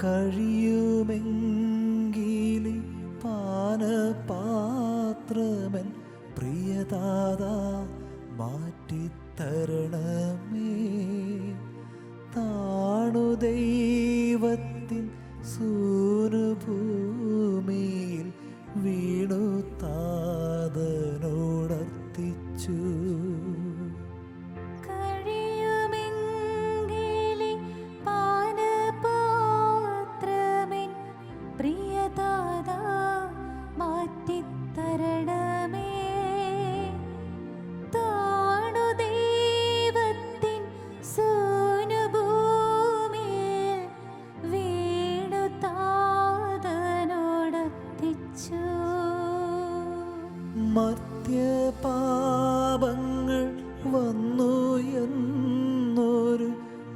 കഴിയുമെങ്കിലി പാനപാത്രമൻ പ്രിയതാതാ മാറ്റിത്തരണമേ. താണു ദൈവത്തിൻ സൂനുഭൂമിയിൽ വീണു താതനോടർത്തിച്ചു. കഴിയുമെങ്കിലി പാനപാത്രമൻ പ്രിയതാതാ മാറ്റിത്തരണമേ. താണു ദൈവത്തിൻ സൂനുഭൂമിയിൽ വീണു താതനോടർത്തിച്ചു. മർത്യപാപങ്ങൾ വന്നു എന്നൊരു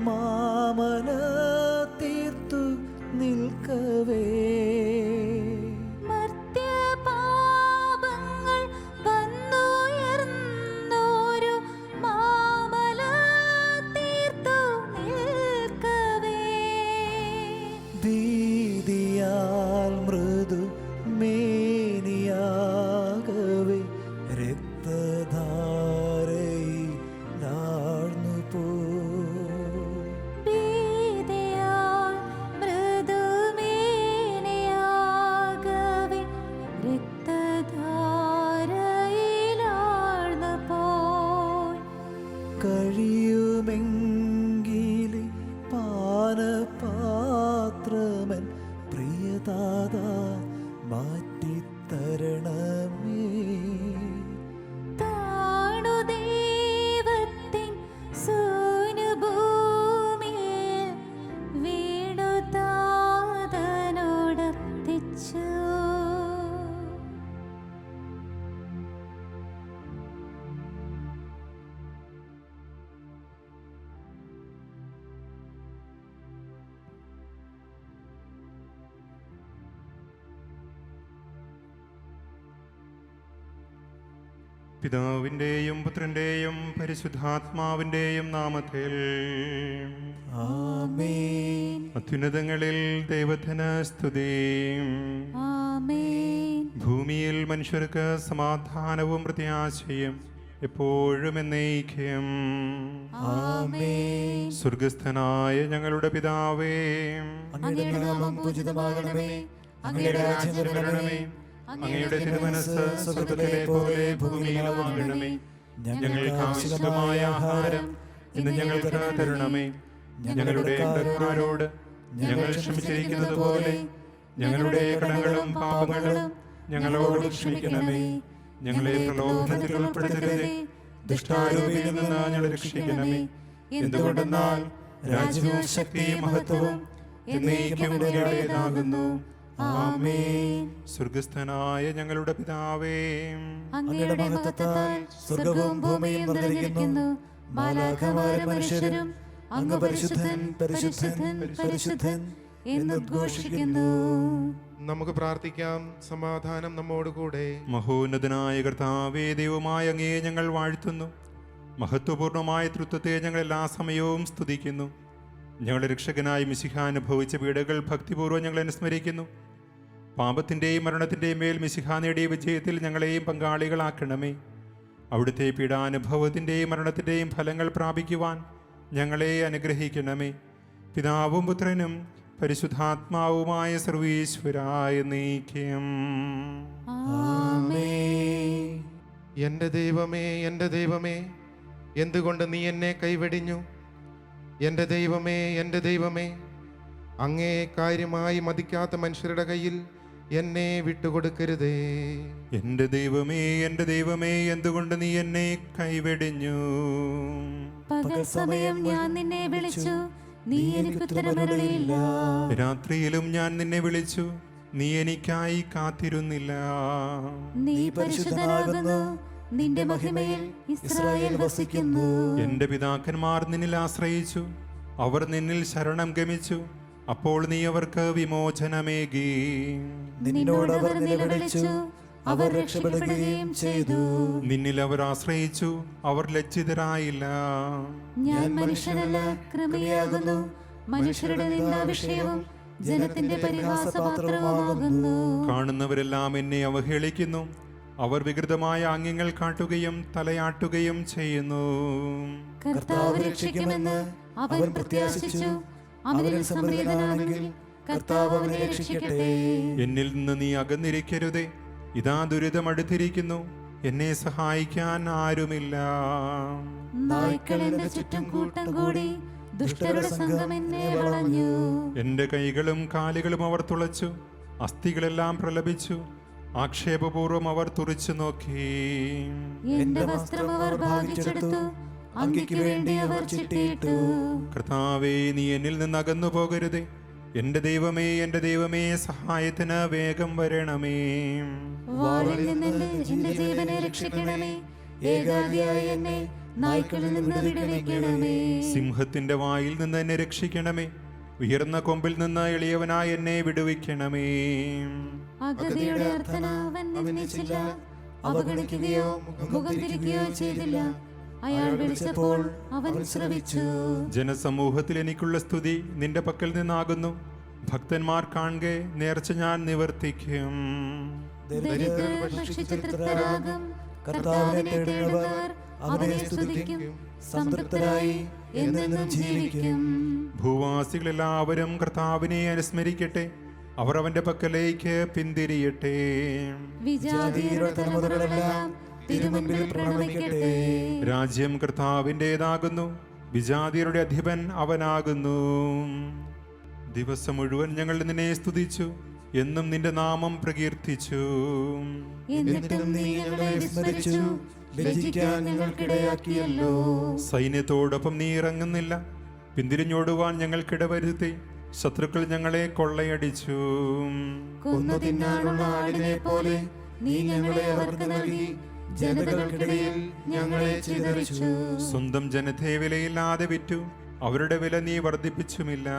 മാമല തീർത്തു നിൽക്കവേ. മർത്യപാപങ്ങൾ വന്നുയർന്നൊരു മാമല തീർത്തു നിൽക്കവേ. ഭീതിയാൽ മൃദു മേനിയാകവേ രക്തധാരയിൽ താഴ്ന്നു പോ. ഭീതിയാൽ മൃദുമേനിയാകവേ രക്തധാരയിലാഴ്ന്നു പോയി. കഴിയുമെങ്കിലി പാനപാത്രമൻ പ്രിയതാതാ മാറ്റിത്തരണമേ. താണു ദൈവത്തിൻ സൂനുഭൂമിയിൽ വീണു താതനോടർത്തിച്ചു. പിതാവിൻ്റെയും പുത്രൻ്റെയും പരിശുദ്ധാത്മാവിൻ്റെയും നാമത്തിൽ ആമേൻ. അത്യുന്നതങ്ങളിൽ ദൈവത്തിന് സ്തുതി. ആമേൻ. ഭൂമിയിൽ മനുഷ്യർക്ക് സമാധാനവും പ്രത്യാശയും എപ്പോഴും എന്നേക്കും. ആമേൻ. സ്വർഗസ്ഥനായ ഞങ്ങളുടെ പിതാവേ, അങ്ങയുടെ നാമം പൂജിതമാകണമേ. അങ്ങയുടെ രാജ്യം വരണമേ. അങ്ങയുടെ തിരുമനസ്സ് സ്വർഗ്ഗത്തിലെ പോലെ ഭൂമിയിലുമാകണമേ. ഞങ്ങൾക്ക് ആവശ്യമായ ആഹാരം ഇന്ന് ഞങ്ങൾക്ക് തരണമേ. ഞങ്ങളുടെ കടക്കാരോട് ഞങ്ങൾ ക്ഷമിച്ചിരിക്കുന്നത് പോലെ ഞങ്ങളുടെ കടങ്ങളും പാപങ്ങളും ഞങ്ങളോട് ക്ഷമിക്കണമേ. ഞങ്ങളെ പ്രലോഭനത്തിൽ ഉൾപ്പെടുത്തരുതേ, ദുഷ്ടാരൂപിയിൽ നിന്ന് ഞങ്ങളെ രക്ഷിക്കണമേ. എന്തുകൊണ്ടെന്നാൽ രാജ്യവും ശക്തിയും മഹത്വവും എന്നേക്കും അങ്ങയുടേതാകുന്നു. ആമേൻ. സ്വർഗസ്ഥനായ ഞങ്ങളുടെ പിതാവേ, അങ്ങയുടെ മഹത്വത്താൽ സ്വർഗ്ഗവും ഭൂമിയും നിറഞ്ഞിരിക്കുന്നു. മാലാഖമാരും മനുഷ്യരും അങ്ങ് പരിശുദ്ധൻ പരിശുദ്ധൻ പരിശുദ്ധൻ എന്ന് ഉദ്ഘോഷിക്കുന്നു. നമുക്ക് പ്രാർത്ഥിക്കാം. സമാധാനം നമ്മോടുകൂടെ. മഹോന്നതനായ കർത്താവേ, ദൈവമായ അങ്ങയെ ഞങ്ങൾ വാഴ്ത്തുന്നു. മഹത്വപൂർണമായ തൃത്വത്തെ ഞങ്ങൾ എല്ലാ സമയവും സ്തുതിക്കുന്നു. ഞങ്ങളുടെ രക്ഷകനായി മിശിഹ അനുഭവിച്ച പീഡകൾ ഭക്തിപൂർവ്വം ഞങ്ങൾ അനുസ്മരിക്കുന്നു. പാപത്തിൻ്റെയും മരണത്തിൻ്റെയും മേൽ മിശിഹ നേടിയ വിജയത്തിൽ ഞങ്ങളെയും പങ്കാളികളാക്കണമേ. അവിടുത്തെ പീഡാനുഭവത്തിൻ്റെയും മരണത്തിൻ്റെയും ഫലങ്ങൾ പ്രാപിക്കുവാൻ ഞങ്ങളെ അനുഗ്രഹിക്കണമേ. പിതാവും പുത്രനും പരിശുദ്ധാത്മാവുമായ സർവീശ്വരായ നീക്കം. ആമേൻ. എൻ്റെ ദൈവമേ, എൻ്റെ ദൈവമേ, എന്തുകൊണ്ട് നീ എന്നെ കൈവെടിഞ്ഞു? എൻ്റെ ദൈവമേ, എൻ്റെ ദൈവമേ, അങ്ങേ കാര്യമായി മതിക്കാത്ത മനുഷ്യരുടെ കയ്യിൽ എന്നെ വിട്ടുകൊടുക്കരുതേ. എൻ്റെ ദൈവമേ, എൻ്റെ ദൈവമേ, എന്തുകൊണ്ട് നീ എന്നെ കൈവെടിഞ്ഞു? പകൽ സമയം ഞാൻ നിന്നെ വിളിച്ചു, നീ എനിക്ക് ഉത്തരമരുളിയില്ല. രാത്രിയിലും ഞാൻ നിന്നെ വിളിച്ചു, നീ എനിക്കായി കാത്തിരുന്നില്ല. നീ പരിശുദ്ധനാകുന്നു, നിന്റെ മഹിമയിൽ ഇസ്രായേൽ വസിക്കുന്നു. എൻ്റെ പിതാക്കന്മാർ നിന്നിൽ ആശ്രയിച്ചു, അവർ നിന്നിൽ ശരണം ഗമിച്ചു. അപ്പോൾ നീ അവർക്ക് വിമോചനമേകി. നിന്നോട് അവർ നിലവിളിച്ചു, അവർ രക്ഷപ്പെടുകയും ചെയ്തു. നിന്നിൽ അവർ ആശ്രയിച്ചു, അവർ ലജ്ജിതരായില്ല. ഞാൻ മനുഷ്യനല്ല, കൃപയാകുന്നു. മനുഷ്യരുടെ നിന്ന വിഷയവും ജനത്തിന്റെ പരിഹാസപാത്രവുമാകുന്നു. കാണുന്നവരെല്ലാം എന്നെ അവഹേളിക്കുന്നു. അവർ വികൃതമായ ആംഗ്യങ്ങൾ കാട്ടുകയും തലയാട്ടുകയും ചെയ്യുന്നു. കർത്താവ് രക്ഷിക്കുമെന്ന് അവൻ പ്രത്യാശിച്ചു. അവനിൽ സംപ്രീതനാണെങ്കിൽ കർത്താവ് അവനെ രക്ഷിക്കട്ടെ. എന്നിൽ നിന്ന് നീ അകന്നിരിക്കരുതേ. ഇതാ ദുരിതം അടുത്തിരിക്കുന്നു. എന്നെ സഹായിക്കാൻ ആരുമില്ല. നായ്ക്കൾ എന്റെ ചുറ്റും കൂട്ടം കൂടി ദുഷ്ടരുടെ സംഘം എന്നെ വളഞ്ഞു. എന്റെ കൈകളും കാലുകളും അവർ തുളച്ചു. അസ്ഥികളെല്ലാം പ്രലപിച്ചു. ആക്ഷേപപൂർവം അവർ തുറിച്ചു നോക്കി. എന്റെ വസ്ത്രം അവർ ഭാഗിച്ചെടുത്തു. അങ്കിക്ക് വേണ്ടി അവർ ചിട്ടിയിട്ടു. കർത്താവേ, നീ എന്നിൽ നിന്ന് അകന്നു പോകരുതേ. എന്റെ ദൈവമേ, എന്റെ ദൈവമേ, സഹായത്തിന് വേഗം വരണമേ. വാളിൽ നിന്ന് എന്റെ ജീവനെ രക്ഷിക്കണമേ. ഏകാകിയായ എന്നെ നായ്ക്കളിൽ നിന്ന് വിടുവിക്കണമേ. സിംഹത്തിന്റെ വായിൽ നിന്ന് എന്നെ രക്ഷിക്കണമേ. ഉയർന്ന കൊമ്പിൽ നിന്ന് എളിയവനായ എന്നെ വിടുവിക്കണമേ. അഗതിയുടെ അർത്ഥന അവൻ നിന്ദിച്ചില്ല. അവഗണിക്കുകയോ മുഖം തിരിക്കുകയോ ചെയ്തില്ല. അയാൾ വിളിച്ചപ്പോൾ അവൻ ശ്രവിച്ചു. ജനസമൂഹത്തിൽ എനിക്കുള്ള സ്തുതി നിന്റെ പക്കൽ നിന്നാകുന്നു. ഭക്തന്മാർ കാണെ നേർച്ച ഞാൻ നിവർത്തിക്കും. ദരിദ്രർ ഭക്ഷിച്ചു തൃപ്തരാകും. കർത്താവിനെ തേടുന്നവർ അവനെ സ്തുതിക്കും. സംതൃപ്തരായി എന്നെന്നും ജീവിക്കും. ഭൂവാസികളെല്ലാവരും കർത്താവിനെ അനുസ്മരിക്കട്ടെ. അവർ അവന്റെ പക്കലേക്ക് പിന്തിരിയട്ടെ. വിജാതീയരുടെ തലമുറകളെല്ലാം തിരുമുൻപിൽ പ്രണമിക്കട്ടെ. രാജ്യം കർത്താവിൻ്റെതാകുന്നു. വിജാതിയരുടെ അധിപൻ അവനാകുന്നു. ദിവസം മുഴുവൻ ഞങ്ങൾ നിന്നെ സ്തുതിച്ചു. എന്നും നിന്റെ നാമം പ്രകീർത്തിച്ചു. എന്നിട്ടും നീ ഞങ്ങളെ വിസ്മരിച്ചു. ലജ്ജിക്കാൻ ഞങ്ങൾക്കിടയാക്കിയല്ലോ. സൈന്യത്തോടൊപ്പം നീ ഇറങ്ങുന്നില്ല. പിന്തിരിഞ്ഞോടുവാൻ ഞങ്ങൾക്കിടവരുത്തി. ശത്രുക്കൾ ഞങ്ങളെ കൊള്ളയടിച്ചു. കൊന്നു തിന്നാനുള്ള ആടിനെ പോലെ നീ ഞങ്ങളെ അവർക്ക് നൽകി. ജനതകൾക്കിടയിൽ ഞങ്ങളെ ചിതറിച്ചു. സ്വന്തം ജനത്തെ വിലയില്ലാതെ വിറ്റു. അവരുടെ വില നീ വർദ്ധിപ്പിച്ചുമില്ല.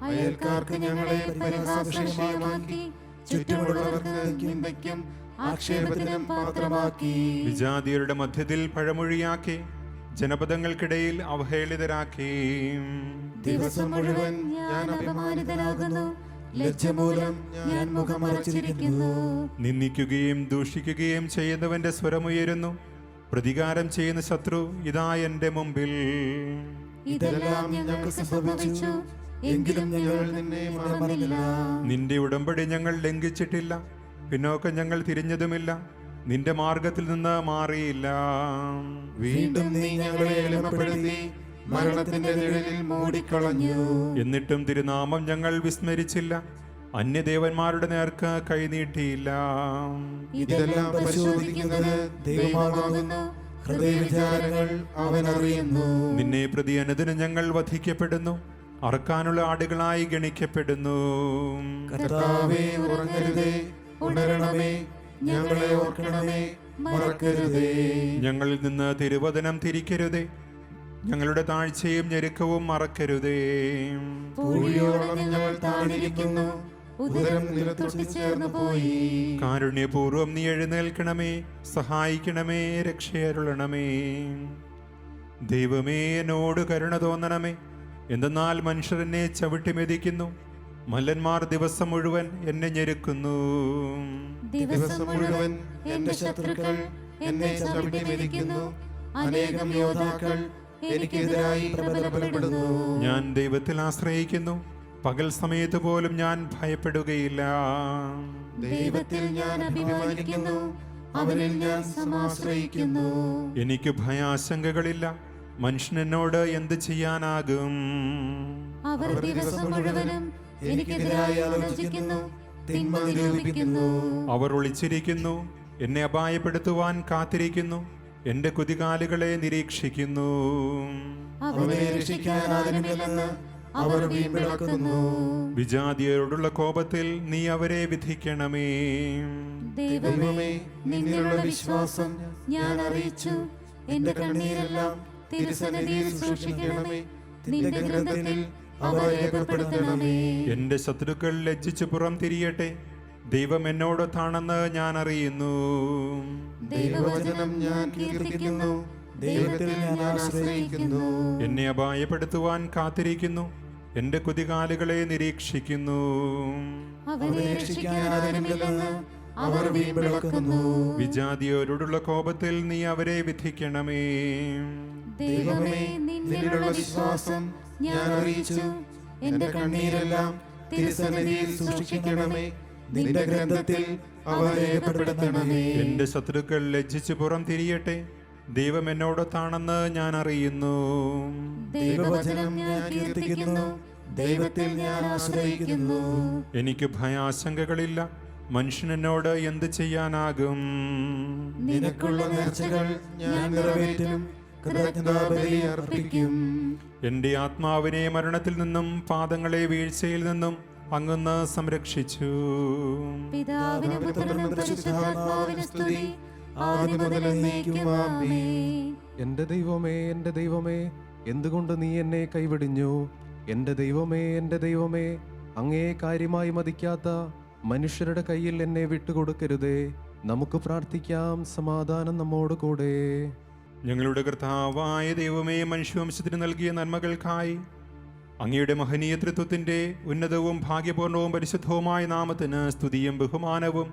അയൽക്കാർക്ക് ഞങ്ങളെ പരിഹാസവിഷയമാക്കി. ചുറ്റുമുള്ളവർക്ക് നിന്ദയ്ക്കും ആക്ഷേപത്തിനും പാത്രമാക്കി. വിജാതിയരുടെ മധ്യത്തിൽ പഴമൊഴിയാക്കി. ജനപദങ്ങൾക്കിടയിൽ അവഹേളിതരാക്കി. ദിവസം മുഴുവൻ ഞാൻ അപമാനിതനാകുന്നു. ലജ്ജ മൂലം ഞാൻ മുഖം മറച്ചിരിക്കുന്നു. നിന്ദിക്കുകയും ദൂഷിക്കുകയും ചെയ്യുന്നവന്റെ സ്വരമുയരുന്നു. പ്രതികാരം ചെയ്യുന്ന ശത്രു ഇതാ എന്റെ മുമ്പിൽ. ഇതെല്ലാം ഞങ്ങൾക്ക് സംഭവിച്ചു. എങ്കിലും ഞങ്ങൾ നിന്നെ മറന്നില്ല. നിന്റെ ഉടമ്പടി ഞങ്ങൾ ലംഘിച്ചിട്ടില്ല. പിന്നോക്കം ഞങ്ങൾ തിരിഞ്ഞതുമില്ല. നിന്റെ മാർഗത്തിൽ നിന്ന് മാറിയില്ല. വീണ്ടും നീ ഞങ്ങളെ എളിമപ്പെടുത്തി മരണത്തിന്റെ നിഴലിൽ മൂടിക്കളഞ്ഞു. എന്നിട്ടും തിരുനാമം ഞങ്ങൾ വിസ്മരിച്ചില്ല. അന്യദേവന്മാരുടെ നേർക്ക് കൈനീട്ടിയില്ല. ഇതെല്ലാം പരിശോധിക്കുന്നത് ദൈവമാകുന്നു. ഹൃദയവിചാരങ്ങൾ അവൻ അറിയുന്നു. നിന്നെ പ്രതി അനുദിനം ഞങ്ങൾ വധിക്കപ്പെടുന്നു. അറക്കാനുള്ള ആടുകളായി ഗണിക്കപ്പെടുന്നു. കർത്താവേ, ഉറങ്ങരുതേ, ഉണരണമേ, ഞങ്ങളെ ഓർക്കണമേ, മറക്കരുതേ. ഞങ്ങളിൽ നിന്ന് തിരുവചനം തിരിക്കരുതേ. ഞങ്ങളുടെ താഴ്ചയും ഞെരുക്കവും മറക്കരുതേ. പൂഴിയോളം ഞങ്ങൾ താഴ്ന്നിരിക്കുന്നു. ഉദരം നിലത്തൊട്ടിച്ചേർന്നു പോയി. കാരുണ്യപൂർവം നീ എഴുന്നേൽക്കണമേ. സഹായിക്കണമേ, രക്ഷയരുളണമേ. ദൈവമേ, എന്നോട് കരുണ തോന്നണമേ. എന്തെന്നാൽ മനുഷ്യർ എന്നെ ചവിട്ടി മെതിക്കുന്നു. മല്ലന്മാർ ദിവസം മുഴുവൻ എന്നെ ഞെരുക്കുന്നു. ദിവസം മുഴുവൻ എന്റെ ശത്രുക്കൾ എന്നെ ചവിട്ടി മെതിക്കുന്നു. അനേകം യോദ്ധാക്കൾ എനിക്കെതിരായി പ്രബലപ്പെടുന്നു. ഞാൻ ദൈവത്തിൽ ആശ്രയിക്കുന്നു. പകൽ സമയത്ത് പോലും ഞാൻ ഭയപ്പെടുകയില്ല. ദൈവത്തിൽ ഞാൻ അഭിമാനിക്കുന്നു. അവരിൽ ഞാൻ സമാശ്രയിക്കുന്നു. എനിക്ക് ഭയാശങ്കകളില്ല. മനുഷ്യൻ എന്നോട് എന്ത് ചെയ്യാനാകും? അവർ ദിവസം മുഴുവനും എനിക്കെതിരായി ആലോചിക്കുന്നു. തിന്മ നിരൂപിക്കുന്നു. അവർ ഒളിച്ചിരിക്കുന്നു. എന്നെ അപായപ്പെടുത്തുവാൻ കാത്തിരിക്കുന്നു. എന്റെ കുതികാലുകളെ നിരീക്ഷിക്കുന്നു. അവനെ രക്ഷിക്കാൻ ആരുമില്ലെന്ന് അവർ വീമ്പിളക്കുന്നു. വിജാതിയരോടുള്ള കോപത്തിൽ നീ അവരെ വിധിക്കണമേ. ദൈവമേ, നിന്നിലുള്ള വിശ്വാസം ഞാൻ അറിയിച്ചു. എന്റെ കണ്ണീരെല്ലാം തിരുസന്നിധിയിൽ സൂക്ഷിക്കണമേ. നിന്റെ ഗ്രന്ഥത്തിൽ അവ രേഖപ്പെടുത്തണമേ. എന്റെ ശത്രുക്കൾ ലജ്ജിച്ചു പുറം തിരിയട്ടെ. ദൈവം എന്നോടൊത്താണെന്ന് ഞാൻ അറിയുന്നു. ദൈവവചനം ഞാൻ കീർത്തിക്കുന്നു. ദൈവത്തിൽ ഞാൻ ആശ്രയിക്കുന്നു. എന്നെ അപായപ്പെടുത്തുവാൻ കാത്തിരിക്കുന്നു. എൻ്റെ കുതികാലുകളെ നിരീക്ഷിക്കുന്നു. അവരെ രക്ഷിക്കാൻ ആരുമില്ലെന്ന് അവർ വീമ്പിളക്കുന്നു. വിജാതിയോരോടുള്ള കോപത്തിൽ നീ അവരെ വിധിക്കണമേ. ദൈവമേ, നിന്നിലുള്ള വിശ്വാസം ഞാൻ അറിയിച്ചു. എന്റെ കണ്ണീരെല്ലാം തിരുസന്നിധിയിൽ സൂക്ഷിക്കണമേ. നിന്റെ ഗ്രന്ഥത്തിൽ അവ രേഖപ്പെടുത്തണമേ. എൻ്റെ ശത്രുക്കൾ ലജ്ജിച്ചു പുറം തിരിയട്ടെ. ദൈവം എന്നോടൊത്താണെന്ന് ഞാൻ അറിയുന്നു. ദൈവവചനം ഞാൻ കീർത്തിക്കുന്നു. ദൈവത്തിൽ ഞാൻ ആശ്രയിക്കുന്നു. എനിക്ക് ഭയാശങ്കകളില്ല. മനുഷ്യൻ എന്നോട് എന്ത് ചെയ്യാനാകും? നിനക്കുള്ള നേർച്ചകൾ ഞാൻ നിറവേറ്റും. കൃതജ്ഞതാബലി അർപ്പിക്കും. എൻ്റെ ആത്മാവിനെ മരണത്തിൽ നിന്നും പാദങ്ങളെ വീഴ്ചയിൽ നിന്നും അങ്ങ് സംരക്ഷിച്ചു. പിതാവിനും പുത്രനും പരിശുദ്ധാത്മാവിനും സ്തുതി. ആദ്യം മുതൽ എന്നേക്കും ആമേൻ. എൻ്റെ ദൈവമേ, എന്തുകൊണ്ട് നീ എന്നെ കൈവിടിഞ്ഞു? എൻ്റെ ദൈവമേ, അങ്ങേ കാര്യമായി മതിക്കാത്ത മനുഷ്യരുടെ കയ്യിൽ എന്നെ വിട്ടുകൊടുക്കരുതേ. നമുക്ക് പ്രാർത്ഥിക്കാം, സമാധാനം നമ്മോട് കൂടെ. ഞങ്ങളുടെ കർത്താവായ ദൈവമേ, മനുഷ്യവംശത്തിന് നൽകിയ നന്മകൾക്കായി അങ്ങയുടെ മഹനീയ തൃത്വത്തിൻ്റെ ഉന്നതവും ഭാഗ്യപൂർണവും പരിശുദ്ധവുമായ നാമത്തിന് സ്തുതിയും ബഹുമാനവും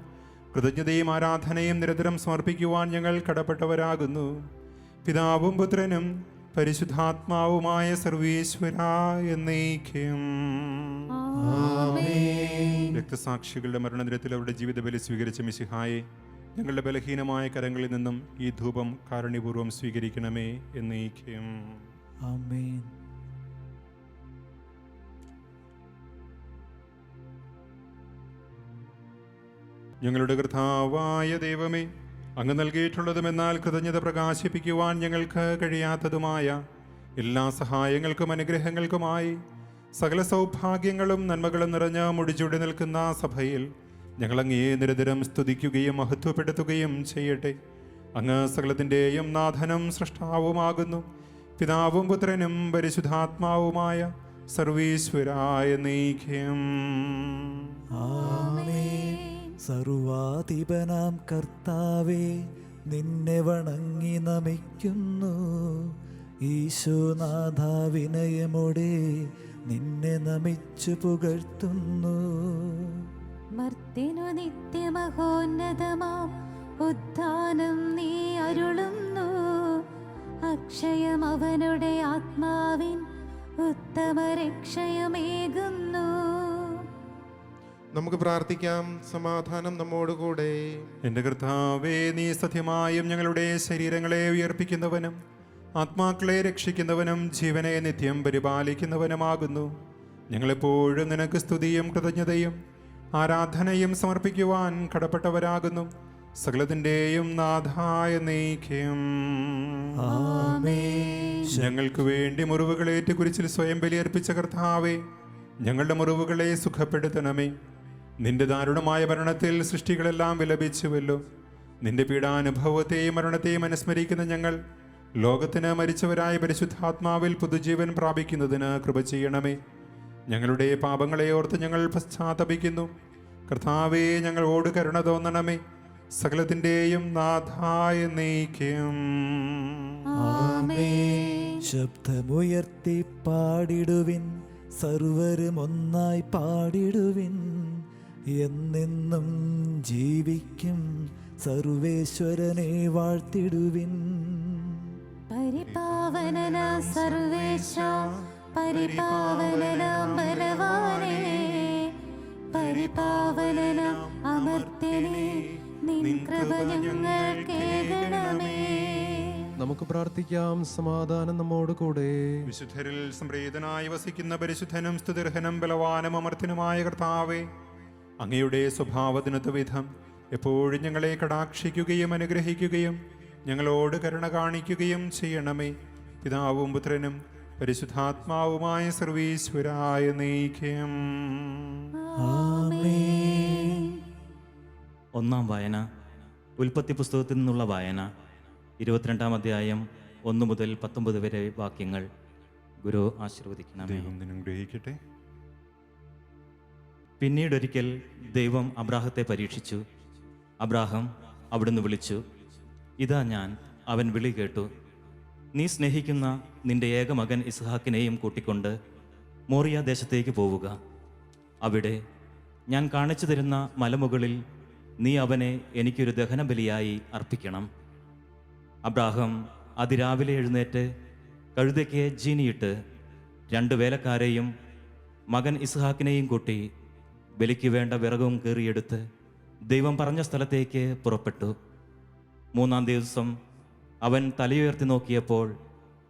കൃതജ്ഞതയും ആരാധനയും നിരന്തരം സമർപ്പിക്കുവാൻ ഞങ്ങൾ കടപ്പെട്ടവരാകുന്നു. പിതാവും പുത്രനും പരിശുദ്ധാത്മാവുമായ സർവീശ്വരാ എന്നേക്കും. രക്തസാക്ഷികളുടെ മരണനിരത്തിൽ അവരുടെ ജീവിതബലി സ്വീകരിച്ച മിശിഹായെ, ഞങ്ങളുടെ ബലഹീനമായ കരങ്ങളിൽ നിന്നും ഈ ധൂപം കാരുണ്യപൂർവ്വം സ്വീകരിക്കണമേ എന്നേക്കും. ആമേൻ. ഞങ്ങളുടെ കർത്താവായ ദൈവമേ, അങ്ങ് നൽകിയിട്ടുള്ളതുമെന്നാൽ കൃതജ്ഞത പ്രകാശിപ്പിക്കുവാൻ ഞങ്ങൾക്ക് കഴിയാത്തതുമായ എല്ലാ സഹായങ്ങൾക്കും അനുഗ്രഹങ്ങൾക്കുമായി സകല സൗഭാഗ്യങ്ങളും നന്മകളും നിറഞ്ഞ മുടിചൂടി നിൽക്കുന്ന സഭയിൽ ഞങ്ങളങ്ങേ നിരന്തരം സ്തുതിക്കുകയും മഹത്വപ്പെടുത്തുകയും ചെയ്യട്ടെ. അങ്ങ് സകലത്തിൻ്റെയും നാഥനും സൃഷ്ടാവുമാകുന്നു. പിതാവും പുത്രനും പരിശുദ്ധാത്മാവുമായ സർവീശ്വരായ നീക്കം. ആമേൻ. സർവാധിപനാം കർത്താവേ, നിന്നെ വണങ്ങി നമിക്കുന്നു. ഈശോനാഥ, വിനയമോടെ നിന്നെ നമിച്ചു പുകഴ്ത്തുന്നു. മർത്യനു നിത്യമഹോന്നതമാം ഉദ്ധാനം നീ അരുളുന്നു. അക്ഷയം അവനുടെ ആത്മാവിൻ ഉത്തമ രക്ഷയമേകുന്നു. നമുക്ക് പ്രാർത്ഥിക്കാം, സമാധാനം നമ്മോടുകൂടെ. എൻ്റെ കർത്താവേ, നീ സത്യമായും ഞങ്ങളുടെ ശരീരങ്ങളെ ഉയർപ്പിക്കുന്നവനും ആത്മാക്കളെ രക്ഷിക്കുന്നവനും ജീവനെ നിത്യം പരിപാലിക്കുന്നവനുമാകുന്നു. ഞങ്ങളെപ്പോഴും നിനക്ക് സ്തുതിയും കൃതജ്ഞതയും ആരാധനയും സമർപ്പിക്കുവാൻ കടപ്പെട്ടവരാകുന്നു. സകലത്തിൻ്റെയും നാഥായ നീക്കം. ഞങ്ങൾക്ക് വേണ്ടി മുറിവുകളേറ്റ് കുരിശിൽ സ്വയം ബലിയർപ്പിച്ച കർത്താവേ, ഞങ്ങളുടെ മുറിവുകളെ സുഖപ്പെടുത്തണമേ. നിന്റെ ദാരുണമായ മരണത്തിൽ സൃഷ്ടികളെല്ലാം വിലപിച്ചുവല്ലോ. നിന്റെ പീഡാനുഭവത്തെയും മരണത്തെയും അനുസ്മരിക്കുന്ന ഞങ്ങൾ ലോകത്തിന് മരിച്ചവരായ പരിശുദ്ധാത്മാവിൽ പുതുജീവൻ പ്രാപിക്കുന്നതിന് കൃപ ചെയ്യണമേ. ഞങ്ങളുടെ പാപങ്ങളെ ഓർത്ത് ഞങ്ങൾ പശ്ചാത്തപിക്കുന്നു. കർത്താവേ, ഞങ്ങളോട് കരുണ തോന്നണമേ. സകലത്തിൻ്റെയും നാഥായ നീക്കം. ശബ്ദമുയർത്തി പാടിടുവിൻ, സർവരും ഒന്നായി പാടിടുവിൻ. എന്നെന്നും ജീവിക്കും സർവേശ്വരനെ വാഴ്ത്തിടുവിൻ. പരിപാവനന സർവേശ, പരിപാവനന ബലവാനേ, പരിപാവനന അമർത്യനേ, നിൻ കൃപ ഞങ്ങൾക്കേകണമേ. നമുക്ക് പ്രാർത്ഥിക്കാം, സമാധാനം നമ്മോട് കൂടെ. വിശുദ്ധരിൽ സംപ്രീതനായി വസിക്കുന്ന പരിശുദ്ധനും സ്തുതിർഹനും ബലവാനും അമർത്യനുമായ കർത്താവേ, അങ്ങയുടെ സ്വഭാവത്തിനൊത്ത വിധം എപ്പോഴും ഞങ്ങളെ കടാക്ഷിക്കുകയും അനുഗ്രഹിക്കുകയും ഞങ്ങളോട് കരുണ കാണിക്കുകയും ചെയ്യണമേ. പിതാവും പുത്രനും പരിശുദ്ധാത്മാവുമായ സർവീശ്വരായ നീക്കം. ഒന്നാം വായന. ഉൽപ്പത്തി പുസ്തകത്തിൽ നിന്നുള്ള വായന. 22-ാം അധ്യായം 1 മുതൽ 19 വരെ വാക്യങ്ങൾ. ഗുരു ആശീർവദിക്കണമേ. ദൈവം നിന്നെ അനുഗ്രഹിക്കട്ടെ. പിന്നീടൊരിക്കൽ ദൈവം അബ്രാഹത്തെ പരീക്ഷിച്ചു. അബ്രാഹം അവിടുന്ന് വിളിച്ചു. ഇതാ ഞാൻ. അവൻ വിളി കേട്ടു. നീ സ്നേഹിക്കുന്ന നിന്റെ ഏകമകൻ ഇസ്ഹാക്കിനെയും കൂട്ടിക്കൊണ്ട് മോറിയ ദേശത്തേക്ക് പോവുക. അവിടെ ഞാൻ കാണിച്ചു തരുന്ന മലമുകളിൽ നീ അവനെ എനിക്കൊരു ദഹനബലിയായി അർപ്പിക്കണം. അബ്രാഹാം അതിരാവിലെ എഴുന്നേറ്റ് കഴുതയ്ക്ക് ജീനിയിട്ട് 2 വേലക്കാരെയും മകൻ ഇസ്ഹാക്കിനെയും കൂട്ടി ബലിക്ക് വേണ്ട വിറകും കീറിയെടുത്ത് ദൈവം പറഞ്ഞ സ്ഥലത്തേക്ക് പുറപ്പെട്ടു. 3-ാം ദിവസം അവൻ തലയുയർത്തി നോക്കിയപ്പോൾ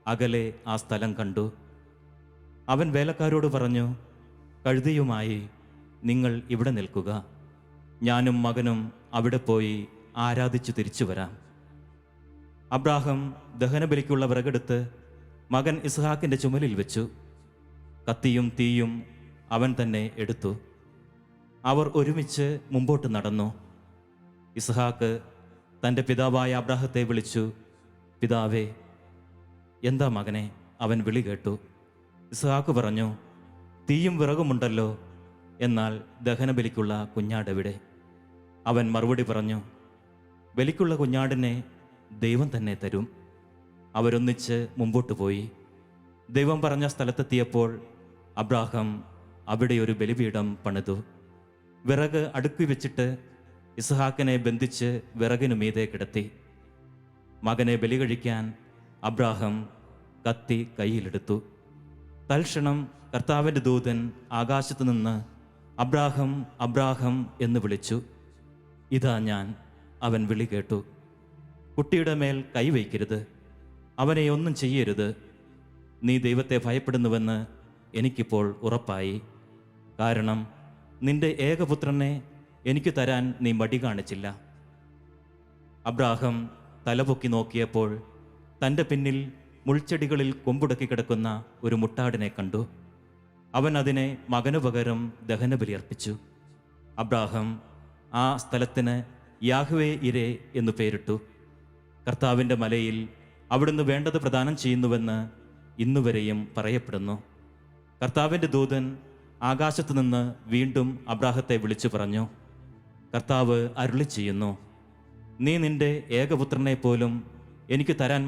അകലെ ആ സ്ഥലം കണ്ടു. അവൻ വേലക്കാരോട് പറഞ്ഞു, കഴുതയുമായി നിങ്ങൾ ഇവിടെ നിൽക്കുക, ഞാനും മകനും അവിടെ പോയി ആരാധിച്ചു തിരിച്ചു വരാം. അബ്രാഹാം ദഹനബലിക്കുള്ള വിറകെടുത്ത് മകൻ ഇസ്ഹാക്കിൻ്റെ ചുമലിൽ വെച്ചു. കത്തിയും തീയും അവൻ തന്നെ എടുത്തു. അവർ ഒരുമിച്ച് മുമ്പോട്ട് നടന്നു. ഇസ്ഹാക്ക് തൻ്റെ പിതാവായ അബ്രാഹത്തെ വിളിച്ചു, പിതാവേ. എന്താ മകനെ? അവൻ വിളി കേട്ടു. ഇസ്ഹാക്ക് പറഞ്ഞു, തീയും വിറകുമുണ്ടല്ലോ, എന്നാൽ ദഹനബലിക്കുള്ള കുഞ്ഞാടെവിടെ? അവൻ മറുപടി പറഞ്ഞു, ബലിക്കുള്ള കുഞ്ഞാടിനെ ദൈവം തന്നെ തരും. അവരൊന്നിച്ച് മുമ്പോട്ട് പോയി. ദൈവം പറഞ്ഞ സ്ഥലത്തെത്തിയപ്പോൾ അബ്രാഹാം അവിടെ ഒരു ബലിപീഠം പണിതു. വിറക് അടുക്കി വെച്ചിട്ട് ഇസ്ഹാക്കിനെ ബന്ധിച്ച് വിറകിനു മീതെ കിടത്തി. മകനെ ബലി കഴിക്കാൻ അബ്രാഹാം കത്തി കയ്യിലെടുത്തു. തൽക്ഷണം കർത്താവിൻ്റെ ദൂതൻ ആകാശത്തു നിന്ന് അബ്രാഹാം അബ്രാഹാം എന്ന് വിളിച്ചു. ഇതാ ഞാൻ. അവൻ വിളി കേട്ടു. കുട്ടിയുടെ മേൽ കൈവയ്ക്കരുത്, അവനെ ഒന്നും ചെയ്യരുത്. നീ ദൈവത്തെ ഭയപ്പെടുന്നുവെന്ന് എനിക്കിപ്പോൾ ഉറപ്പായി. കാരണം നിന്റെ ഏകപുത്രനെ എനിക്ക് തരാൻ നീ മടി കാണിച്ചില്ല. അബ്രാഹാം തലപൊക്കി നോക്കിയപ്പോൾ തൻ്റെ പിന്നിൽ മുൾച്ചെടികളിൽ കൊമ്പുടക്കി കിടക്കുന്ന ഒരു മുട്ടാടിനെ കണ്ടു. അവൻ അതിനെ മകനു പകരം ദഹനബലി അർപ്പിച്ചു. അബ്രാഹാം ആ സ്ഥലത്തിന് യാഹ്വേ ഇരേ എന്നു പേരിട്ടു. കർത്താവിൻ്റെ മലയിൽ അവിടുന്ന് വേണ്ടത് പ്രദാനം ചെയ്യുന്നുവെന്ന് ഇന്നുവരെയും പറയപ്പെടുന്നു. കർത്താവിൻ്റെ ദൂതൻ ആകാശത്തു നിന്ന് വീണ്ടും അബ്രാഹത്തെ വിളിച്ചു പറഞ്ഞു, കർത്താവ് അരുളി ചെയ്യുന്നു, നീ നിന്റെ ഏകപുത്രനെ പോലും എനിക്ക് തരാൻ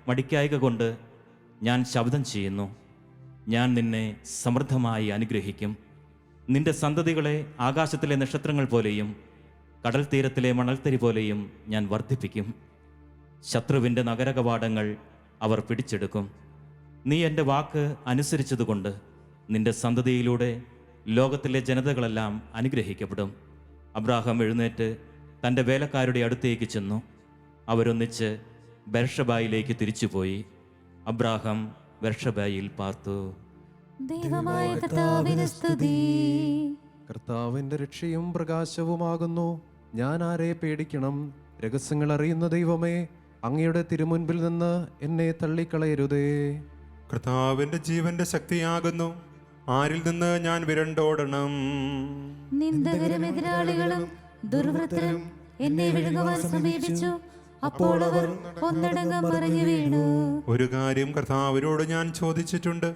മടിക്കായക കൊണ്ട് ഞാൻ ശബ്ദം ചെയ്യുന്നു. ഞാൻ നിന്നെ സമൃദ്ധമായി അനുഗ്രഹിക്കും. നിന്റെ സന്തതികളെ ആകാശത്തിലെ നക്ഷത്രങ്ങൾ പോലെയും കടൽ തീരത്തിലെ മണൽത്തരി പോലെയും ഞാൻ വർദ്ധിപ്പിക്കും. ശത്രുവിൻ്റെ നഗരകവാടങ്ങൾ അവർ പിടിച്ചെടുക്കും. നീ എൻ്റെ വാക്ക് അനുസരിച്ചതുകൊണ്ട് നിന്റെ സന്തതിയിലൂടെ ലോകത്തിലെ ജനതകളെല്ലാം അനുഗ്രഹിക്കപ്പെടും. അബ്രാഹാം എഴുന്നേറ്റ് തൻ്റെ വേലക്കാരുടെ അടുത്തേക്ക് ചെന്നു. അവരൊന്നിച്ച് ബെർഷബായിലേക്ക് തിരിച്ചുപോയി. അബ്രാഹാം ബെർഷബായിൽ പാർത്തു. ദൈവമായ കർത്താവിന് സ്തുതി. കർത്താവിൻ്റെ രക്ഷയും പ്രകാശവുമാകുന്നു. ഞാൻ ആരെ പേടിക്കണം? രഹസ്യങ്ങൾ അറിയുന്ന ദൈവമേ, അങ്ങയുടെ തിരുമുൻപിൽ നിന്ന് എന്നെ തള്ളിക്കളയരുതേ. കർത്താവിൻ്റെ ജീവന്റെ ശക്തിയാകുന്നു. ആരിൽ നിന്ന് ഞാൻ വിരണ്ടോടണം? നിന്ദകരും എതിരാളികളും ദുർവൃത്തരും എന്നെ വിഴുങ്ങുവാൻ സമീപിച്ചു. അപ്പോൾ അവർ ഒന്നടങ്കം മറിഞ്ഞു വീണു. ഒരു കാര്യം കർത്താവിനോട് ഞാൻ ചോദിച്ചിട്ടുണ്ട്,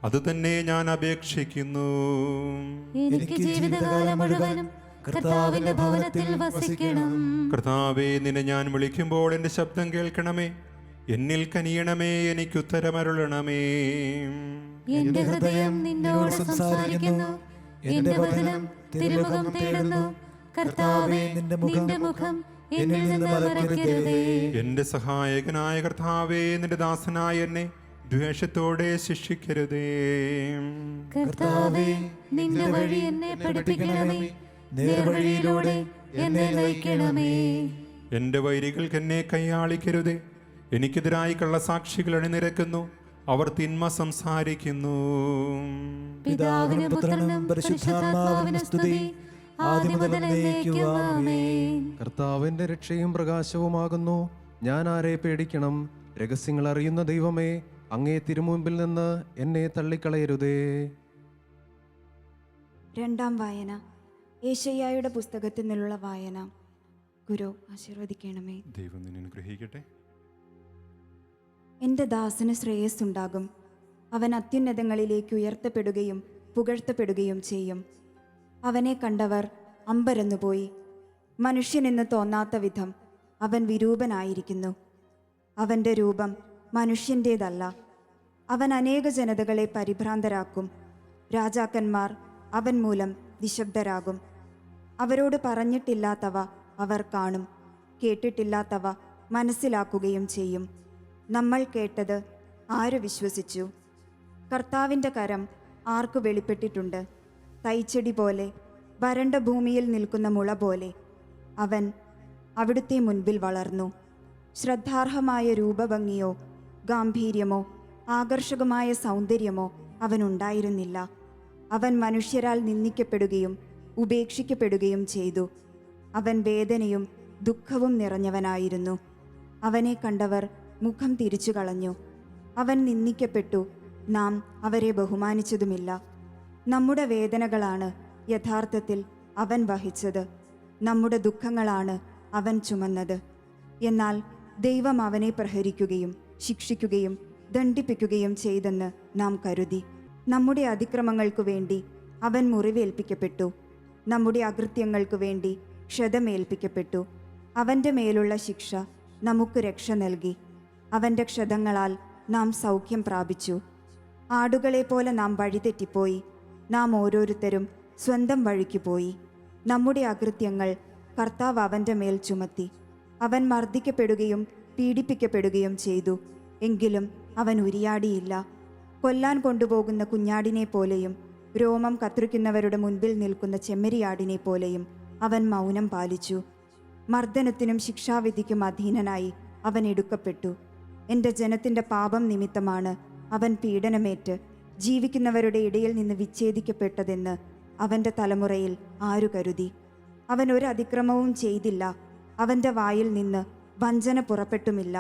അത് തന്നെ ഞാൻ അപേക്ഷിക്കുന്നു. എനിക്ക് ജീവിതകാലം മുഴുവനും കർത്താവിന്റെ ഭവനത്തിൽ വസിക്കണം. കർത്താവേ, നിന്നെ ഞാൻ വിളിക്കുമ്പോൾ എൻ്റെ ശബ്ദം കേൾക്കണമേ. എന്നിൽ കനിയണമേ, എനിക്ക് ഉത്തരമരുളണമേ. എന്റെ ഹൃദയം നിന്നോട് സംസാരിക്കുന്നു, എന്റെ വചനം തിരുമുഖം തേടുന്നു. കർത്താവേ, നിന്റെ മുഖം എന്നിൽ നിന്ന് മറക്കരുതേ. എൻ്റെ സഹായകനായ കർത്താവേ, നിന്റെ ദാസനായ എന്നെ ദ്വേഷത്തോടെ ശിക്ഷിക്കരുതേ. കർത്താവേ, നിന്റെ വഴി എന്നെ പഠിപ്പിക്കണമേ, നേർവഴിയിലൂടെ എന്നെ നയിക്കണമേ. എൻ്റെ വൈരികൾക്ക് എന്നെ കൈയാളിക്കരുതേ. എനിക്കെതിരായി കള്ളസാക്ഷികൾ അണിനിരക്കുന്നു, അവർ തിന്മ സംസാരിക്കുന്നു. പിതാവിനും പുത്രനും പരിശുദ്ധാത്മാവിനും സ്തുതി, ആദ്യം മുതൽ എന്നേക്കും ആമേൻ. കർത്താവിൻ്റെ രക്ഷയും പ്രകാശവുമാകുന്നു. ഞാൻ ആരെ പേടിക്കണം? രഹസ്യങ്ങൾ അറിയുന്ന ദൈവമേ, അങ്ങേ തിരുമുൻപിൽ നിന്ന് എന്നെ തള്ളിക്കളയരുതേ. രണ്ടാം വായന. യേശയ്യായുടെ പുസ്തകത്തിൽ നിന്നുള്ള വായന. ഗുരു ആശീർവദിക്കണമേ. ദൈവം നിന്നെ അനുഗ്രഹിക്കട്ടെ. എൻ്റെ ദാസന് ശ്രേയസ്സുണ്ടാകും. അവൻ അത്യുന്നതങ്ങളിലേക്ക് ഉയർത്തപ്പെടുകയും പുകഴ്ത്തപ്പെടുകയും ചെയ്യും. അവനെ കണ്ടവർ അമ്പരന്നുപോയി. മനുഷ്യനെന്ന് തോന്നാത്ത വിധം അവൻ വിരൂപനായിരിക്കുന്നു. അവൻ്റെ രൂപം മനുഷ്യൻ്റേതല്ല. അവൻ അനേക ജനതകളെ പരിഭ്രാന്തരാക്കും. രാജാക്കന്മാർ അവൻ മൂലം നിശബ്ദരാകും. അവരോട് പറഞ്ഞിട്ടില്ലാത്തവ അവർ കാണും, കേട്ടിട്ടില്ലാത്തവ മനസ്സിലാക്കുകയും ചെയ്യും. നമ്മൾ കേട്ടത് ആര് വിശ്വസിച്ചു? കർത്താവിൻ്റെ കരം ആർക്കു വെളിപ്പെട്ടിട്ടുണ്ട്? തൈച്ചെടി പോലെ, വരണ്ട ഭൂമിയിൽ നിൽക്കുന്ന മുള പോലെ അവൻ അവിടുത്തെ മുൻപിൽ വളർന്നു. ശ്രദ്ധാർഹമായ രൂപഭംഗിയോ ഗാംഭീര്യമോ ആകർഷകമായ സൗന്ദര്യമോ അവനുണ്ടായിരുന്നില്ല. അവൻ മനുഷ്യരാൽ നിന്ദിക്കപ്പെടുകയും ഉപേക്ഷിക്കപ്പെടുകയും ചെയ്തു. അവൻ വേദനയും ദുഃഖവും നിറഞ്ഞവനായിരുന്നു. അവനെ കണ്ടവർ മുഖം തിരിച്ചു കളഞ്ഞു. അവൻ നിന്ദിക്കപ്പെട്ടു, നാം അവരെ ബഹുമാനിച്ചതുമില്ല. നമ്മുടെ വേദനകളാണ് യഥാർത്ഥത്തിൽ അവൻ വഹിച്ചത്, നമ്മുടെ ദുഃഖങ്ങളാണ് അവൻ ചുമന്നത്. എന്നാൽ ദൈവം അവനെ പ്രഹരിക്കുകയും ശിക്ഷിക്കുകയും ദണ്ഡിപ്പിക്കുകയും ചെയ്തെന്ന് നാം കരുതി. നമ്മുടെ അതിക്രമങ്ങൾക്കു വേണ്ടി അവൻ മുറിവേൽപ്പിക്കപ്പെട്ടു, നമ്മുടെ അകൃത്യങ്ങൾക്കു വേണ്ടി ക്ഷതമേൽപ്പിക്കപ്പെട്ടു. അവൻ്റെ മേലുള്ള ശിക്ഷ നമുക്ക് രക്ഷ നൽകി. അവൻ്റെ ക്ഷതങ്ങളാൽ നാം സൗഖ്യം പ്രാപിച്ചു. ആടുകളെപ്പോലെ നാം വഴിതെറ്റിപ്പോയി, നാം ഓരോരുത്തരും സ്വന്തം വഴിക്ക് പോയി. നമ്മുടെ അകൃത്യങ്ങൾ കർത്താവ് അവൻ്റെ മേൽ ചുമത്തി. അവൻ മർദ്ദിക്കപ്പെടുകയും പീഡിപ്പിക്കപ്പെടുകയും ചെയ്തു, എങ്കിലും അവൻ ഉരിയാടിയില്ല. കൊല്ലാൻ കൊണ്ടുപോകുന്ന കുഞ്ഞാടിനെ പോലെയും രോമം കത്രിക്കുന്നവരുടെ മുൻപിൽ നിൽക്കുന്ന ചെമ്മരിയാടിനെ പോലെയും അവൻ മൗനം പാലിച്ചു. മർദ്ദനത്തിനും ശിക്ഷാവിധിക്കും അധീനനായി അവൻ എടുക്കപ്പെട്ടു. എൻ്റെ ജനത്തിൻ്റെ പാപം നിമിത്തമാണ് അവൻ പീഡനമേറ്റ് ജീവിക്കുന്നവരുടെ ഇടയിൽ നിന്ന് വിച്ഛേദിക്കപ്പെട്ടതെന്ന് അവൻ്റെ തലമുറയിൽ ആരു കരുതി? അവൻ ഒരു അതിക്രമവും ചെയ്തില്ല, അവൻ്റെ വായിൽ നിന്ന് വഞ്ചന പുറപ്പെട്ടുമില്ല.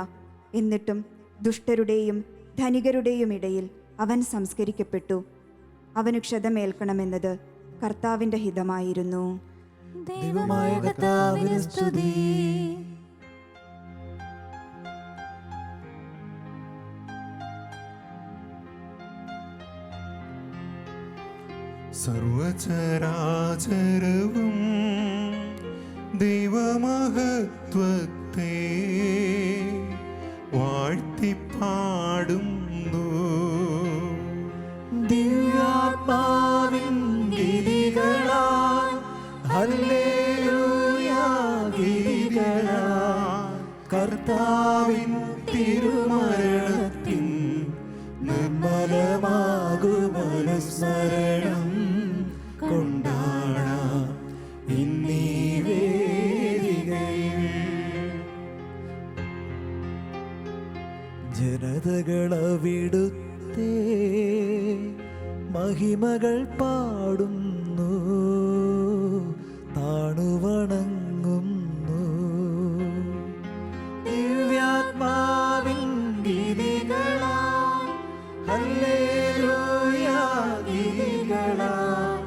എന്നിട്ടും ദുഷ്ടരുടെയും ധനികരുടെയും ഇടയിൽ അവൻ സംസ്കരിക്കപ്പെട്ടു. അവന് ക്ഷതമേൽക്കണമെന്നത് കർത്താവിൻ്റെ ഹിതമായിരുന്നു. ദൈവമായ കർത്താവിന് സ്തുതി. സർവചരാചരവും ദൈവമഹത്വത്തെ വാഴ്ത്തിപ്പാടുന്നു. ദിവ്യാത്മാവിൻ ഗിരികളാൽ ഹല്ലേലൂയ ഗിരികളാൽ കർത്താവിൻ തിരുമരണത്തിൻ നിർമ്മലമാകുമനുസ്മരണം കൊണ്ടാടാം ഇന്നീ വേദികയിൽ. ജനതകളവിടുത്തെ മഹിമകൾ പാടുന്നു, താണുവണങ്ങുന്നു. ദിവ്യാത്മാവിൻ ഗിരികളാൽ ഹല്ലേലൂയ ഗിരികളാൽ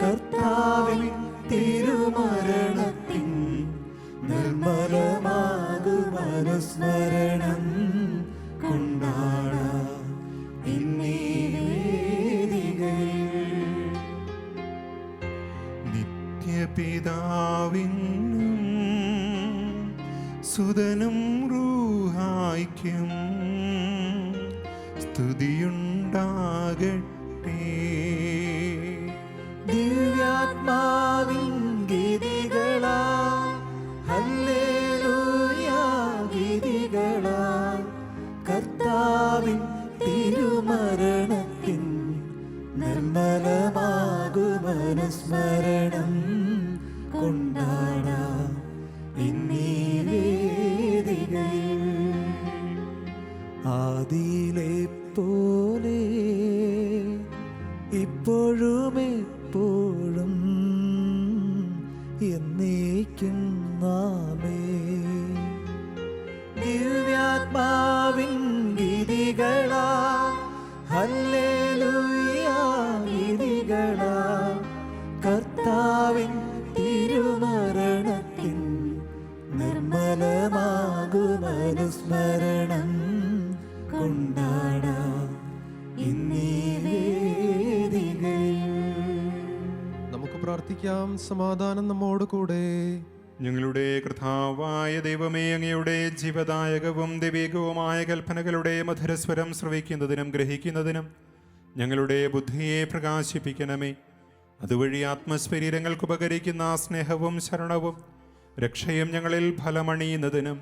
കർത്താവിൻ തിരുമരണത്തിൻ നിർമ്മലമാകുമനുസ്മരണം കൊണ്ടാടാം ഇന്നീ വേദികയിൽ. നിത്യപിതാവിനും സുതനും റൂഹായ്ക്കും സ്തുതിയുണ്ടാകട്ടെ. ദിവ്യാത്മാവിൻ ഗിരികളാൽ ഹല്ലേലൂയ ഗിരികളാൽ കർത്താവിൻ തിരുമരണത്തിൻ നിർമ്മലമാകുമനുസ്മരണം കൊണ്ടാടാം ഇന്നീ വേദികയിൽ. ആദിയിലെ പോലെ ഇപ്പോഴും എപ്പോഴും എന്നേക്കും നാമേ. ദിവ്യാത്മാവിൻ ഗിരികളാൽ ഹല്ലേലൂയ ഗിരികളാൽ കർത്താവിൻ തിരുമരണത്തിൻ നിർമ്മലമാകുമനുസ്മരണം കൊണ്ടാടാം ഇന്നീ വേദികയിൽ. നമുക്ക് പ്രാർത്ഥിക്കാം. സമാധാനം നമ്മോട് കൂടെ. ഞങ്ങളുടെ കർത്താവായ ദൈവമേ, അങ്ങയുടെ ജീവദായകവും ദൈവികവുമായ കൽപ്പനകളുടെ മധുരസ്വരം ശ്രവിക്കുന്നതിനും ഗ്രഹിക്കുന്നതിനും ഞങ്ങളുടെ ബുദ്ധിയെ പ്രകാശിപ്പിക്കണമേ. അതുവഴി ആത്മശരീരങ്ങൾക്ക് ഉപകരിക്കുന്ന സ്നേഹവും ശരണവും രക്ഷയും ഞങ്ങളിൽ ഫലമണിയുന്നതിനും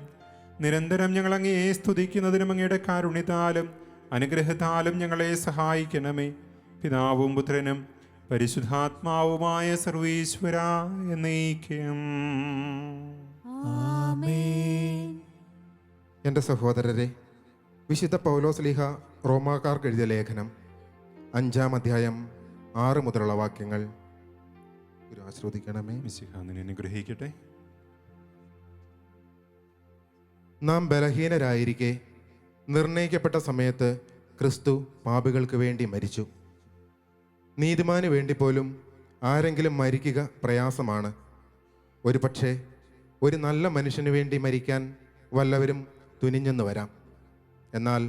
നിരന്തരം ഞങ്ങൾ അങ്ങയെ സ്തുതിക്കുന്നതിനും അങ്ങയുടെ കാരുണ്യത്താലും അനുഗ്രഹത്താലും ഞങ്ങളെ സഹായിക്കണമേ. പിതാവും പുത്രനും പരിശുദ്ധാത്മാവുമായ സർവീശ്വര എന്നേക്കും. ആമേൻ. എൻ്റെ സഹോദരരെ, വിശുദ്ധ പൗലോസ്ലീഹ റോമാക്കാർക്ക് എഴുതിയ ലേഖനം 5-ാം അധ്യായം 6 മുതലുള്ള വാക്യങ്ങൾ ആശ്രവദിക്കണമേ. മിശിഹാ നിന്നെ അനുഗ്രഹിക്കട്ടെ. നാം ബലഹീനരായിരിക്കെ നിർണയിക്കപ്പെട്ട സമയത്ത് ക്രിസ്തു പാപികൾക്ക് വേണ്ടി മരിച്ചു. നീതിമാന് വേണ്ടി പോലും ആരെങ്കിലും മരിക്കുക പ്രയാസമാണ്. ഒരു പക്ഷേ ഒരു നല്ല മനുഷ്യന് വേണ്ടി മരിക്കാൻ വല്ലവരും തുനിഞ്ഞെന്ന് വരാം. എന്നാൽ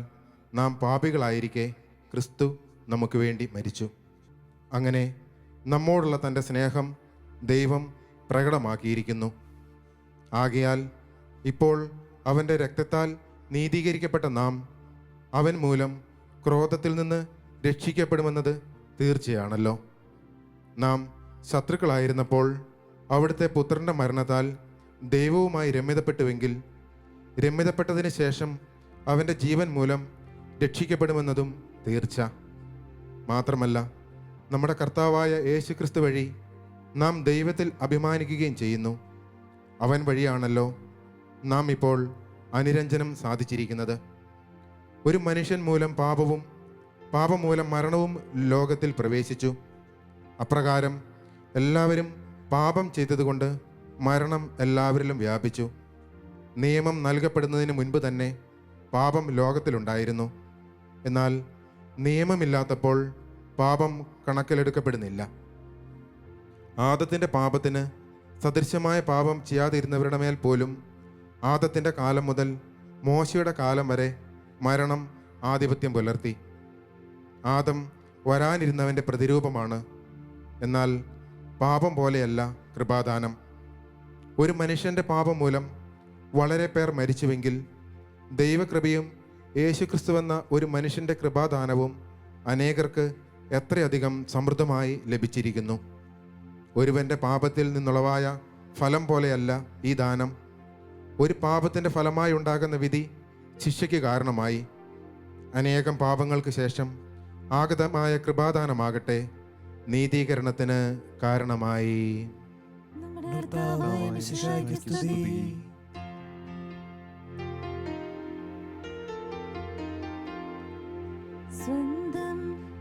നാം പാപികളായിരിക്കെ ക്രിസ്തു നമുക്ക് വേണ്ടി മരിച്ചു. അങ്ങനെ നമ്മോടുള്ള തൻ്റെ സ്നേഹം ദൈവം പ്രകടമാക്കിയിരിക്കുന്നു. ആകയാൽ ഇപ്പോൾ അവൻ്റെ രക്തത്താൽ നീതീകരിക്കപ്പെട്ട നാം അവൻ മൂലം ക്രോധത്തിൽ നിന്ന് രക്ഷിക്കപ്പെടുമെന്നത് തീർച്ചയാണല്ലോ. നാം ശത്രുക്കളായിരുന്നപ്പോൾ അവിടുത്തെ പുത്രൻ്റെ മരണത്താൽ ദൈവവുമായി രമ്യതപ്പെട്ടുവെങ്കിൽ രമ്യതപ്പെട്ടതിന് ശേഷം അവൻ്റെ ജീവൻ മൂലം രക്ഷിക്കപ്പെടുമെന്നതും തീർച്ച. മാത്രമല്ല, നമ്മുടെ കർത്താവായ യേശുക്രിസ്തു വഴി നാം ദൈവത്തിൽ അഭിമാനിക്കുകയും ചെയ്യുന്നു. അവൻ വഴിയാണല്ലോ നാം ഇപ്പോൾ അനുരഞ്ജനം സാധിച്ചിരിക്കുന്നത്. ഒരു മനുഷ്യൻ മൂലം പാപവും പാപം മൂലം മരണവും ലോകത്തിൽ പ്രവേശിച്ചു. അപ്രകാരം എല്ലാവരും പാപം ചെയ്തതുകൊണ്ട് മരണം എല്ലാവരിലും വ്യാപിച്ചു. നിയമം നൽകപ്പെടുന്നതിന് മുൻപ് തന്നെ പാപം ലോകത്തിലുണ്ടായിരുന്നു. എന്നാൽ നിയമമില്ലാത്തപ്പോൾ പാപം കണക്കിലെടുക്കപ്പെടുന്നില്ല. ആദത്തിൻ്റെ പാപത്തിന് സദൃശമായ പാപം ചെയ്യാതിരുന്നവരുടെ മേൽ പോലും ആദത്തിൻ്റെ കാലം മുതൽ മോശയുടെ കാലം വരെ മരണം ആധിപത്യം പുലർത്തി. ആദം വരാനിരുന്നവൻ്റെ പ്രതിരൂപമാണ്. എന്നാൽ പാപം പോലെയല്ല കൃപാദാനം. ഒരു മനുഷ്യൻ്റെ പാപം മൂലം വളരെ പേർ മരിച്ചുവെങ്കിൽ ദൈവകൃപയും യേശുക്രിസ്തുവെന്ന ഒരു മനുഷ്യൻ്റെ കൃപാദാനവും അനേകർക്ക് എത്രയധികം സമൃദ്ധമായി ലഭിച്ചിരിക്കുന്നു. ഒരുവൻ്റെ പാപത്തിൽ നിന്നുളവായ ഫലം പോലെയല്ല ഈ ദാനം. ഒരു പാപത്തിൻ്റെ ഫലമായി ഉണ്ടാകുന്ന വിധി ശിക്ഷയ്ക്ക് കാരണമായി. അനേകം പാപങ്ങൾക്ക് ശേഷം ആഗതമായ കൃപാദാനമാകട്ടെ നീതീകരണത്തിന് കാരണമായി. നമ്മുടെ കർത്താവായ മിശിഹായ്ക്ക് സ്തുതി. സ്വന്തം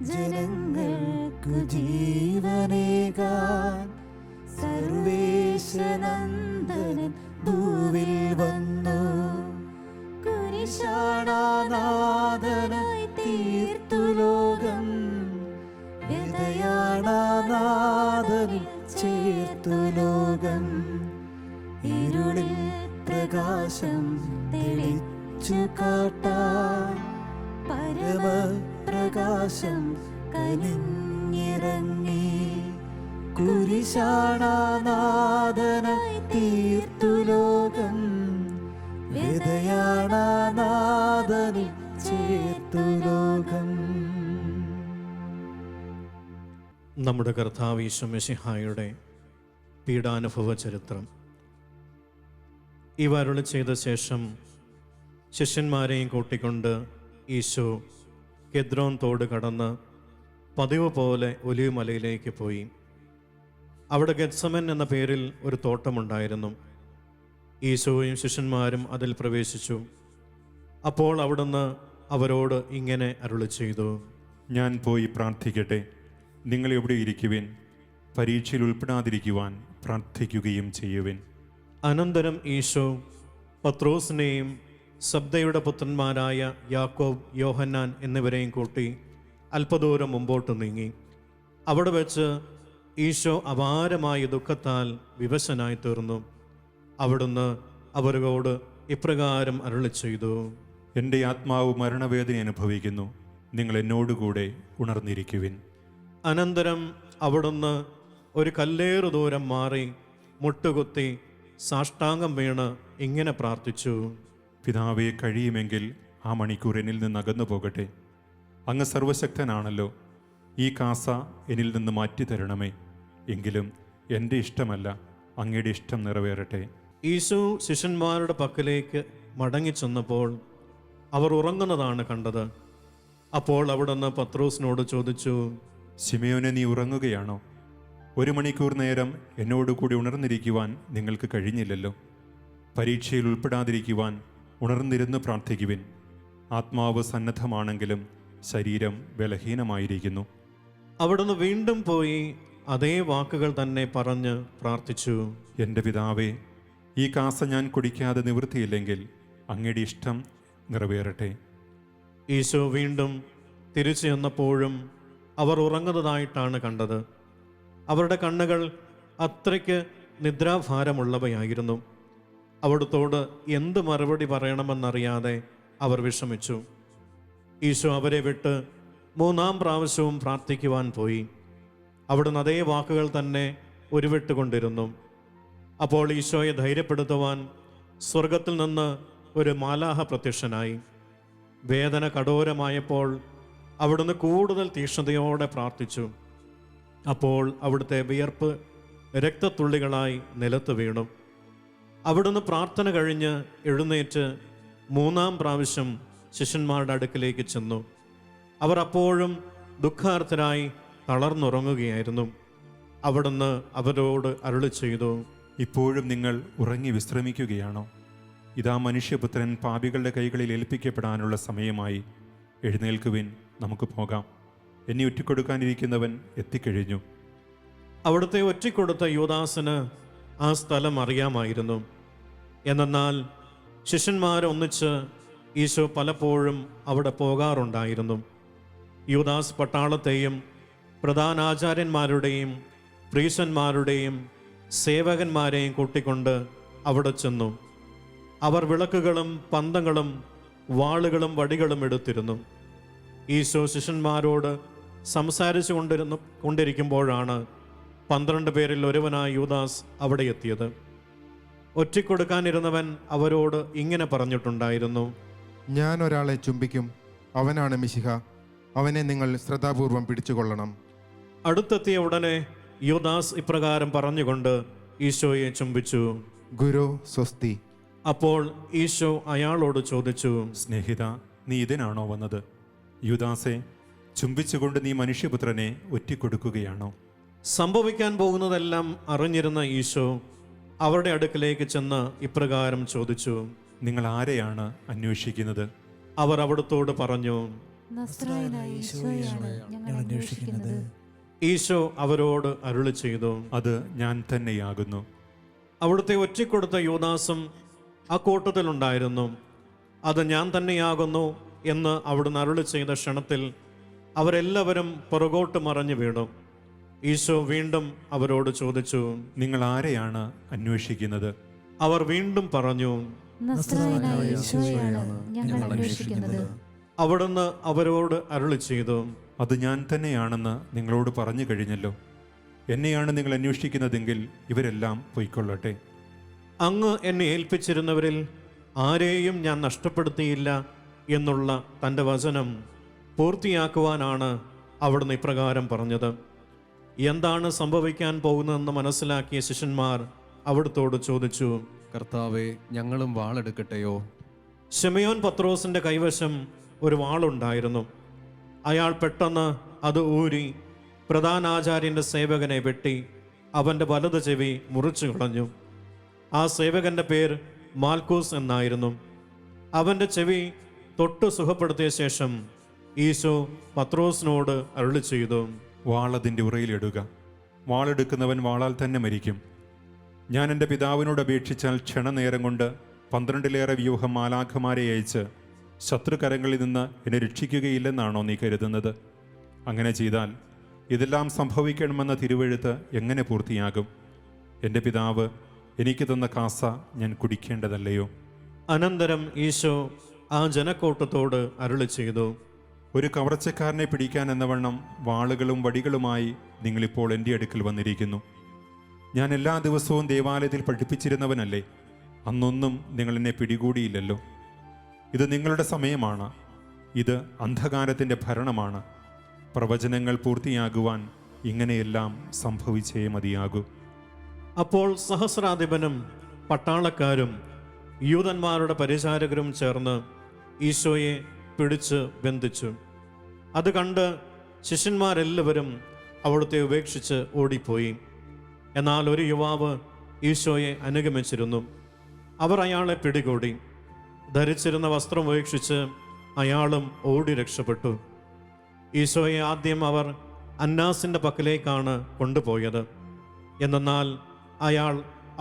ജനങ്ങൾക്കു ജീവനേകാൻ സർവേശനന്ദനൻ ഭൂവിൽ വന്നു. കുരിശാണാനാഥനായി തീർത്തു ലോകം, വ്യതയാണാനാഥനിൽ ചേർത്തു ലോകം. ഇരുളിൽ പ്രകാശം തെളിച്ചു കാട്ടാൻ പരമപ്രകാശം കനിഞ്ഞിറങ്ങി. കുരിശാണാനാഥനായി തീർത്തു ലോകം, വ്യതയാണാനാഥനിൽ ചേർത്തു ലോകം. നമ്മുടെ കർത്താവ് ഈശോ മിശിഹായുടെ പീഡാനുഭവ ചരിത്രം. ഇവ അരുളി ചെയ്ത ശേഷം ശിഷ്യന്മാരെയും കൂട്ടിക്കൊണ്ട് ഈശോ കെദ്രോൻ തോട് കടന്ന് പതിവ് പോലെ ഒലിവ് മലയിലേക്ക് പോയി. അവിടെ ഗെത്സമൻ എന്ന പേരിൽ ഒരു തോട്ടമുണ്ടായിരുന്നു. ഈശോയും ശിഷ്യന്മാരും അതിൽ പ്രവേശിച്ചു. അപ്പോൾ അവിടുന്ന് അവരോട് ഇങ്ങനെ അരുളി ചെയ്തു: ഞാൻ പോയി പ്രാർത്ഥിക്കട്ടെ. നിങ്ങൾ എവിടെ ഇരിക്കുവിൻ, പരീക്ഷയിൽ ഉൾപ്പെടാതിരിക്കുവാൻ പ്രാർത്ഥിക്കുകയും ചെയ്യുവിൻ. അനന്തരം ഈശോ പത്രോസിനെയും സബ്ദയുടെ പുത്രന്മാരായ യാക്കോബ്, യോഹന്നാൻ എന്നിവരെയും കൂട്ടി അല്പദൂരം മുമ്പോട്ട് നീങ്ങി. അവിടെ വെച്ച് ഈശോ അപാരമായ ദുഃഖത്താൽ വിവശനായി തീർന്നു. അവിടുന്ന് അവരോട് ഇപ്രകാരം അരുളി ചെയ്തു: എൻ്റെ ആത്മാവ് മരണവേദന അനുഭവിക്കുന്നു, നിങ്ങൾ എന്നോടുകൂടെ ഉണർന്നിരിക്കുവിൻ. അനന്തരം അവിടുന്ന് ഒരു കല്ലേറു ദൂരം മാറി മുട്ടുകുത്തി സാഷ്ടാംഗം വീണ് ഇങ്ങനെ പ്രാർത്ഥിച്ചു: പിതാവേ, കഴിയുമെങ്കിൽ ആ മണിക്കൂർ എന്നിൽ നിന്ന് അകന്നു പോകട്ടെ. അങ്ങ് സർവശക്തനാണല്ലോ. ഈ കാസ എന്നിൽ നിന്ന് മാറ്റി തരണമേ. എങ്കിലും എൻ്റെ ഇഷ്ടമല്ല, അങ്ങയുടെ ഇഷ്ടം നിറവേറട്ടെ. ഈശോ ശിഷ്യന്മാരുടെ പക്കലേക്ക് മടങ്ങിച്ചെന്നപ്പോൾ അവർ ഉറങ്ങുന്നതാണ് കണ്ടത്. അപ്പോൾ അവിടുന്ന് പത്രോസിനോട് ചോദിച്ചു, ശിമയോനെ, നീ ഉറങ്ങുകയാണോ? 1 മണിക്കൂർ നേരം എന്നോടുകൂടി ഉണർന്നിരിക്കുവാൻ നിങ്ങൾക്ക് കഴിഞ്ഞില്ലല്ലോ. പരീക്ഷയിൽ ഉൾപ്പെടാതിരിക്കുവാൻ ഉണർന്നിരുന്ന് പ്രാർത്ഥിക്കുവിൻ. ആത്മാവ് സന്നദ്ധമാണെങ്കിലും ശരീരം ബലഹീനമായിരിക്കുന്നു. അവിടുന്ന് വീണ്ടും പോയി അതേ വാക്കുകൾ തന്നെ പറഞ്ഞ് പ്രാർത്ഥിച്ചു. എൻ്റെ പിതാവേ, ഈ കാസ ഞാൻ കുടിക്കാതെ നിവൃത്തിയില്ലെങ്കിൽ അങ്ങയുടെ ഇഷ്ടം നിറവേറട്ടെ. ഈശോ വീണ്ടും തിരിച്ചു ചെന്നപ്പോഴും അവർ ഉറങ്ങുന്നതായിട്ടാണ് കണ്ടത്. അവരുടെ കണ്ണുകൾ അത്രയ്ക്ക് നിദ്രാഭാരമുള്ളവയായിരുന്നു. അവിടുത്തോട് എന്ത് മറുപടി പറയണമെന്നറിയാതെ അവർ വിഷമിച്ചു. ഈശോ അവരെ വിട്ട് 3-ാം പ്രാവശ്യവും പ്രാർത്ഥിക്കുവാൻ പോയി. അവിടുന്ന് അതേ വാക്കുകൾ തന്നെ ഉരുവിട്ടുകൊണ്ടിരുന്നു. അപ്പോൾ ഈശോയെ ധൈര്യപ്പെടുത്തുവാൻ സ്വർഗത്തിൽ നിന്ന് ഒരു മാലാഹ പ്രത്യക്ഷനായി. വേദന കഠോരമായപ്പോൾ അവിടുന്ന് കൂടുതൽ തീക്ഷ്ണതയോടെ പ്രാർത്ഥിച്ചു. അപ്പോൾ അവിടുത്തെ വിയർപ്പ് രക്തത്തുള്ളികളായി നിലത്ത് വീണു. അവിടുന്ന് പ്രാർത്ഥന കഴിഞ്ഞ് എഴുന്നേറ്റ് 3-ാം പ്രാവശ്യം ശിഷ്യന്മാരുടെ അടുക്കിലേക്ക് ചെന്നു. അവർ അപ്പോഴും ദുഃഖാർത്തരായി തളർന്നുറങ്ങുകയായിരുന്നു. അവിടുന്ന് അവരോട് അരുളി ചെയ്തു, ഇപ്പോഴും നിങ്ങൾ ഉറങ്ങി വിശ്രമിക്കുകയാണോ? ഇതാ മനുഷ്യപുത്രൻ പാപികളുടെ കൈകളിൽ ഏൽപ്പിക്കപ്പെടാനുള്ള സമയമായി. എഴുന്നേൽക്കുവിൻ, നമുക്ക് പോകാം. എന്നെ ഒറ്റിക്കൊടുക്കാനിരിക്കുന്നവൻ എത്തിക്കഴിഞ്ഞു. അവിടുത്തെ ഒറ്റിക്കൊടുത്ത യൂദാസിന് ആ സ്ഥലം അറിയാമായിരുന്നു. എന്നാൽ ശിഷ്യന്മാരൊന്നിച്ച് ഈശോ പലപ്പോഴും അവിടെ പോകാറുണ്ടായിരുന്നു. യൂദാസ് പട്ടാളത്തെയും പ്രധാനാചാര്യന്മാരുടെയും പ്രീശന്മാരുടെയും സേവകന്മാരെയും കൂട്ടിക്കൊണ്ട് അവിടെ ചെന്നു. അവർ വിളക്കുകളും പന്തങ്ങളും വാളുകളും വടികളും എടുത്തിരുന്നു. ഈശോ ശിഷ്യന്മാരോട് സംസാരിച്ചു കൊണ്ടിരിക്കുമ്പോഴാണ് 12 പേരിൽ ഒരുവനായ യൂദാസ് അവിടെ എത്തിയത്. ഒറ്റിക്കൊടുക്കാനിരുന്നവൻ അവരോട് ഇങ്ങനെ പറഞ്ഞിട്ടുണ്ടായിരുന്നു, ഞാൻ ഒരാളെ ചുംബിക്കും, അവനാണ് മിശിഹ. അവനെ നിങ്ങൾ ശ്രദ്ധാപൂർവം പിടിച്ചുകൊള്ളണം. അടുത്തെത്തിയ ഉടനെ യൂദാസ് ഇപ്രകാരം പറഞ്ഞുകൊണ്ട് ഈശോയെ ചുംബിച്ചു. ഗുരു സ്വസ്തി. അപ്പോൾ ഈശോ അയാളോട് ചോദിച്ചു, സ്നേഹിത, നീ ഇതിനാണോ വന്നത്? യൂദാസെ, ചുംബിച്ചുകൊണ്ട് നീ മനുഷ്യപുത്രനെ ഒറ്റിക്കൊടുക്കുകയാണോ? സംഭവിക്കാൻ പോകുന്നതെല്ലാം അറിഞ്ഞിരുന്ന ഈശോ അവരുടെ അടുക്കിലേക്ക് ചെന്ന് ഇപ്രകാരം ചോദിച്ചു, നിങ്ങൾ ആരെയാണ് അന്വേഷിക്കുന്നത്? അവർ അവിടുത്തോട് പറഞ്ഞു, നസ്രായനായ ഈശോയാണ് ഞങ്ങൾ അന്വേഷിക്കുന്നത്. ഈശോ അവരോട് അരുളി ചെയ്തു, അത് ഞാൻ തന്നെയാകുന്നു. അവിടുത്തെ ഒറ്റിക്കൊടുത്ത യൂദാസും ആ കൂട്ടത്തിലുണ്ടായിരുന്നു. അത് ഞാൻ തന്നെയാകുന്നു എന്ന് അവിടുന്ന് അരുളി ചെയ്ത ക്ഷണത്തിൽ അവരെല്ലാവരും പുറകോട്ട് മറഞ്ഞു വീണു. ഈശോ വീണ്ടും അവരോട് ചോദിച്ചു, നിങ്ങൾ ആരെയാണ് അന്വേഷിക്കുന്നത്? അവർ വീണ്ടും പറഞ്ഞു, നസ്രായനായ ഈശോയാണ് ഞങ്ങൾ അന്വേഷിക്കുന്നത്. അവിടുന്ന് അവരോട് അരുളി ചെയ്തു, അത് ഞാൻ തന്നെയാണെന്ന് നിങ്ങളോട് പറഞ്ഞു കഴിഞ്ഞല്ലോ. എന്നെയാണ് നിങ്ങൾ അന്വേഷിക്കുന്നതെങ്കിൽ ഇവരെല്ലാം പൊയ്ക്കൊള്ളട്ടെ. അങ്ങ് എന്നെ ഏൽപ്പിച്ചിരുന്നവരിൽ ആരെയും ഞാൻ നഷ്ടപ്പെടുത്തിയില്ല എന്നുള്ള തൻ്റെ വചനം പൂർത്തിയാക്കുവാനാണ് അവിടുന്ന് ഇപ്രകാരം പറഞ്ഞത്. എന്താണ് സംഭവിക്കാൻ പോകുന്നതെന്ന് മനസ്സിലാക്കിയ ശിഷ്യന്മാർ അവിടുത്തോട് ചോദിച്ചു, കർത്താവെ, ഞങ്ങളും വാളെടുക്കട്ടെയോ? ശിമയോൻ പത്രോസിൻ്റെ കൈവശം ഒരു വാളുണ്ടായിരുന്നു. അയാൾ പെട്ടെന്ന് അത് ഊരി പ്രധാനാചാര്യൻ്റെ സേവകനെ വെട്ടി അവൻ്റെ വലത് ചെവി മുറിച്ചു കളഞ്ഞു. ആ സേവകൻ്റെ പേര് മാൽക്കൂസ് എന്നായിരുന്നു. അവൻ്റെ ചെവി തൊട്ട് സുഖപ്പെടുത്തിയ ശേഷം ഈശോ പത്രോസിനോട് അരുളി ചെയ്തു, വാളതിൻ്റെ ഉറയിലിടുക. വാളെടുക്കുന്നവൻ വാളാൽ തന്നെ മരിക്കും. ഞാൻ എൻ്റെ പിതാവിനോട് അപേക്ഷിച്ചാൽ ക്ഷണനേരം കൊണ്ട് 12-ലേറെ വ്യൂഹം മാലാഖമാരെ അയച്ച് ശത്രുകരങ്ങളിൽ നിന്ന് എന്നെ രക്ഷിക്കുകയില്ലെന്നാണോ നീ കരുതുന്നത്? അങ്ങനെ ചെയ്താൽ ഇതെല്ലാം സംഭവിക്കണമെന്ന തിരുവെഴുത്ത് എങ്ങനെ പൂർത്തിയാകും? എൻ്റെ പിതാവ് എനിക്ക് തന്ന കാസ ഞാൻ കുടിക്കേണ്ടതല്ലയോ? അനന്തരം ഈശോ ആ ജനക്കൂട്ടത്തോട് അരുളി ചെയ്തു, ഒരു കവർച്ചക്കാരനെ പിടിക്കാൻ എന്നവണ്ണം വാളുകളും വടികളുമായി നിങ്ങളിപ്പോൾ എൻ്റെ അടുക്കൽ വന്നിരിക്കുന്നു. ഞാൻ എല്ലാ ദിവസവും ദേവാലയത്തിൽ പഠിപ്പിച്ചിരുന്നവനല്ലേ? അന്നൊന്നും നിങ്ങൾ എന്നെ പിടികൂടിയില്ലല്ലോ. ഇത് നിങ്ങളുടെ സമയമാണ്. ഇത് അന്ധകാരത്തിൻ്റെ ഭരണമാണ്. പ്രവചനങ്ങൾ പൂർത്തിയാകുവാൻ ഇങ്ങനെയെല്ലാം സംഭവിച്ചേ മതിയാകൂ. അപ്പോൾ സഹസ്രാധിപനും പട്ടാളക്കാരും യൂതന്മാരുടെ പരിചാരകരും ചേർന്ന് ഈശോയെ പിടിച്ച് ബന്ധിച്ചു. അത് കണ്ട് ശിഷ്യന്മാരെല്ലാവരും അവിടുത്തെ ഉപേക്ഷിച്ച് ഓടിപ്പോയി. എന്നാൽ ഒരു യുവാവ് ഈശോയെ അനുഗമിച്ചിരുന്നു. അവർ അയാളെ പിടികൂടി. ധരിച്ചിരുന്ന വസ്ത്രം ഉപേക്ഷിച്ച് അയാളും ഓടി രക്ഷപ്പെട്ടു. ഈശോയെ ആദ്യം അവർ അന്നാസിൻ്റെ പക്കലേക്കാണ് കൊണ്ടുപോയത്. എന്നാൽ അയാൾ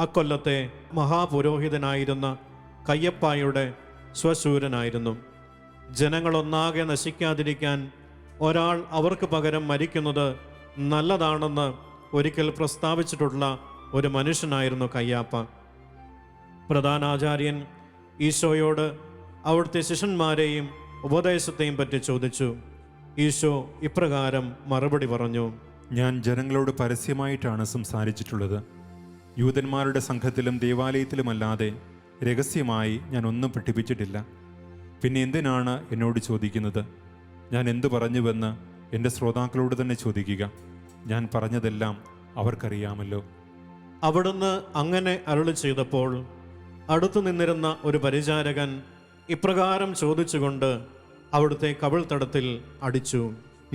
അക്കൊല്ലത്തെ മഹാപുരോഹിതനായിരുന്ന കയ്യപ്പായുടെ സ്വശൂരനായിരുന്നു. ജനങ്ങളൊന്നാകെ നശിക്കാതിരിക്കാൻ ഒരാൾ അവർക്ക് പകരം മരിക്കുന്നത് നല്ലതാണെന്ന് ഒരിക്കൽ പ്രസ്താവിച്ചിട്ടുള്ള ഒരു മനുഷ്യനായിരുന്നു കയ്യാപ്പ. പ്രധാനാചാര്യൻ ഈശോയോട് അവിടുത്തെ ശിഷ്യന്മാരെയും ഉപദേശത്തെയും പറ്റി ചോദിച്ചു. ഈശോ ഇപ്രകാരം മറുപടി പറഞ്ഞു: ഞാൻ ജനങ്ങളോട് പരസ്യമായിട്ടാണ് സംസാരിച്ചിട്ടുള്ളത്. യൂതന്മാരുടെ സംഘത്തിലും ദേവാലയത്തിലുമല്ലാതെ രഹസ്യമായി ഞാൻ ഒന്നും പഠിപ്പിച്ചിട്ടില്ല. പിന്നെ എന്തിനാണ് എന്നോട് ചോദിക്കുന്നത്? ഞാൻ എന്തു പറഞ്ഞുവെന്ന് എൻ്റെ ശ്രോതാക്കളോട് തന്നെ ചോദിക്കുക. ഞാൻ പറഞ്ഞതെല്ലാം അവർക്കറിയാമല്ലോ. അവിടുന്ന് അങ്ങനെ അരുളി ചെയ്തപ്പോൾ അടുത്തു നിന്നിരുന്ന ഒരു പരിചാരകൻ ഇപ്രകാരം ചോദിച്ചുകൊണ്ട് അവിടുത്തെ കവിൾത്തടത്തിൽ അടിച്ചു.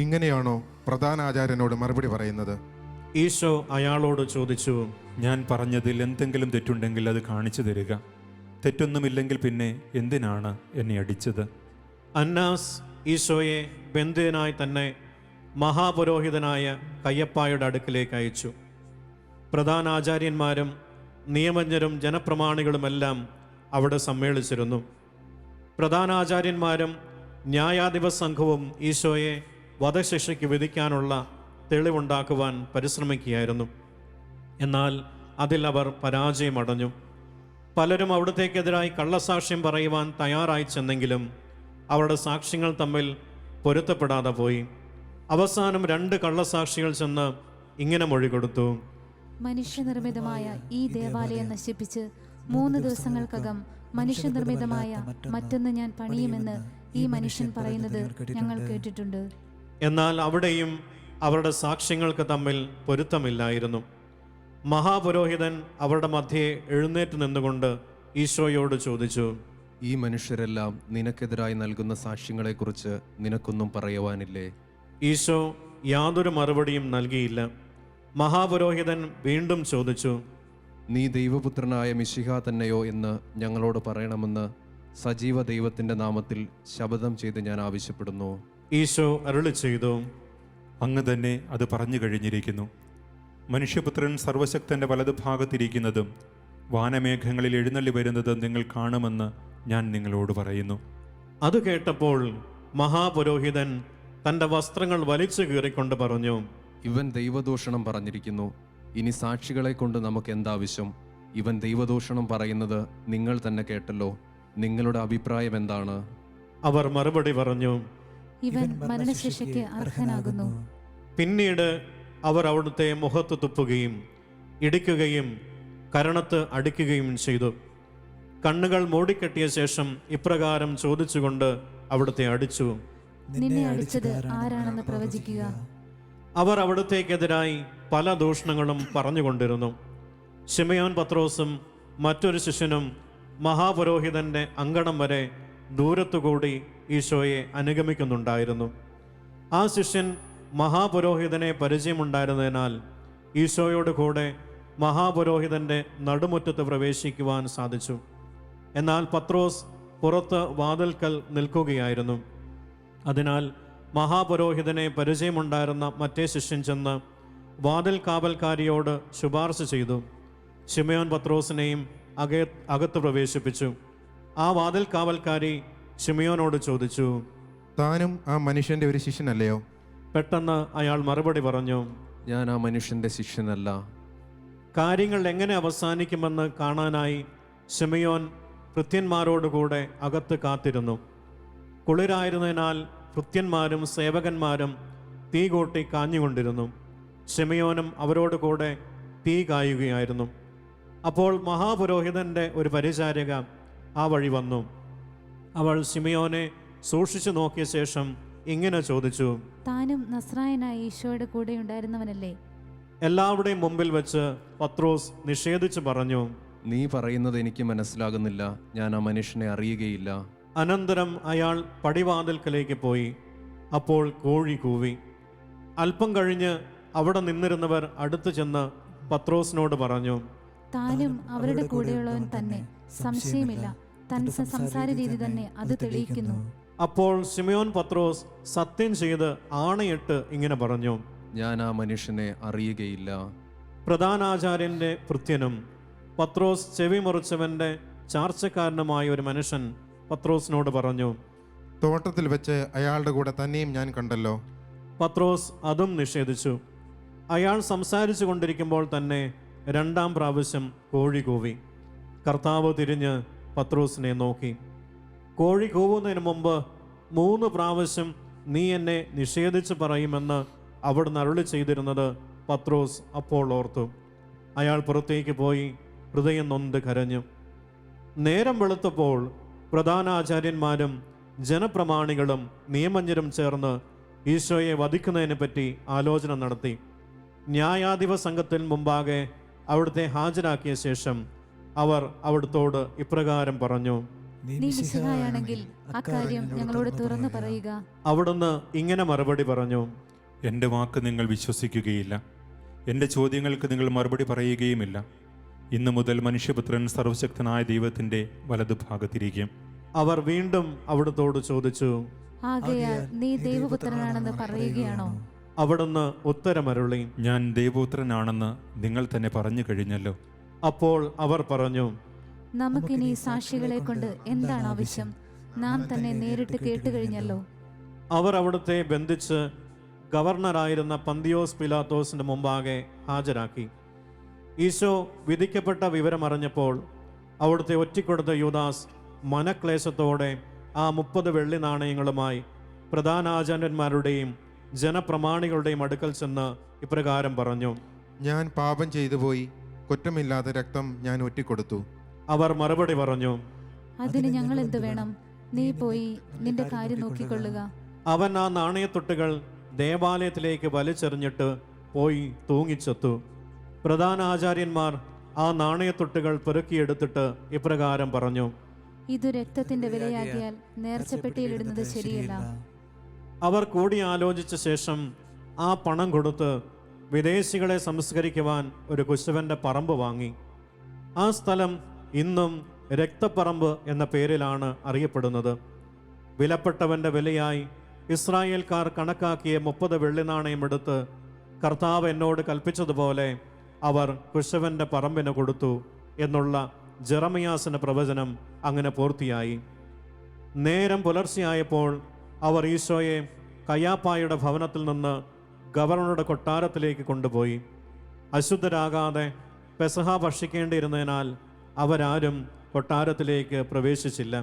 ഇങ്ങനെയാണോ പ്രധാനാചാര്യനോട് മറുപടി പറയുന്നത്? ഈശോ അയാളോട് ചോദിച്ചു: ഞാൻ പറഞ്ഞതിൽ എന്തെങ്കിലും തെറ്റുണ്ടെങ്കിൽ അത് കാണിച്ചു തരിക. തെറ്റൊന്നുമില്ലെങ്കിൽ പിന്നെ എന്തിനാണ് എന്നെ അടിച്ചത്? അന്നാസ് ഈശോയെ ബന്ധിതനായി തന്നെ മഹാപുരോഹിതനായ കയ്യപ്പായുടെ അടുക്കിലേക്ക് അയച്ചു. പ്രധാനാചാര്യന്മാരും നിയമജ്ഞരും ജനപ്രമാണികളുമെല്ലാം അവിടെ സമ്മേളിച്ചിരുന്നു. പ്രധാനാചാര്യന്മാരും ന്യായാധിപ സംഘവും ഈശോയെ വധശിക്ഷയ്ക്ക് വിധിക്കാനുള്ള തെളിവുണ്ടാക്കുവാൻ പരിശ്രമിക്കുകയായിരുന്നു. എന്നാൽ അതിൽ അവർ പരാജയമടഞ്ഞു. പലരും അവിടത്തേക്കെതിരായി കള്ളസാക്ഷ്യം പറയുവാൻ തയ്യാറായി ചെന്നെങ്കിലും അവരുടെ സാക്ഷ്യങ്ങൾ തമ്മിൽ പൊരുത്തപ്പെടാതെ പോയി. അവസാനം 2 കള്ളസാക്ഷികൾ ചെന്ന് ഇങ്ങനെ മൊഴി കൊടുത്തു: മനുഷ്യനിർമ്മിതമായ ഈ ദേവാലയം നശിപ്പിച്ച് 3 ദിവസങ്ങൾക്കകം മനുഷ്യനിർമ്മിതമായ മറ്റൊന്ന് ഞാൻ പണിയുമെന്ന് ഈ മനുഷ്യൻ പറയുന്നത് ഞങ്ങൾ കേട്ടിട്ടുണ്ട്. എന്നാൽ അവിടെയും അവരുടെ സാക്ഷ്യങ്ങൾക്ക് തമ്മിൽ പൊരുത്തമില്ലായിരുന്നു. മഹാപുരോഹിതൻ അവരുടെ മധ്യേ എഴുന്നേറ്റ് നിന്നുകൊണ്ട് ഈശോയോട് ചോദിച്ചു: ഈ മനുഷ്യരെല്ലാം നിനക്കെതിരായി നൽകുന്ന സാക്ഷ്യങ്ങളെക്കുറിച്ച് നിനക്കൊന്നും പറയുവാനില്ലേ? ഈശോ യാതൊരു മറുപടിയും നൽകിയില്ല. മഹാപുരോഹിതൻ വീണ്ടും ചോദിച്ചു: നീ ദൈവപുത്രനായ മിശിഹ തന്നെയോ എന്ന് ഞങ്ങളോട് പറയണമെന്ന് സജീവ ദൈവത്തിൻ്റെ നാമത്തിൽ ശപഥം ചെയ്ത് ഞാൻ ആവശ്യപ്പെടുന്നു. ഈശോ അരുളി ചെയ്തു: അങ്ങ് തന്നെ അത് പറഞ്ഞു കഴിഞ്ഞിരിക്കുന്നു. മനുഷ്യപുത്രൻ സർവശക്തൻ്റെ വലതുഭാഗത്തിരിക്കുന്നതും വാനമേഘങ്ങളിൽ എഴുന്നള്ളി വരുന്നതും നിങ്ങൾ കാണുമെന്ന് ഞാൻ നിങ്ങളോട് പറയുന്നു. അത് കേട്ടപ്പോൾ മഹാപുരോഹിതൻ തൻ്റെ വസ്ത്രങ്ങൾ വലിച്ചു കീറിക്കൊണ്ട് പറഞ്ഞു: ഇവൻ ദൈവദൂഷണം പറഞ്ഞിരിക്കുന്നു. ഇനി സാക്ഷികളെ കൊണ്ട് നമുക്ക് എന്താവശ്യം? ഇവൻ ദൈവദൂഷണം പറയുന്നത് നിങ്ങൾ തന്നെ കേട്ടല്ലോ. നിങ്ങളുടെ അഭിപ്രായം എന്താണ്? അവർ മറുപടി പറഞ്ഞു: ഇവൻ മരണശിക്ഷയ്ക്ക് അർഹനാകുന്നു. പിന്നീട് അവർ അവിടുത്തെ മുഖത്ത് തുപ്പുകയും ഇടിക്കുകയും കരണത്ത് അടിക്കുകയും ചെയ്തു. കണ്ണുകൾ മൂടിക്കെട്ടിയ ശേഷം ഇപ്രകാരം ചോദിച്ചുകൊണ്ട് അവിടുത്തെ അടിച്ചു: നിന്നെ അടിച്ചത് ആരാണെന്ന് പ്രവചിക്കുക. അവർ അവിടുത്തേക്കെതിരായി പല ദൂഷണങ്ങളും പറഞ്ഞുകൊണ്ടിരുന്നു. ശിമയോൻ പത്രോസും മറ്റൊരു ശിഷ്യനും മഹാപുരോഹിതന്റെ അങ്കണം വരെ ദൂരത്തുകൂടി ഈശോയെ അനുഗമിക്കുന്നുണ്ടായിരുന്നു. ആ ശിഷ്യൻ മഹാപുരോഹിതനെ പരിചയമുണ്ടായിരുന്നതിനാൽ ഈശോയോട് കൂടെ മഹാപുരോഹിതന്റെ നടുമുറ്റത്ത് പ്രവേശിക്കുവാൻ സാധിച്ചു. എന്നാൽ പത്രോസ് പുറത്ത് വാതിൽക്കൽ നിൽക്കുകയായിരുന്നു. അതിനാൽ മഹാപുരോഹിതനെ പരിചയമുണ്ടായിരുന്ന മറ്റേ ശിഷ്യൻ ചെന്ന് വാതിൽ കാവൽക്കാരിയോട് ശുപാർശ ചെയ്തു. ശിമയോൻ പത്രോസിനെയും അകത്ത് പ്രവേശിപ്പിച്ചു. ആ വാതിൽ കാവൽക്കാരി ശിമയോനോട് ചോദിച്ചു: താനും ആ മനുഷ്യന്റെ ഒരു ശിഷ്യനല്ലയോ? പെട്ടെന്ന് അയാൾ മറുപടി പറഞ്ഞു: ഞാൻ ആ മനുഷ്യന്റെ ശിഷ്യനല്ല. കാര്യങ്ങൾ എങ്ങനെ അവസാനിക്കുമെന്ന് കാണാനായി ശിമയോൻ ഭൃത്യന്മാരോടുകൂടെ അകത്ത് കാത്തിരുന്നു. കുളിരായിരുന്നതിനാൽ ഭൃത്യന്മാരും സേവകന്മാരും തീ കൂട്ടി കാഞ്ഞുകൊണ്ടിരുന്നു. ശിമയോനും അവരോട് കൂടെ തീ കായുകയായിരുന്നു. അപ്പോൾ മഹാപുരോഹിതന്റെ ഒരു പരിചാരിക ആ വഴി വന്നു. അവൾ ശിമയോനെ സൂക്ഷിച്ചു നോക്കിയ ശേഷം ഇങ്ങനെ ചോദിച്ചു, താനും നസ്രായനായ ഈശോയുടെ കൂടെ ഉണ്ടായിരുന്നവനല്ലേ? എല്ലാവരുടെയും മുമ്പിൽ വെച്ച് പത്രോസ് നിഷേധിച്ചു പറഞ്ഞു, നീ പറയുന്നത് എനിക്ക് മനസ്സിലാകുന്നില്ല, ഞാൻ ആ മനുഷ്യനെ അറിയുകയില്ല. അനന്തരം അയാൾ പടിവാതിൽക്കലേക്ക് പോയി. അപ്പോൾ കോഴി കൂവി. അല്പം കഴിഞ്ഞ് അവിടെ നിന്നിരുന്നവർ അടുത്തു ചെന്ന് പത്രോസിനോട് പറഞ്ഞു, താനും അവരുടെ കൂടെയുള്ളവൻ തന്നെ, സംശയമില്ല. തന്റെ സംസാര രീതി തന്നെ അത് തെളിയിക്കുന്നു. അപ്പോൾ ശിമയോൻ പത്രോസ് സത്യം ചെയ്ത് ആണയിട്ട് ഇങ്ങനെ പറഞ്ഞു, ഞാൻ ആ മനുഷ്യനെ അറിയുകയില്ല. പ്രധാനാചാര്യന്റെ ഭൃത്യനും പത്രോസ് ചെവി മുറിച്ചവന്റെ ചാർച്ചക്കാരനുമായ ഒരു മനുഷ്യൻ പത്രോസിനോട് പറഞ്ഞു, തോട്ടത്തിൽ വെച്ച് അയാളുടെ കൂടെ തന്നെയും ഞാൻ കണ്ടല്ലോ. പത്രോസ് അതും നിഷേധിച്ചു. അയാൾ സംസാരിച്ചു കൊണ്ടിരിക്കുമ്പോൾ തന്നെ രണ്ടാം പ്രാവശ്യം കോഴി കൂവി. കർത്താവ് തിരിഞ്ഞ് പത്രോസിനെ നോക്കി. കോഴി കൂവുന്നതിന് മുമ്പ് 3 പ്രാവശ്യം നീ എന്നെ നിഷേധിച്ച് പറയുമെന്ന് അവിടുന്ന് അരുളി ചെയ്തിരുന്നത് പത്രോസ് അപ്പോൾ ഓർത്തു. അയാൾ പുറത്തേക്ക് പോയി ഹൃദയം നൊന്ത് കരഞ്ഞു. നേരം വെളുത്തപ്പോൾ പ്രധാനാചാര്യന്മാരും ജനപ്രമാണികളും നിയമജ്ഞരും ചേർന്ന് ഈശോയെ വധിക്കുന്നതിനെ പറ്റി ആലോചന നടത്തി. ന്യായാധിപ സംഘത്തിന് മുമ്പാകെ അവിടുത്തെ ഹാജരാക്കിയ ശേഷം അവർ അവിടുത്തോട് ഇപ്രകാരം പറഞ്ഞു, നീ മിശിഹായാണെങ്കിൽ അക്കാര്യം ഞങ്ങളോട് തുറന്നു പറയുക. അവിടുന്ന് ഇങ്ങനെ മറുപടി പറഞ്ഞു, എൻ്റെ വാക്ക് നിങ്ങൾ വിശ്വസിക്കുകയില്ല, എൻ്റെ ചോദ്യങ്ങൾക്ക് നിങ്ങൾ മറുപടി പറയുകയുമില്ല. ഇന്നു മുതൽ മനുഷ്യപുത്രൻ സർവശക്തനായ ദൈവത്തിൻ്റെ വലതുഭാഗത്തിരിക്കും. അവർ വീണ്ടും അവിടുത്തോട് ചോദിച്ചു, ആകയാൽ നീ ദൈവപുത്രനാണെന്ന് പറയുകയാണോ? അവിടുന്ന് ഉത്തരമരുളി, ഞാൻ ദൈവപുത്രനാണെന്ന് നിങ്ങൾ തന്നെ പറഞ്ഞു കഴിഞ്ഞല്ലോ. അപ്പോൾ അവർ പറഞ്ഞു, നമുക്കിനി സാക്ഷികളെ കൊണ്ട് എന്താണ് ആവശ്യം? നാം തന്നെ നേരിട്ട് കേട്ടുകഴിഞ്ഞല്ലോ. അവർ അവിടുത്തെ ബന്ധിച്ച് ഗവർണറായിരുന്ന പന്തിയോസ് പിലാത്തോസിന്റെ മുമ്പാകെ ഹാജരാക്കി. ഈശോ വിധിക്കപ്പെട്ട വിവരമറിഞ്ഞപ്പോൾ അവിടുത്തെ ഒറ്റിക്കൊടുത്ത യൂദാസ് മനക്ലേശത്തോടെ ആ 30 വെള്ളി നാണയങ്ങളുമായി പ്രധാനാചാര്യന്മാരുടെയും ജനപ്രമാണികളുടെയും അടുക്കൽ ചെന്ന് ഇപ്രകാരം പറഞ്ഞു, ഞാൻ പാപം ചെയ്തു പോയി, കുറ്റമില്ലാത്ത രക്തം ഞാൻ ഒറ്റിക്കൊടുത്തു. അവർ മറുപടി പറഞ്ഞു, അതിന് ഞങ്ങൾ എന്ത് വേണം? നീ പോയി നിന്റെ കാര്യം നോക്കിക്കൊള്ളുക. അവൻ ആ നാണയത്തൊട്ടുകൾ ദേവാലയത്തിലേക്ക് വലിച്ചെറിഞ്ഞിട്ട് പോയി തൂങ്ങിച്ചെത്തു. പ്രധാനാചാര്യന്മാർ ആ നാണയത്തൊട്ടുകൾ പെറുക്കിയെടുത്തിട്ട് ഇപ്രകാരം പറഞ്ഞു, ഇതു രക്തത്തിന്റെ വിലയാകിയാൽ നേർച്ചപ്പെട്ടിയിലിടുന്നത് ശരിയല്ല. അവർ കൂടി ആലോചിച്ച ശേഷം ആ പണം കൊടുത്ത് വിദേശികളെ സംസ്കരിക്കുവാൻ ഒരു കുശവന്റെ പറമ്പ് വാങ്ങി. ആ സ്ഥലം ഇന്നും രക്തപ്പറമ്പ് എന്ന പേരിലാണ് അറിയപ്പെടുന്നത്. വിലപ്പെട്ടവന്റെ വിലയായി ഇസ്രായേൽക്കാർ കണക്കാക്കിയ 30 വെള്ളി നാണയം എടുത്ത് കർത്താവ് എന്നോട് കൽപ്പിച്ചതുപോലെ അവർ കുശവന്റെ പറമ്പിന് കൊടുത്തു എന്നുള്ള ജെറമിയാസിന്റെ പ്രവചനം അങ്ങനെ പൂർത്തിയായി. നേരം പുലർച്ചെയായപ്പോൾ അവർ ഈശോയെ കയ്യാപ്പായുടെ ഭവനത്തിൽ നിന്ന് ഗവർണറുടെ കൊട്ടാരത്തിലേക്ക് കൊണ്ടുപോയി. അശുദ്ധരാകാതെ പെസഹ ഭക്ഷിക്കേണ്ടിയിരുന്നതിനാൽ അവരാരും കൊട്ടാരത്തിലേക്ക് പ്രവേശിച്ചില്ല.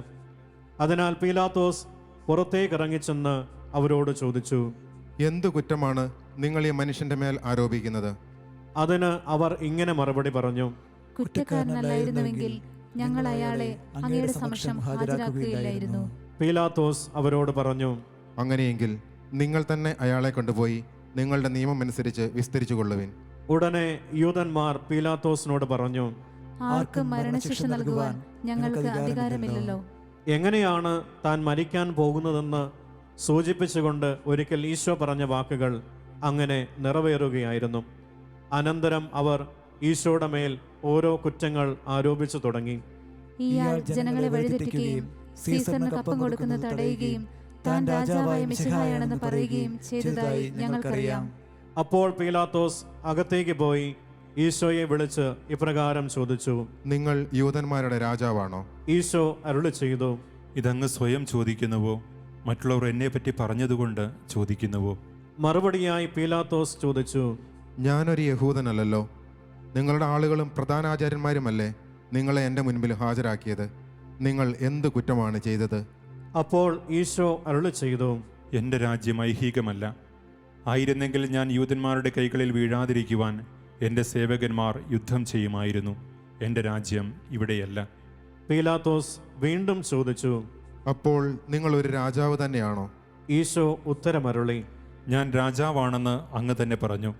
അതിനാൽ പീലാത്തോസ് പുറത്തേക്കിറങ്ങിച്ചെന്ന് അവരോട് ചോദിച്ചു, എന്തു കുറ്റമാണ് നിങ്ങൾ ഈ മനുഷ്യന്റെ മേൽ ആരോപിക്കുന്നത്? അതിന് അവർ ഇങ്ങനെ മറുപടി പറഞ്ഞു, കുറ്റക്കാരനല്ലായിരുന്നുവെങ്കിൽ ഞങ്ങൾ അയാളെ അങ്ങയുടെ സമക്ഷം ഹാജരാക്കുകയില്ലായിരുന്നു. പീലാത്തോസ് അവരോട് പറഞ്ഞു, അങ്ങനെയെങ്കിൽ നിങ്ങൾ തന്നെ അയാളെ കൊണ്ടുപോയി നിങ്ങളുടെ നിയമം അനുസരിച്ച് വിസ്തരിച്ചു കൊള്ളുവിൻ. ഉടനെ യൂതന്മാർ പീലാത്തോസിനോട് പറഞ്ഞു, ആർക്കും മരണശിക്ഷ നൽകുവാൻ ഞങ്ങൾക്ക് അധികാരമില്ലല്ലോ. എങ്ങനെയാണ് താൻ മരിക്കാൻ പോകുന്നതെന്ന് സൂചിപ്പിച്ചുകൊണ്ട് ഒരിക്കൽ ഈശോ പറഞ്ഞ വാക്കുകൾ അങ്ങനെ നിറവേറുകയായിരുന്നു. അനന്തരം അവർ ഈശോയുടെ മേൽ ഓരോ കുറ്റങ്ങൾ ആരോപിച്ചു തുടങ്ങി. ഇയാൾ ജനങ്ങളെ വഴിതെറ്റിക്കുകയും സീസറിന് കപ്പം കൊടുക്കുന്നത് തടയുകയും താൻ രാജാവായ മിശിഹായാണെന്ന് പറയുകയും ചെയ്തതായി ഞങ്ങൾക്കറിയാം. അപ്പോൾ പീലാത്തോസ് അകത്തേക്ക് പോയി ഈശോയെ വിളിച്ച് ഇപ്രകാരം ചോദിച്ചു, നിങ്ങൾ യൂതന്മാരുടെ രാജാവാണോ? ഈശോ അരുളി ചെയ്തു, ഇതങ്ങ് സ്വയം ചോദിക്കുന്നുവോ, മറ്റുള്ളവർ എന്നെപ്പറ്റി പറഞ്ഞതുകൊണ്ട് ചോദിക്കുന്നുവോ? മറുപടിയായി പീലാത്തോസ് ചോദിച്ചു, ഞാനൊരു യഹൂദനല്ലല്ലോ. നിങ്ങളുടെ ആളുകളും പ്രധാനാചാര്യന്മാരുമല്ലേ നിങ്ങളെ എൻ്റെ മുൻപിൽ ഹാജരാക്കിയത്. നിങ്ങൾ എന്ത് കുറ്റമാണ് ചെയ്തത്? അപ്പോൾ ഈശോ അരുളി ചെയ്തു, എൻ്റെ രാജ്യം ഐഹികമല്ല. ആയിരുന്നെങ്കിൽ ഞാൻ യൂതന്മാരുടെ കൈകളിൽ വീഴാതിരിക്കുവാൻ എൻ്റെ സേവകന്മാർ യുദ്ധം ചെയ്യുമായിരുന്നു. എൻ്റെ രാജ്യം ഇവിടെയല്ല. പീലാത്തോസ് വീണ്ടും ചോദിച്ചു, അപ്പോൾ നിങ്ങൾ ഒരു രാജാവ് തന്നെയാണോ? ഈശോ ഉത്തരമരുളി, ഞാൻ രാജാവാണെന്ന് അങ്ങ് തന്നെ പറഞ്ഞു.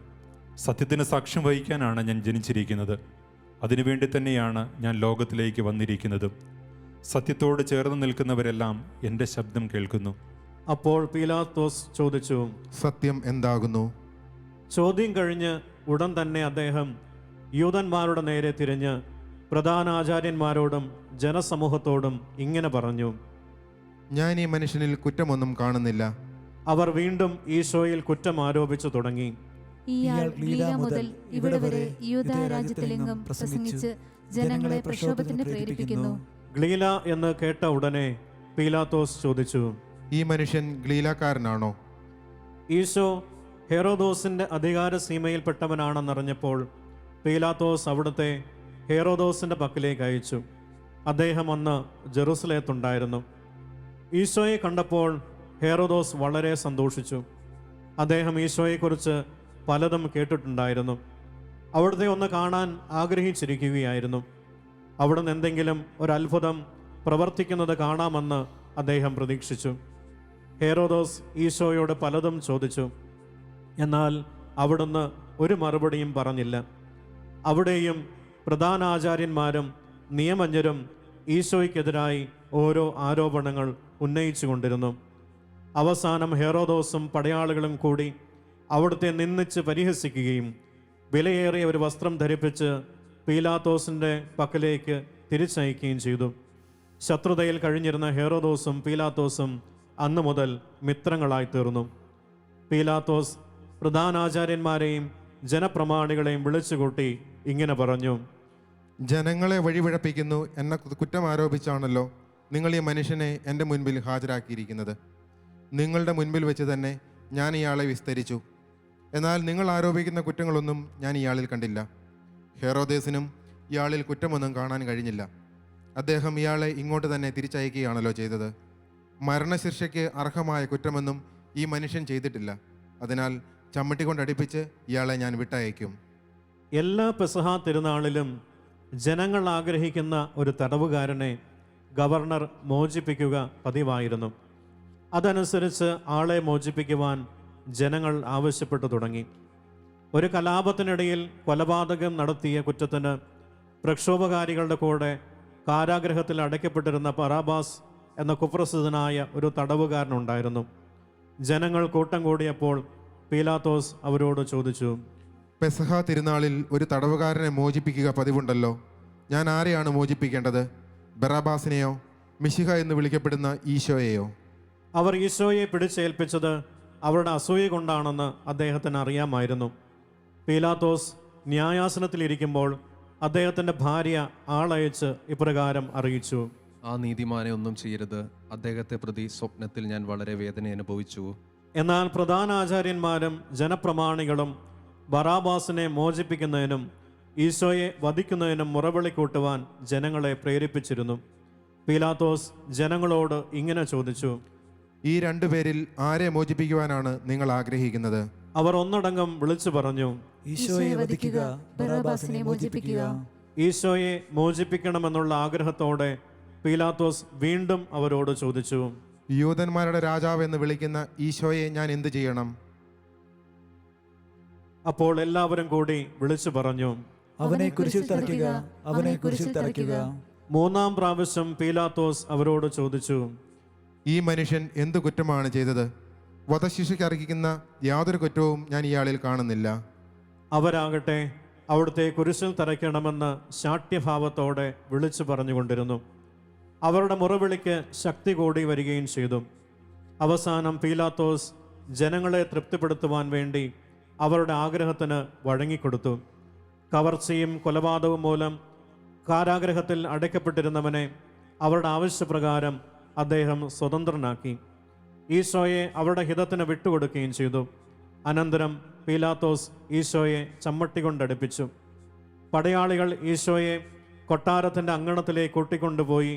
സത്യത്തിന് സാക്ഷ്യം വഹിക്കാനാണ് ഞാൻ ജനിച്ചിരിക്കുന്നത്. അതിനുവേണ്ടി തന്നെയാണ് ഞാൻ ലോകത്തിലേക്ക് വന്നിരിക്കുന്നതും. സത്യത്തോട് ചേർന്ന് നിൽക്കുന്നവരെല്ലാം എൻ്റെ ശബ്ദം കേൾക്കുന്നു. അപ്പോൾ പീലാത്തോസ് ചോദിച്ചു, സത്യം എന്താകുന്നു? ചോദ്യം കഴിഞ്ഞ് ഉടൻ തന്നെ അദ്ദേഹം യൂതന്മാരുടെ നേരെ തിരിഞ്ഞ് പ്രധാന ആചാര്യന്മാരോടും ജനസമൂഹത്തോടും ഇങ്ങനെ പറഞ്ഞു, ഞാൻ ഈ മനുഷ്യനിൽ കുറ്റമൊന്നും കാണുന്നില്ല. അവർ വീണ്ടും ഈശോയിൽ കുറ്റം ആരോപിച്ചു തുടങ്ങി. ഇയാൾ ഗലീല മുതൽ ഇവിടെ വരെ യൂദായ രാജ്യത്തിലെങ്ങും പ്രസംഗിച്ച് ജനങ്ങളെ പ്രക്ഷോഭത്തിന് പ്രേരിപ്പിക്കുന്നു. ഗലീല എന്ന് കേട്ട ഉടനെ പീലാത്തോസ് ചോദിച്ചു, ഈ മനുഷ്യൻ ഗലീലക്കാരനാണോ? ഈശോ ഹെറോദോസിന്റെ അധികാര സീമയിൽപ്പെട്ടവനാണെന്നറിഞ്ഞപ്പോൾ പീലാത്തോസ് അവിടുത്തെ ഹെറോദോസിന്റെ പക്കലേക്ക് അയച്ചു. അദ്ദേഹം അന്ന് ജെറുസലേത്തുണ്ടായിരുന്നു. ഈശോയെ കണ്ടപ്പോൾ ഹെറോദോസ് വളരെ സന്തോഷിച്ചു. അദ്ദേഹം ഈശോയെക്കുറിച്ച് പലതും കേട്ടിട്ടുണ്ടായിരുന്നു. അവിടുത്തെ ഒന്ന് കാണാൻ ആഗ്രഹിച്ചിരിക്കുകയായിരുന്നു. അവിടുന്ന് എന്തെങ്കിലും ഒരത്ഭുതം പ്രവർത്തിക്കുന്നത് കാണാമെന്ന് അദ്ദേഹം പ്രതീക്ഷിച്ചു. ഹെറോദോസ് ഈശോയോട് പലതും ചോദിച്ചു. എന്നാൽ അവിടുന്ന് ഒരു മറുപടിയും പറഞ്ഞില്ല. അവിടെയും പ്രധാന ആചാര്യന്മാരും നിയമജ്ഞരും ഈശോയ്ക്കെതിരായി ഓരോ ആരോപണങ്ങൾ ഉന്നയിച്ചു കൊണ്ടിരുന്നു. അവസാനം ഹെറോദോസും പടയാളികളും കൂടി അവിടുത്തെ നിന്ദിച്ച് പരിഹസിക്കുകയും വിലയേറിയ ഒരു വസ്ത്രം ധരിപ്പിച്ച് പീലാത്തോസിൻ്റെ പക്കലേക്ക് തിരിച്ചയക്കുകയും ചെയ്തു. ശത്രുതയിൽ കഴിഞ്ഞിരുന്ന ഹെറോദോസും പീലാത്തോസും അന്നു മുതൽ മിത്രങ്ങളായി തീർന്നു. പീലാത്തോസ് പ്രധാനാചാര്യന്മാരെയും ജനപ്രമാണികളെയും വിളിച്ചുകൂട്ടി ഇങ്ങനെ പറഞ്ഞു, ജനങ്ങളെ വഴിപിഴപ്പിക്കുന്നു എന്ന കുറ്റം ആരോപിച്ചാണല്ലോ നിങ്ങൾ ഈ മനുഷ്യനെ എൻ്റെ മുൻപിൽ ഹാജരാക്കിയിരിക്കുന്നത്. നിങ്ങളുടെ മുൻപിൽ വെച്ച് തന്നെ ഞാൻ ഇയാളെ വിസ്തരിച്ചു. എന്നാൽ നിങ്ങൾ ആരോപിക്കുന്ന കുറ്റങ്ങളൊന്നും ഞാൻ ഇയാളിൽ കണ്ടില്ല. ഹെറോദേസിനും ഇയാളിൽ കുറ്റമൊന്നും കാണാൻ കഴിഞ്ഞില്ല. അദ്ദേഹം ഇയാളെ ഇങ്ങോട്ട് തന്നെ തിരിച്ചയക്കുകയാണല്ലോ ചെയ്തത്. മരണശിക്ഷയ്ക്ക് അർഹമായ കുറ്റമൊന്നും ഈ മനുഷ്യൻ ചെയ്തിട്ടില്ല. അതിനാൽ ചമ്മട്ടിക്കൊണ്ടടിപ്പിച്ച് ഇയാളെ ഞാൻ വിട്ടയക്കും. എല്ലാ പെസഹ തിരുനാളിലും ജനങ്ങൾ ആഗ്രഹിക്കുന്ന ഒരു തടവുകാരനെ ഗവർണർ മോചിപ്പിക്കുക പതിവായിരുന്നു. അതനുസരിച്ച് ആളെ മോചിപ്പിക്കുവാൻ ജനങ്ങൾ ആവശ്യപ്പെട്ടു തുടങ്ങി. ഒരു കലാപത്തിനിടയിൽ കൊലപാതകം നടത്തിയ കുറ്റത്തിന് പ്രക്ഷോഭകാരികളുടെ കൂടെ കാരാഗൃഹത്തിൽ അടയ്ക്കപ്പെട്ടിരുന്ന ബറാബാസ് എന്ന കുപ്രസിദ്ധനായ ഒരു തടവുകാരനുണ്ടായിരുന്നു. ജനങ്ങൾ കൂട്ടം കൂടിയപ്പോൾ പീലാത്തോസ് അവരോട് ചോദിച്ചു, പെസഹ തിരുനാളിൽ ഒരു തടവുകാരനെ മോചിപ്പിക്കുക പതിവുണ്ടല്ലോ. ഞാൻ ആരെയാണ് മോചിപ്പിക്കേണ്ടത്? ബറാബാസിനെയോ മിശിഹ എന്ന് വിളിക്കപ്പെടുന്ന ഈശോയെയോ? അവർ ഈശോയെ പിടിച്ചേൽപ്പിച്ചത് അവരുടെ അസൂയ കൊണ്ടാണെന്ന് അദ്ദേഹത്തിന് അറിയാമായിരുന്നു. പീലാത്തോസ് ന്യായാസനത്തിലിരിക്കുമ്പോൾ അദ്ദേഹത്തിൻ്റെ ഭാര്യ ആളയച്ച് ഇപ്രകാരം അറിയിച്ചു, ആ നീതിമാനെ ഒന്നും ചെയ്യരുത്. അദ്ദേഹത്തെ പ്രതി സ്വപ്നത്തിൽ ഞാൻ വളരെ വേദന അനുഭവിച്ചു. എന്നാൽ പ്രധാന ആചാര്യന്മാരും ജനപ്രമാണികളും ബറാബാസിനെ മോചിപ്പിക്കുന്നതിനും ഈശോയെ വധിക്കുന്നതിനും മുറവിളി കൂട്ടുവാൻ ജനങ്ങളെ പ്രേരിപ്പിച്ചിരുന്നു. പീലാത്തോസ് ജനങ്ങളോട് ഇങ്ങനെ ചോദിച്ചു, ഈ രണ്ടുപേരിൽ ആരെ മോചിപ്പിക്കുവാനാണ് നിങ്ങൾ ആഗ്രഹിക്കുന്നത്? അവർ ഒന്നടങ്കം വിളിച്ചു പറഞ്ഞു, ഈശോയെ വധിക്കുക, ബറാബാസിനെ മോചിപ്പിക്കുക. ഈശോയെ മോചിപ്പിക്കണമെന്നുള്ള ആഗ്രഹത്തോടെ പീലാത്തോസ് വീണ്ടും അവരോട് ചോദിച്ചു, യൂതന്മാരുടെ രാജാവ് എന്ന് വിളിക്കുന്ന ഈശോയെ ഞാൻ എന്തു ചെയ്യണം? അപ്പോൾ എല്ലാവരും കൂടി വിളിച്ചു പറഞ്ഞു, അവനെ കുരിശിൽ തറയ്ക്കുക, അവനെ കുരിശിൽ തറയ്ക്കുക. മൂന്നാം പ്രാവശ്യം പീലാത്തോസ് അവരോട് ചോദിച്ചു, ഈ മനുഷ്യൻ എന്തു കുറ്റമാണ് ചെയ്തത്? വധശിക്ഷയ്ക്ക് അർഹിക്കുന്ന യാതൊരു കുറ്റവും ഞാൻ ഇയാളിൽ കാണുന്നില്ല. അവരാകട്ടെ അവിടുത്തെ കുരിശിൽ തറയ്ക്കണമെന്ന് ശാഠ്യഭാവത്തോടെ വിളിച്ചു പറഞ്ഞുകൊണ്ടിരുന്നു. അവരുടെ മുറവിളിക്ക് ശക്തി കൂടി വരികയും ചെയ്തു. അവസാനം പീലാത്തോസ് ജനങ്ങളെ തൃപ്തിപ്പെടുത്തുവാൻ വേണ്ടി അവരുടെ ആഗ്രഹത്തിന് വഴങ്ങിക്കൊടുത്തു. കവർച്ചയും കൊലപാതകവും മൂലം കാരാഗ്രഹത്തിൽ അടയ്ക്കപ്പെട്ടിരുന്നവനെ അവരുടെ ആവശ്യപ്രകാരം അദ്ദേഹം സ്വതന്ത്രനാക്കി. ഈശോയെ അവരുടെ ഹിതത്തിന് വിട്ടുകൊടുക്കുകയും ചെയ്തു. അനന്തരം പീലാത്തോസ് ഈശോയെ ചമ്മട്ടി കൊണ്ടടുപ്പിച്ചു. പടയാളികൾ ഈശോയെ കൊട്ടാരത്തിൻ്റെ അങ്കണത്തിലേക്ക് കൂട്ടിക്കൊണ്ടുപോയി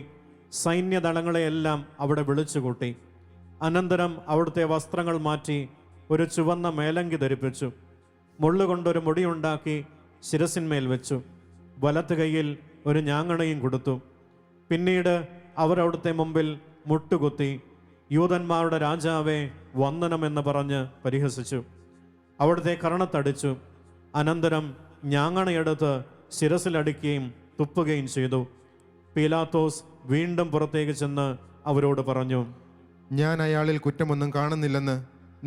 സൈന്യദളങ്ങളെയെല്ലാം അവിടെ വിളിച്ചുകൂട്ടി. അനന്തരം അവിടുത്തെ വസ്ത്രങ്ങൾ മാറ്റി ഒരു ചുവന്ന മേലങ്കി ധരിപ്പിച്ചു. മുള്ളുകൊണ്ടൊരു മുടിയുണ്ടാക്കി ശിരസിന്മേൽ വെച്ചു. വലത്ത് കൈയിൽ ഒരു ഞാങ്ങണയും കൊടുത്തു. പിന്നീട് അവർ അവിടുത്തെ മുമ്പിൽ മുട്ടുകുത്തി യൂതന്മാരുടെ രാജാവേ, വന്ദനമെന്ന് പറഞ്ഞ് പരിഹസിച്ചു. അവിടുത്തെ കർണത്തടിച്ചു. അനന്തരം ഞാങ്ങണയെടുത്ത് ശിരസിലടിക്കുകയും തുപ്പുകയും ചെയ്തു. പീലാത്തോസ് വീണ്ടും പുറത്തേക്ക് ചെന്ന് അവരോട് പറഞ്ഞു, ഞാൻ അയാളിൽ കുറ്റമൊന്നും കാണുന്നില്ലെന്ന്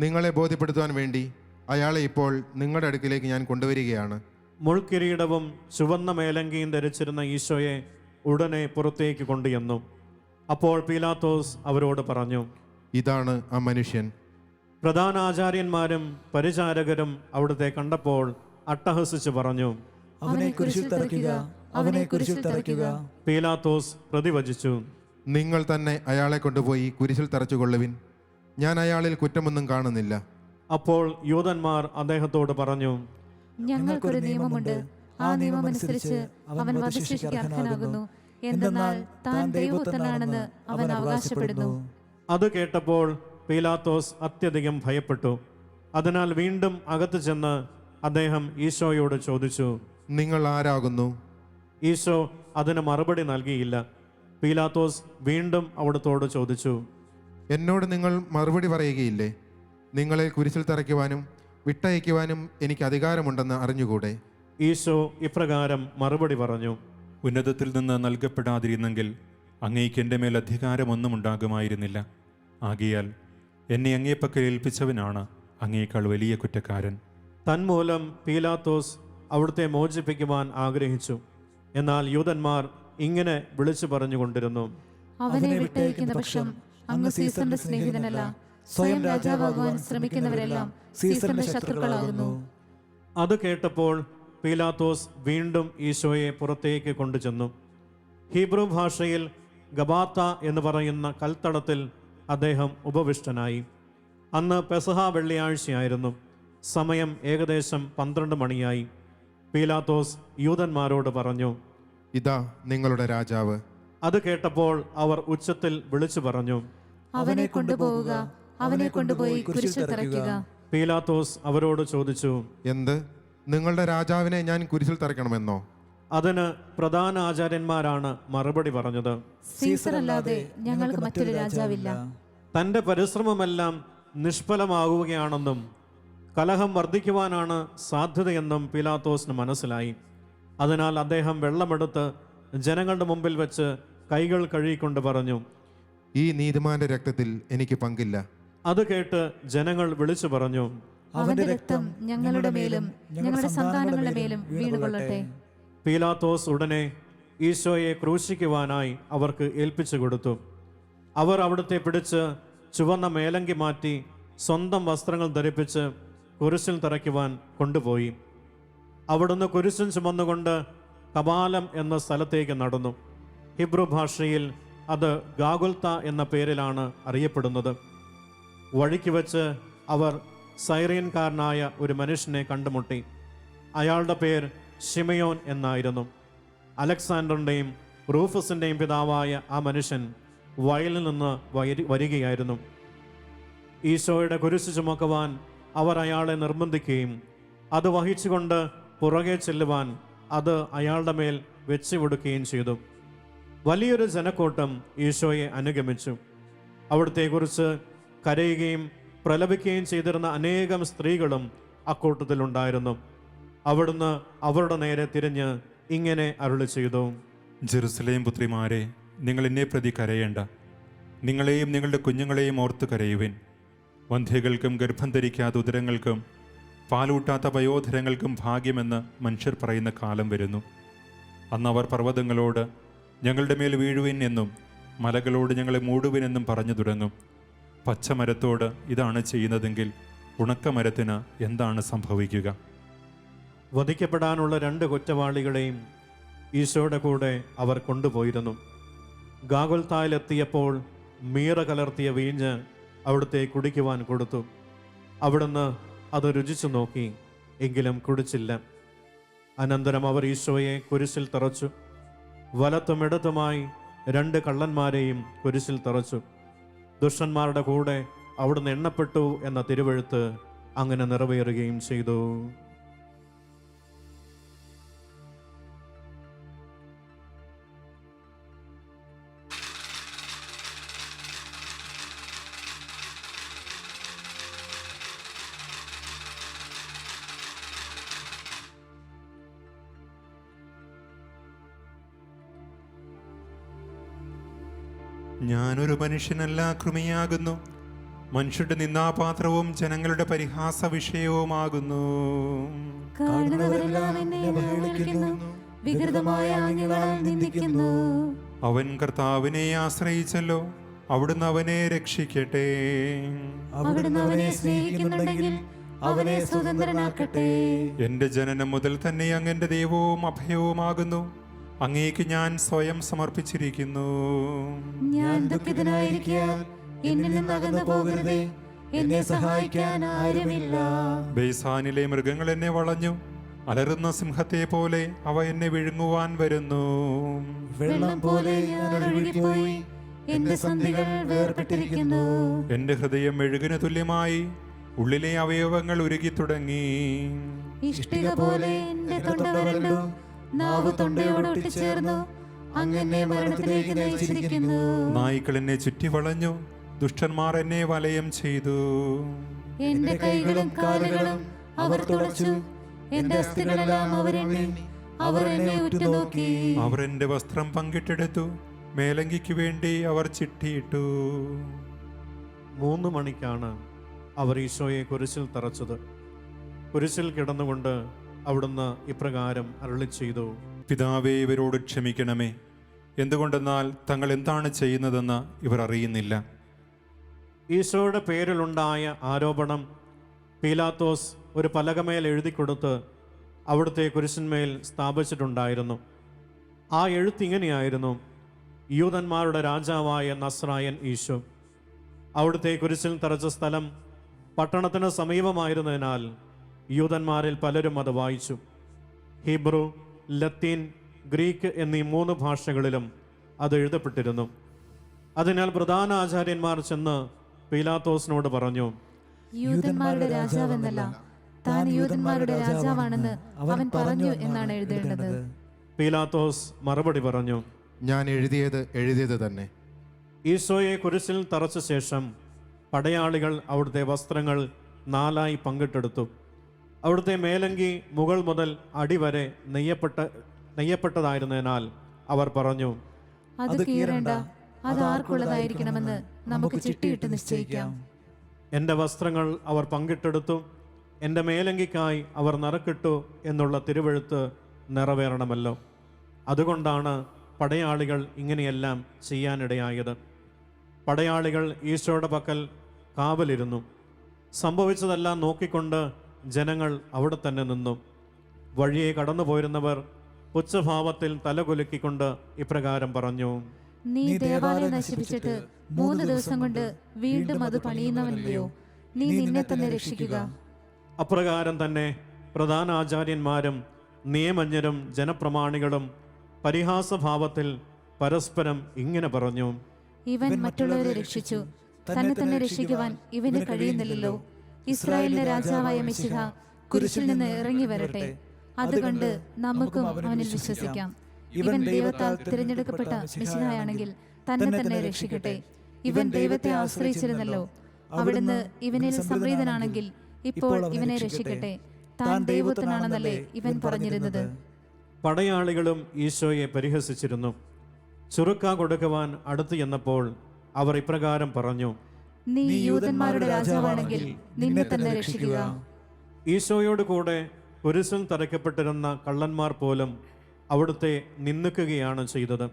നിങ്ങളെ ബോധ്യപ്പെടുത്തുവാൻ വേണ്ടി അയാളെ ഇപ്പോൾ നിങ്ങളുടെ അടുക്കിലേക്ക് ഞാൻ കൊണ്ടുവരികയാണ്. മുൾക്കിരീടവും ചുവന്ന മേലങ്കിയും ധരിച്ചിരുന്ന ഈശോയെ ഉടനെ പുറത്തേക്ക് കൊണ്ടുവന്നു. അപ്പോൾ പീലാത്തോസ് അവരോട് പറഞ്ഞു, ഇതാണ് ആ മനുഷ്യൻ. പ്രധാന ആചാര്യന്മാരും പരിചാരകരും അവിടുത്തെ കണ്ടപ്പോൾ അട്ടഹസിച്ച് പറഞ്ഞു, അവനെ കുരിശിൽ തറയ്ക്കുക, അവനെ കുരിശിൽ തറയ്ക്കുക. പീലാത്തോസ് പ്രതിവചിച്ചു, നിങ്ങൾ തന്നെ അയാളെ കൊണ്ടുപോയി കുരിശിൽ തറച്ചുകൊള്ളുവിൻ. ഞാൻ അയാളിൽ കുറ്റമൊന്നും കാണുന്നില്ല. അപ്പോൾ യൂതന്മാർ അദ്ദേഹത്തോട് പറഞ്ഞു, ഞങ്ങൾക്കൊരു നിയമമുണ്ട്. ആ നിയമമനുസരിച്ച് അവൻ വധശിക്ഷയ്ക്ക് അർഹനാകുന്നു. എന്തെന്നാൽ താൻ ദൈവപുത്രനാണെന്ന് അവൻ അവകാശപ്പെടുന്നു. അത് കേട്ടപ്പോൾ പീലാത്തോസ് അത്യധികം ഭയപ്പെട്ടു. അതിനാൽ വീണ്ടും അകത്ത് ചെന്ന് അദ്ദേഹം ഈശോയോട് ചോദിച്ചു, നിങ്ങൾ ആരാകുന്നു? ഈശോ അതിന് മറുപടി നൽകിയില്ല. പീലാത്തോസ് വീണ്ടും അവിടുത്തോട് ചോദിച്ചു, എന്നോട് നിങ്ങൾ മറുപടി പറയുകയില്ലേ? നിങ്ങളെ കുരിശിൽ തറയ്ക്കുവാനും വിട്ടയക്കുവാനും എനിക്ക് അധികാരമുണ്ടെന്ന് അറിഞ്ഞുകൂടെ? ഈശോ ഇപ്രകാരം മറുപടി പറഞ്ഞു, ഉന്നതത്തിൽ നിന്ന് നൽകപ്പെടാതിരുന്നെങ്കിൽ അങ്ങേക്ക് എൻ്റെ മേൽ അധികാരമൊന്നും ഉണ്ടാകുമായിരുന്നില്ല. ആകയാൽ എന്നെ അങ്ങേപ്പക്കൽ ഏൽപ്പിച്ചവനാണ് അങ്ങേക്കാൾ വലിയ കുറ്റക്കാരൻ. തന്മൂലം പീലാത്തോസ് അവിടുത്തെ മോചിപ്പിക്കുവാൻ ആഗ്രഹിച്ചു. എന്നാൽ യൂതന്മാർ ഇങ്ങനെ വിളിച്ചു പറഞ്ഞുകൊണ്ടിരുന്നു, അവനെ വിട്ടയക്കുന്ന പക്ഷം അങ്ങ് സീസറിന്റെ സ്നേഹിതനല്ല. സ്വയം രാജാവാകുവാൻ ശ്രമിക്കുന്നവരെല്ലാം സീസറിന്റെ ശത്രുക്കളാകുന്നു. അത് കേട്ടപ്പോൾ പീലാത്തോസ് വീണ്ടും ഈശോയെ പുറത്തേക്ക് കൊണ്ടുചെന്നു. ഹീബ്രു ഭാഷയിൽ ഗബാത്ത എന്ന് പറയുന്ന കൽത്തടത്തിൽ അദ്ദേഹം ഉപവിഷ്ടനായി. അന്ന് പെസഹ വെള്ളിയാഴ്ചയായിരുന്നു. സമയം ഏകദേശം 12 മണിയായി. പീലാത്തോസ് യൂതന്മാരോട് പറഞ്ഞു, ഇതാ നിങ്ങളുടെ രാജാവ്. അത് കേട്ടപ്പോൾ അവർ ഉച്ചത്തിൽ വിളിച്ചു പറഞ്ഞു, അവനെ കൊണ്ടുപോവുക, അവനെ കൊണ്ടുപോയി കുരിശിൽ തറയ്ക്കുക. പീലാത്തോസ് അവരോട് ചോദിച്ചു, എന്ത്? നിങ്ങളുടെ രാജാവിനെ ഞാൻ കുരിശിൽ തറയ്ക്കണമെന്നോ? അതിന് പ്രധാന ആചാര്യന്മാരാണ് മറുപടി പറഞ്ഞത്, സീസർ അല്ലാതെ ഞങ്ങൾക്ക് മറ്റൊരു രാജാവില്ല. തൻ്റെ പരിശ്രമമെല്ലാം നിഷ്ഫലമാകുകയാണെന്നും കലഹം വർദ്ധിക്കുവാനാണ് സാധ്യതയെന്നും പീലാത്തോസിന് മനസ്സിലായി. അതിനാൽ അദ്ദേഹം വെള്ളമെടുത്ത് ജനങ്ങളുടെ മുമ്പിൽ വെച്ച് കൈകൾ കഴുകിക്കൊണ്ട് പറഞ്ഞു, ഈ നീതിമാന്റെ രക്തത്തിൽ എനിക്ക് പങ്കില്ല. അത് കേട്ട് ജനങ്ങൾ വിളിച്ചു പറഞ്ഞു, അവന്റെ രക്തം ഞങ്ങളുടെ മേലും ഞങ്ങളുടെ സന്താനങ്ങളുടെ മേലും വീണുകൊള്ളട്ടെ. പീലാത്തോസ് ഉടനെ ഈശോയെ ക്രൂശിക്കുവാനായി അവർക്ക് ഏൽപ്പിച്ചു കൊടുത്തു. അവർ അവിടുത്തെ പിടിച്ച് ചുവന്ന മേലങ്കി മാറ്റി സ്വന്തം വസ്ത്രങ്ങൾ ധരിപ്പിച്ച് കുരിശിൽ തറയ്ക്കുവാൻ കൊണ്ടുപോയി. അവിടുന്ന് കുരിശും ചുമന്നുകൊണ്ട് കപാലം എന്ന സ്ഥലത്തേക്ക് നടന്നു. ഹിബ്രു ഭാഷയിൽ അത് ഗാഗുൽത്ത എന്ന പേരിലാണ് അറിയപ്പെടുന്നത്. വഴിക്ക് വെച്ച് അവർ സൈറിയൻകാരനായ ഒരു മനുഷ്യനെ കണ്ടുമുട്ടി. അയാളുടെ പേര് ഷിമയോൻ എന്നായിരുന്നു. അലക്സാണ്ടറിൻ്റെയും റൂഫസിൻ്റെയും പിതാവായ ആ മനുഷ്യൻ വയലിൽ നിന്ന് വരികയായിരുന്നു. ഈശോയുടെ കുരിശ് ചുമക്കുവാൻ അവർ അയാളെ നിർബന്ധിക്കുകയും അത് വഹിച്ചുകൊണ്ട് പുറകെ ചെല്ലുവാൻ അത് അയാളുടെ മേൽ വെച്ച് കൊടുക്കുകയും ചെയ്തു. വലിയൊരു ജനക്കൂട്ടം ഈശോയെ അനുഗമിച്ചു. അവിടുത്തെക്കുറിച്ച് കരയുകയും പ്രലപിക്കുകയും ചെയ്തിരുന്ന അനേകം സ്ത്രീകളും അക്കൂട്ടത്തിലുണ്ടായിരുന്നു. അവിടുന്ന് അവരുടെ നേരെ തിരിഞ്ഞ് ഇങ്ങനെ അരുളി ചെയ്തു, ജെറുസലേം പുത്രിമാരെ, നിങ്ങൾ എന്നെ പ്രതി കരയേണ്ട. നിങ്ങളെയും നിങ്ങളുടെ കുഞ്ഞുങ്ങളെയും ഓർത്ത് കരയുവിൻ. വന്ധ്യകൾക്കും ഗർഭം ധരിക്കാത്ത ഉദരങ്ങൾക്കും പാലൂട്ടാത്ത വയോധരങ്ങൾക്കും ഭാഗ്യമെന്ന് മനുഷ്യർ പറയുന്ന കാലം വരുന്നു. അന്ന് അവർ പർവ്വതങ്ങളോട് ഞങ്ങളുടെ മേൽ വീഴുവിൻ എന്നും മലകളോട് ഞങ്ങളെ മൂടുവിനെന്നും പറഞ്ഞു തുടങ്ങും. പച്ചമരത്തോട് ഇതാണ് ചെയ്യുന്നതെങ്കിൽ ഉണക്കമരത്തിന് എന്താണ് സംഭവിക്കുക? വധിക്കപ്പെടാനുള്ള 2 കുറ്റവാളികളെയും ഈശോയുടെ കൂടെ അവർ കൊണ്ടുപോയിരുന്നു. ഗാഗുൽത്തായിലെത്തിയപ്പോൾ മീറ കലർത്തിയ വീഞ്ഞ് അവിടുത്തെ കുടിക്കുവാൻ കൊടുത്തു. അവിടുന്ന് അത് രുചിച്ചു നോക്കി, എങ്കിലും കുടിച്ചില്ല. അനന്തരം അവർ ഈശോയെ കുരിശിൽ തറച്ചു. വലത്തും ഇടത്തുമായി 2 കള്ളന്മാരെയും കുരിശിൽ തറച്ചു. ദുഷ്ടന്മാരുടെ കൂടെ അവിടുന്ന് എണ്ണപ്പെട്ടു എന്ന തിരുവെഴുത്ത് അങ്ങനെ നിറവേറുകയും ചെയ്തു. ഞാനൊരു മനുഷ്യനല്ല, കൃമിയാകുന്നു. മനുഷ്യരുടെ നിന്ദാപാത്രവും ജനങ്ങളുടെ പരിഹാസ വിഷയവുമാകുന്നു. കാണുന്നവരെല്ലാം എന്നെ അവഹേളിക്കുന്നു, വികൃതമായ ആംഗ്യങ്ങളാൽ നിന്ദിക്കുന്നു. അവൻ കർത്താവിനെ ആശ്രയിച്ചല്ലോ, അവിടുന്ന് അവനെ രക്ഷിക്കട്ടെ. അവിടുന്ന് അവനെ സ്നേഹിക്കുന്നുണ്ടെങ്കിൽ അവനെ സ്വതന്ത്രനാക്കട്ടെ. എന്റെ ജനനം മുതൽ തന്നെ അങ്ങന്റെ ദൈവവും അഭയവുമാകുന്നു. അങ്ങേക്ക് ഞാൻ സ്വയം സമർപ്പിച്ചിരിക്കുന്നു. ഞാൻ ദുഃഖിതനായിരിക്കാൻ എന്നിൽ നിന്ന് അകന്നു പോകരുതേ, എന്നെ സഹായിക്കാൻ ആരുമില്ല. ബേസാനിലെ മൃഗങ്ങൾ എന്നെ വളഞ്ഞു, അലറുന്ന സിംഹത്തെ പോലെ അവ എന്നെ വിഴുങ്ങുവാൻ വരുന്നു. വെള്ളം പോലെ ഞാൻ ഒഴുകിപ്പോയി, എന്റെ സന്ധികൾ വേർപെട്ടിരിക്കുന്നു. എന്റെ ഹൃദയം മെഴുകിന് തുല്യമായി, ഉള്ളിലെ അവയവങ്ങൾ ഉരുകി തുടങ്ങി. ഇഷ്ടിക പോലെ എന്റെ തൊണ്ട വരണ്ടു, നാവ് തൊണ്ടയോട് ഒട്ടിച്ചേർന്നു. അങ്ങനെ മരണത്തിലേക്ക് നയിച്ചിരിക്കുന്നു. നായ്ക്കൾ എന്നെ ചുറ്റി വളഞ്ഞു, ദുഷ്ടന്മാർ എന്നെ വലയം ചെയ്തു. എന്റെ കൈകളും കാലുകളും അവർ തുളച്ചു, എന്റെ അസ്ഥികളെല്ലാം അവരെണ്ണി, അവർ എന്നെ ഉറ്റുനോക്കി. അവർ എന്റെ വസ്ത്രം പങ്കിട്ടെടുത്തു, മേലങ്കിക്ക് വേണ്ടി അവർ ചിട്ടിയിട്ടു. 3 മണിക്കാണ് അവർ ഈശോയെ കുരിശിൽ തറച്ചത്. കുരിശിൽ കിടന്നുകൊണ്ട് അവിടുന്ന് ഇപ്രകാരം അരുളിച്ചെയ്തു: പിതാവേ, ഇവരോട് ക്ഷമിക്കണമേ, എന്തുകൊണ്ടെന്നാൽ തങ്ങൾ എന്താണ് ചെയ്യുന്നതെന്ന് ഇവർ അറിയുന്നില്ല. ഈശോയുടെ പേരിലുണ്ടായ ആരോപണം പീലാത്തോസ് ഒരു പലകമേൽ എഴുതിക്കൊടുത്ത് അവിടുത്തെ കുരിശന്മേൽ സ്ഥാപിച്ചിട്ടുണ്ടായിരുന്നു. ആ എഴുത്തിങ്ങനെയായിരുന്നു: യൂതന്മാരുടെ രാജാവായ നസ്രായൻ ഈശോ. അവിടുത്തെ കുരിശിൽ തറച്ച സ്ഥലം പട്ടണത്തിന് സമീപമായിരുന്നതിനാൽ യൂതന്മാരിൽ പലരും അത് വായിച്ചു. ഹീബ്രു, ലത്തീൻ, ഗ്രീക്ക് എന്നീ 3 ഭാഷകളിലും അത് എഴുതപ്പെട്ടിരുന്നു. അതിനാൽ പ്രധാന ആചാര്യന്മാർ ചെന്ന് പീലാത്തോസിനോട് പറഞ്ഞു: യൂതന്മാരുടെ രാജാവെന്നല്ല, താൻ യൂതന്മാരുടെ രാജാവാണെന്ന് അവൻ പറഞ്ഞു എന്നാണ് എഴുതേണ്ടത്. പീലാത്തോസ് മറുപടി പറഞ്ഞു: ഞാൻ എഴുതിയത് തന്നെ. ഈശോയെ കുരിശിൽ തറച്ച ശേഷം പടയാളികൾ അവിടുത്തെ വസ്ത്രങ്ങൾ 4 പങ്കിട്ടെടുത്തു. അവിടുത്തെ മേലങ്കി മുകൾ മുതൽ അടിവരെ നെയ്യപ്പെട്ടതായിരുന്നതിനാൽ അവർ പറഞ്ഞു: അത് കീറേണ്ട, അത് ആർക്കുള്ളതായിരിക്കണമെന്ന് നമുക്ക് ചിട്ടിയിട്ട് നിശ്ചയിക്കാം. എൻ്റെ വസ്ത്രങ്ങൾ അവർ പങ്കിട്ടെടുത്തു, എൻ്റെ മേലങ്കിക്കായി അവർ നറുക്കിട്ടു എന്നുള്ള തിരുവെഴുത്ത് നിറവേറണമല്ലോ. അതുകൊണ്ടാണ് പടയാളികൾ ഇങ്ങനെയെല്ലാം ചെയ്യാനിടയായത്. പടയാളികൾ ഈശോയുടെ പക്കൽ കാവലിരുന്നു. സംഭവിച്ചതെല്ലാം നോക്കിക്കൊണ്ട് ജനങ്ങൾ അവിടെ തന്നെ നിന്നു. വഴിയെ കടന്നു പോയിരുന്നവർ പുച്ഛഭാവത്തിൽ തലകുലുക്കിക്കൊണ്ട് ഇപ്രകാരം പറഞ്ഞു: നീ ദേവാലയം നശിപ്പിച്ചിട്ട് 3 ദിവസം കൊണ്ട് വീണ്ടും അത് പണിയുന്നവനല്ലയോ? നീ നിന്നെ തന്നെ രക്ഷിക്കുക. അപ്രകാരം തന്നെ പ്രധാന ആചാര്യന്മാരും നിയമജ്ഞരും ജനപ്രമാണികളും പരിഹാസഭാവത്തിൽ പരസ്പരം ഇങ്ങനെ പറഞ്ഞു: ഇവൻ മറ്റുള്ളവരെ രക്ഷിച്ചു, തന്നെ തന്നെ രക്ഷിക്കുവാൻ ഇവന് കഴിയുന്നില്ലല്ലോ. ഇസ്രായേലിന്റെ രാജാവായ മിശിഹ കുരിശിൽ നിന്ന് ഇറങ്ങി വരട്ടെ, അതുകൊണ്ട് നമുക്കും അവനിൽ വിശ്വസിക്കാം. ഇവൻ ദൈവത്താൽ തിരഞ്ഞെടുക്കപ്പെട്ട മിശിഹായാണെങ്കിൽ തന്നെ തന്നെ രക്ഷിക്കട്ടെ. ഇവൻ ദൈവത്തെ ആശ്രയിച്ചിരുന്നല്ലോ, അവിടുന്ന് ഇവനിൽ സംപ്രീതനാണെങ്കിൽ ഇപ്പോൾ ഇവനെ രക്ഷിക്കട്ടെ. താൻ ദൈവത്തിനാണെന്നല്ലേ ഇവൻ പറഞ്ഞിരുന്നത്. പടയാളികളും ഈശോയെ പരിഹസിച്ചിരുന്നു. ചുരുക്ക കൊടുക്കുവാൻ അടുത്തു ചെന്നപ്പോൾ അവർ ഇപ്രകാരം പറഞ്ഞു: നീ യൂതന്മാരുടെ രാജാവാണെങ്കിൽ നിന്നെ തന്നെ രക്ഷിക്കുക. ഈശോയോട് കൂടെ കുരിശിൽ തറയ്ക്കപ്പെട്ടിരുന്ന കള്ളന്മാർ പോലും അവിടുത്തെ നിന്ദിക്കുകയാണ് ചെയ്തത്.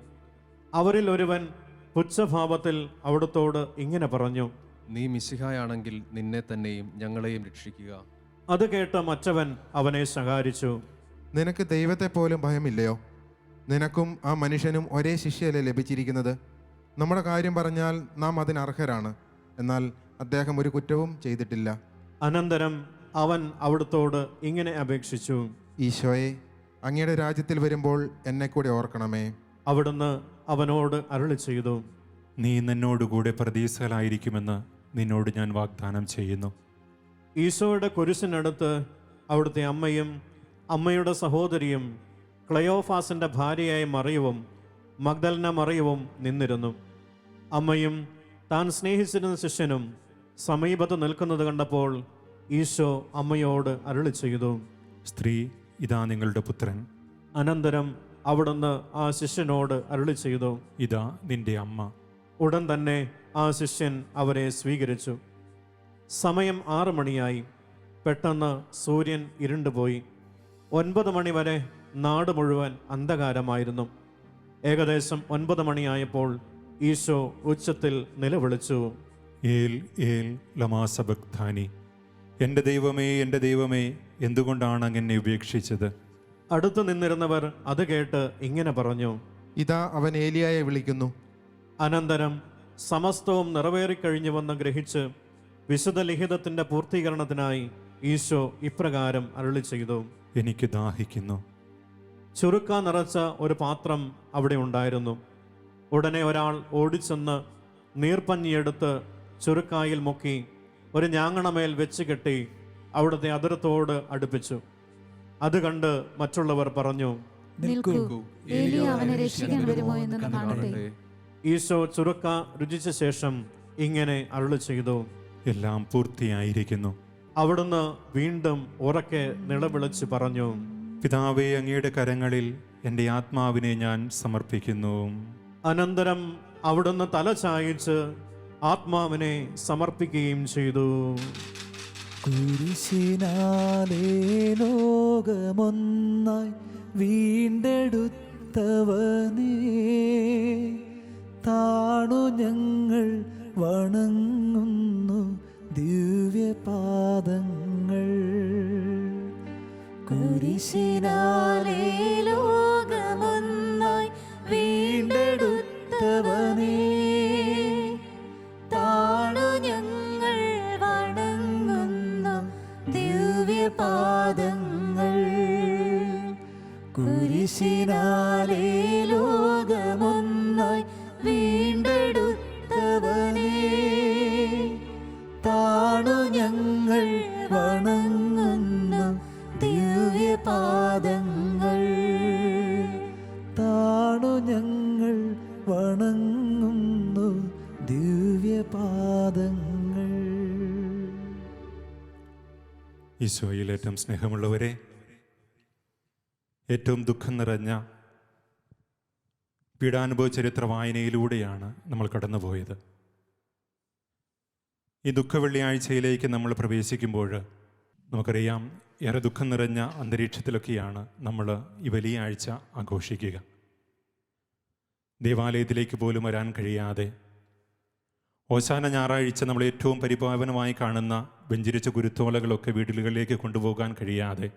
അവരിൽ ഒരുവൻ പുച്ഛഭാവത്തിൽ അവിടുത്തോട് ഇങ്ങനെ പറഞ്ഞു: നീ മിശിഹായാണെങ്കിൽ നിന്നെ തന്നെയും ഞങ്ങളെയും രക്ഷിക്കുക. അത് കേട്ട മറ്റവൻ അവനെ ശകാരിച്ചു: നിനക്ക് ദൈവത്തെ പോലും ഭയമില്ലയോ? നിനക്കും ആ മനുഷ്യനും ഒരേ ശിക്ഷയല്ലേ ലഭിച്ചിരിക്കുന്നത്? നമ്മുടെ കാര്യം പറഞ്ഞാൽ നാം അതിന് അർഹരാണ്, എന്നാൽ അദ്ദേഹം ഒരു കുറ്റവും ചെയ്തിട്ടില്ല. അനന്തരം അവൻ അവിടുത്തോട് ഇങ്ങനെ അപേക്ഷിച്ചു: ഈശോയെ, അങ്ങയുടെ രാജ്യത്തിൽ വരുമ്പോൾ എന്നെ കൂടെ ഓർക്കണമേ. അവിടുന്ന് അവനോട് അരുളി ചെയ്തു: നീ നിന്നോടുകൂടെ പ്രതീക്ഷയിലായിരിക്കുമെന്ന് നിന്നോട് ഞാൻ വാഗ്ദാനം ചെയ്യുന്നു. ഈശോയുടെ കുരിശിനടുത്ത് അവിടുത്തെ അമ്മയും അമ്മയുടെ സഹോദരിയും ക്ലയോഫാസിൻ്റെ ഭാര്യയായ മറിയവും മഗ്ദലന മറിയവും നിന്നിരുന്നു. അമ്മയും താൻ സ്നേഹിച്ചിരുന്ന ശിഷ്യനും സമീപത്ത് നിൽക്കുന്നത് കണ്ടപ്പോൾ ഈശോ അമ്മയോട് അരുളി ചെയ്തു: സ്ത്രീ, ഇതാ നിങ്ങളുടെ പുത്രൻ. അനന്തരം അവിടുന്ന് ആ ശിഷ്യനോട് അരുളി ചെയ്തു: ഇതാ നിന്റെ അമ്മ. ഉടൻ തന്നെ ആ ശിഷ്യൻ അവരെ സ്വീകരിച്ചു. സമയം 6 മണിയായി. പെട്ടെന്ന് സൂര്യൻ ഇരുണ്ടുപോയി. 9 മണി വരെ നാട് മുഴുവൻ അന്ധകാരമായിരുന്നു. ഏകദേശം 9 മണിയായപ്പോൾ ഈശോ ഉച്ചത്തിൽ നിലവിളിച്ചു, ഏൽ ഏൽ ലമാ സബക്താനി, എൻ്റെ ദൈവമേ, എൻ്റെ ദൈവമേ, എന്തുകൊണ്ടാണ് അങ്ങ് എന്നെ ഉപേക്ഷിച്ചത്? അടുത്തു നിന്നിരുന്നവർ അത് കേട്ട് ഇങ്ങനെ പറഞ്ഞു, ഇതാ അവൻ ഏലിയായെ വിളിക്കുന്നു. അനന്തരം സമസ്തവും നിറവേറിക്കഴിഞ്ഞുവെന്ന് ഗ്രഹിച്ച് വിശുദ്ധ ലിഖിതത്തിന്റെ പൂർത്തീകരണത്തിനായി ഈശോ ഇപ്രകാരം അരുളി ചെയ്തു, എനിക്ക് ദാഹിക്കുന്നു. ചുരുക്ക നിറച്ച ഒരു പാത്രം അവിടെ ഉണ്ടായിരുന്നു. ഉടനെ ഒരാൾ ഓടിച്ചെന്ന് നീർപ്പഞ്ഞിയെടുത്ത് ചുരുക്കായിൽ മുക്കി ഒരു ഞാങ്ങണമേൽ വെച്ച് കെട്ടി അവിടുത്തെ അതിരത്തോട് അടുപ്പിച്ചു. അത് കണ്ട് മറ്റുള്ളവർ പറഞ്ഞു, നിൽക്കൂ, ഏലിയ അവനെ രക്ഷിക്കാൻ വരുമോ എന്ന് കാണട്ടെ. ഈശോ ചുരുക്ക രുചിച്ച ശേഷം ഇങ്ങനെ അരുളി ചെയ്തു, എല്ലാം പൂർത്തിയായിരിക്കുന്നു. അവിടുന്ന് വീണ്ടും ഉറക്കെ നിലവിളിച്ച് പറഞ്ഞു, പിതാവേ, അങ്ങയുടെ കരങ്ങളിൽ എൻ്റെ ആത്മാവിനെ ഞാൻ സമർപ്പിക്കുന്നു. അനന്തരം അവിടുന്ന് തല ചായിച്ച് ആത്മാവിനെ സമർപ്പിക്കുകയും ചെയ്തു. കുരിശിനാലേ ലോകമൊന്നായി വീണ്ടെടുത്തവനേ, താണു ഞങ്ങൾ വണങ്ങുന്നു ദിവ്യപാദങ്ങൾ. കുരിശിനാലേ ലോകമൊന്നായി വീണ്ടെടുത്തവനേ, താണു ഞങ്ങൾ വണങ്ങുന്നു ദിവ്യപാദങ്ങൾ. കുരിശിനാലേ ലോകമൊന്നായി വീണ്ടെടുത്തവനേ, താണു ഞങ്ങൾ വണങ്ങുന്നു ദിവ്യപാദങ്ങൾ. താണു ഞങ്ങൾ വണങ്ങുന്നു ദിവ്യപാദങ്ങൾ. ഈശോയിൽ ഏറ്റവും സ്നേഹമുള്ളവരെ, ഏറ്റവും ദുഃഖം നിറഞ്ഞ പീഡാനുഭവ ചരിത്ര വായനയിലൂടെയാണ് നമ്മൾ കടന്നുപോയത്. ഈ ദുഃഖ വെള്ളിയാഴ്ചയിലേക്ക് നമ്മൾ പ്രവേശിക്കുമ്പോൾ നമുക്കറിയാം, ഏറെ ദുഃഖം നിറഞ്ഞ അന്തരീക്ഷത്തിലൊക്കെയാണ് നമ്മൾ ഈ വലിയ ആഴ്ച ആഘോഷിക്കുക. ദേവാലയത്തിലേക്ക് പോലും വരാൻ കഴിയാതെ, ഓശാന ഞായറാഴ്ച നമ്മൾ ഏറ്റവും പരിപാവനമായി കാണുന്ന വെഞ്ചരിച്ച കുരുത്തോലകളൊക്കെ വീടുകളിലേക്ക് കൊണ്ടുപോകാൻ കഴിയാതെ,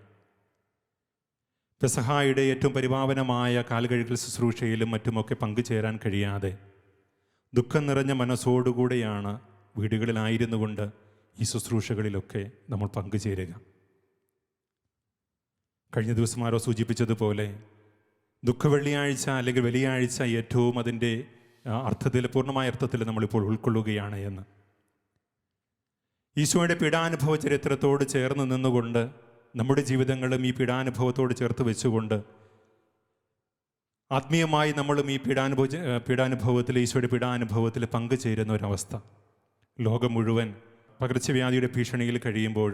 പെസഹായുടെ ഏറ്റവും പരിപാവനമായ കാൽകഴുകൽ ശുശ്രൂഷയിലും മറ്റുമൊക്കെ പങ്കുചേരാൻ കഴിയാതെ, ദുഃഖം നിറഞ്ഞ മനസ്സോടുകൂടെയാണ് വീടുകളിലായിരുന്നു കൊണ്ട് ഈ ശുശ്രൂഷകളിലൊക്കെ നമ്മൾ പങ്കുചേരുക. കഴിഞ്ഞ ദിവസം ആരോ സൂചിപ്പിച്ചതുപോലെ ദുഃഖവെള്ളിയാഴ്ച അല്ലെങ്കിൽ വെള്ളിയാഴ്ച ഏറ്റവും അതിൻ്റെ അർത്ഥത്തിൽ, പൂർണ്ണമായ അർത്ഥത്തിൽ നമ്മളിപ്പോൾ ഉൾക്കൊള്ളുകയാണ് എന്ന്. ഈശോയുടെ പീഡാനുഭവ ചരിത്രത്തോട് ചേർന്ന് നിന്നുകൊണ്ട് നമ്മുടെ ജീവിതങ്ങളും ഈ പീഡാനുഭവത്തോട് ചേർത്ത് വെച്ചുകൊണ്ട് ആത്മീയമായി നമ്മളും ഈ പീഡാനുഭവത്തിൽ, ഈശോയുടെ പീഡാനുഭവത്തിൽ പങ്കുചേരുന്ന ഒരവസ്ഥ. ലോകം മുഴുവൻ പകർച്ചവ്യാധിയുടെ ഭീഷണിയിൽ കഴിയുമ്പോൾ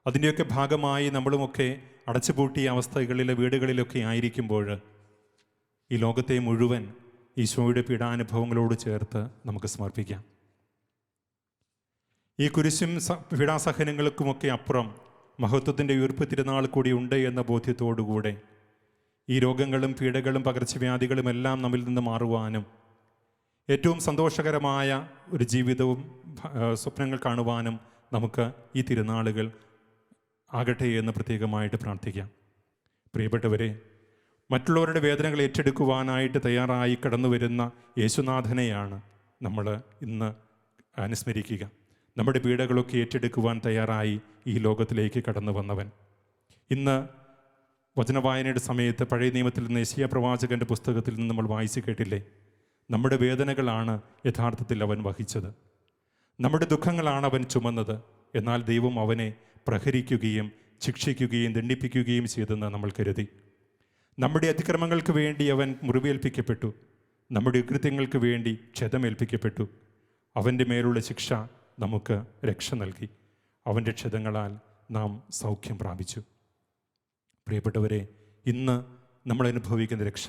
അതിൻ്റെയൊക്കെ ഭാഗമായി നമ്മളുമൊക്കെ അടച്ചുപൂട്ടിയ അവസ്ഥകളിലെ വീടുകളിലൊക്കെ ആയിരിക്കുമ്പോൾ ഈ ലോകത്തെ മുഴുവൻ ഈശോയുടെ പീഡാനുഭവങ്ങളോട് ചേർത്ത് നമുക്ക് സമർപ്പിക്കാം. ഈ കുരിശും പീഡാസഹനങ്ങൾക്കുമൊക്കെ അപ്പുറം മഹത്വത്തിൻ്റെ ഉയർപ്പ് തിരുനാൾ കൂടി ഉണ്ട് എന്ന ബോധ്യത്തോടുകൂടെ ഈ രോഗങ്ങളും പീഡകളും പകർച്ചവ്യാധികളും എല്ലാം നമ്മിൽ നിന്ന് മാറുവാനും ഏറ്റവും സന്തോഷകരമായ ഒരു ജീവിതവും സ്വപ്നങ്ങൾ കാണുവാനും നമുക്ക് ഈ തിരുനാളുകൾ ആകട്ടെ എന്ന് പ്രത്യേകമായിട്ട് പ്രാർത്ഥിക്കാം. പ്രിയപ്പെട്ടവരെ, മറ്റുള്ളവരുടെ വേദനകൾ ഏറ്റെടുക്കുവാനായിട്ട് തയ്യാറായി കടന്നു വരുന്ന യേശുനാഥനെയാണ് നമ്മൾ ഇന്ന് അനുസ്മരിക്കുക. നമ്മുടെ പീഡകളൊക്കെ ഏറ്റെടുക്കുവാൻ തയ്യാറായി ഈ ലോകത്തിലേക്ക് കടന്നു വന്നവൻ. ഇന്ന് വചനവായനയുടെ സമയത്ത് പഴയ നിയമത്തിൽ നിന്ന് യെശയ്യാ പ്രവാചകൻ്റെ പുസ്തകത്തിൽ നിന്ന് നമ്മൾ വായിച്ചു കേട്ടില്ലേ, നമ്മുടെ വേദനകളാണ് യഥാർത്ഥത്തിൽ അവൻ വഹിച്ചത്, നമ്മുടെ ദുഃഖങ്ങളാണ് അവൻ ചുമന്നത്. എന്നാൽ ദൈവം അവനെ പ്രഹരിക്കുകയും ശിക്ഷിക്കുകയും ദണ്ഡിപ്പിക്കുകയും ചെയ്തെന്ന് നമ്മൾ കരുതി. നമ്മുടെ അതിക്രമങ്ങൾക്ക് വേണ്ടി അവൻ മുറിവേൽപ്പിക്കപ്പെട്ടു, നമ്മുടെ കൃത്യങ്ങൾക്ക് വേണ്ടി ക്ഷതമേൽപ്പിക്കപ്പെട്ടു. അവൻ്റെ മേലുള്ള ശിക്ഷ നമുക്ക് രക്ഷ നൽകി. അവൻ്റെ ക്ഷതങ്ങളാൽ നാം സൗഖ്യം പ്രാപിച്ചു. പ്രിയപ്പെട്ടവരെ, ഇന്ന് നമ്മൾ അനുഭവിക്കുന്ന രക്ഷ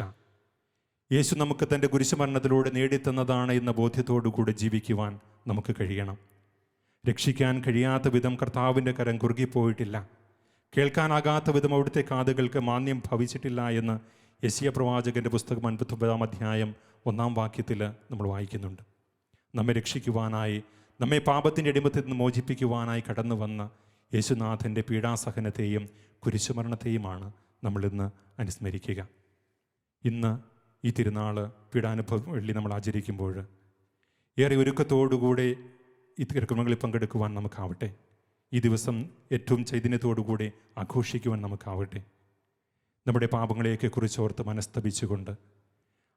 യേശു നമുക്ക് തൻ്റെ കുരിശുമരണത്തിലൂടെ നേടിത്തന്നതാണ് എന്ന ബോധ്യത്തോടുകൂടി ജീവിക്കുവാൻ നമുക്ക് കഴിയണം. രക്ഷിക്കാൻ കഴിയാത്ത വിധം കർത്താവിൻ്റെ കരം കുറുകിപ്പോയിട്ടില്ല, കേൾക്കാനാകാത്ത വിധം അവിടുത്തെ കാതുകൾക്ക് മാന്യം ഭവിച്ചിട്ടില്ല എന്ന് യെശയ്യാ പ്രവാചകൻ്റെ പുസ്തകം 59 അധ്യായം 1 വാക്യത്തിൽ നമ്മൾ വായിക്കുന്നുണ്ട്. നമ്മെ രക്ഷിക്കുവാനായി, നമ്മെ പാപത്തിൻ്റെ അടിമത്തിൽ നിന്ന് മോചിപ്പിക്കുവാനായി കടന്നു വന്ന യേശുനാഥൻ്റെ പീഡാസഹനത്തെയും കുരിശുമരണത്തെയുമാണ് നമ്മളിന്ന് അനുസ്മരിക്കുക. ഇന്ന് ഈ തിരുനാൾ പീഡാനുഭവ വെള്ളി നമ്മൾ ആചരിക്കുമ്പോൾ ഏറെ ഒരുക്കത്തോടുകൂടെ ഈ തിരുക്രമങ്ങളിൽ പങ്കെടുക്കുവാൻ നമുക്കാവട്ടെ. ഈ ദിവസം ഏറ്റവും ചൈതന്യത്തോടുകൂടി ആഘോഷിക്കുവാൻ നമുക്കാവട്ടെ. നമ്മുടെ പാപങ്ങളെയൊക്കെ കുറിച്ചോർത്ത് മനസ്തപിച്ചുകൊണ്ട്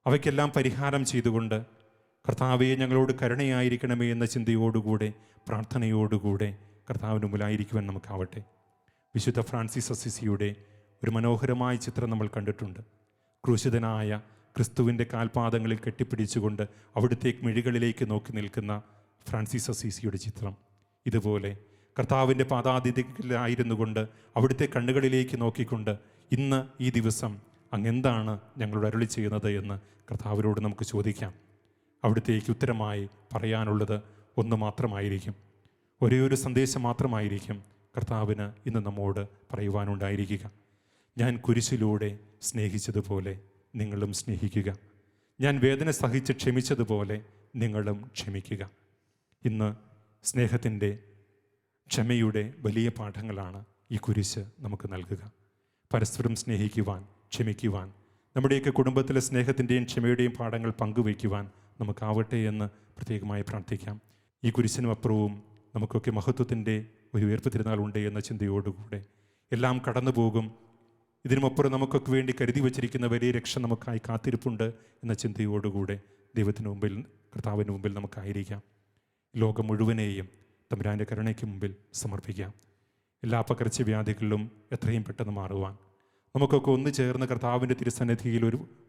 അവയ്ക്കെല്ലാം പരിഹാരം ചെയ്തുകൊണ്ട് കർത്താവെ ഞങ്ങളോട് കരുണയായിരിക്കണമേ എന്ന ചിന്തയോടുകൂടെ പ്രാർത്ഥനയോടുകൂടെ കർത്താവിന് മുമ്പിലായിരിക്കുവാൻ നമുക്കാവട്ടെ. വിശുദ്ധ ഫ്രാൻസിസ് അസിസിയുടെ ഒരു മനോഹരമായ ചിത്രം നമ്മൾ കണ്ടിട്ടുണ്ട്. ക്രൂശിതനായ ക്രിസ്തുവിൻ്റെ കാൽപാദങ്ങളിൽ കെട്ടിപ്പിടിച്ചുകൊണ്ട് അവിടുത്തെ മിഴികളിലേക്ക് നോക്കി നിൽക്കുന്ന ഫ്രാൻസിസ് അസീസിയുടെ ചിത്രം. ഇതുപോലെ കർത്താവിൻ്റെ പാദാതിഥ്യത്തിലായിരുന്നു കൊണ്ട് അവിടുത്തെ കണ്ണുകളിലേക്ക് നോക്കിക്കൊണ്ട് ഇന്ന് ഈ ദിവസം അങ്ങെന്താണ് ഞങ്ങളോട് അരുളി ചെയ്യുന്നത് എന്ന് കർത്താവിനോട് നമുക്ക് ചോദിക്കാം. അവിടുത്തേക്ക് ഉത്തരമായി പറയാനുള്ളത് ഒന്ന് മാത്രമായിരിക്കും, ഒരേ ഒരു സന്ദേശം മാത്രമായിരിക്കും കർത്താവിന് ഇന്ന് നമ്മോട് പറയുവാനുണ്ടായിരിക്കുക. ഞാൻ കുരിശിലൂടെ സ്നേഹിച്ചതുപോലെ നിങ്ങളും സ്നേഹിക്കുക, ഞാൻ വേദന സഹിച്ച് ക്ഷമിച്ചതുപോലെ നിങ്ങളും ക്ഷമിക്കുക. ഇന്ന് സ്നേഹത്തിൻ്റെ, ക്ഷമയുടെ വലിയ പാഠങ്ങളാണ് ഈ കുരിശ് നമുക്ക് നൽകുക. പരസ്പരം സ്നേഹിക്കുവാൻ, ക്ഷമിക്കുവാൻ, നമ്മുടെയൊക്കെ കുടുംബത്തിലെ സ്നേഹത്തിൻ്റെയും ക്ഷമയുടെയും പാഠങ്ങൾ പങ്കുവയ്ക്കുവാൻ നമുക്കാവട്ടെ എന്ന് പ്രത്യേകമായി പ്രാർത്ഥിക്കാം. ഈ കുരിശിനും അപ്പുറവും നമുക്കൊക്കെ മഹത്വത്തിൻ്റെ ഒരു ഉയർപ്പ് തിരുനാളുണ്ട് എന്ന ചിന്തയോടുകൂടെ എല്ലാം കടന്നു പോകും, ഇതിനുമപ്പുറം നമുക്കൊക്കെ വേണ്ടി കരുതി വച്ചിരിക്കുന്ന വലിയ രക്ഷ നമുക്കായി കാത്തിരിപ്പുണ്ട് എന്ന ചിന്തയോടുകൂടെ ദൈവത്തിന് മുമ്പിൽ, കർത്താവിന് മുമ്പിൽ നമുക്കായിരിക്കാം. ലോകം മുഴുവനെയും തമ്പുരാൻ്റെ കരുണയ്ക്ക് മുമ്പിൽ സമർപ്പിക്കാം. എല്ലാ പകർച്ചവ്യാധികളിലും എത്രയും പെട്ടെന്ന് മാറുവാൻ നമുക്കൊക്കെ ഒന്ന് ചേർന്ന് കർത്താവിൻ്റെ തിരുസന്നിധിയിൽ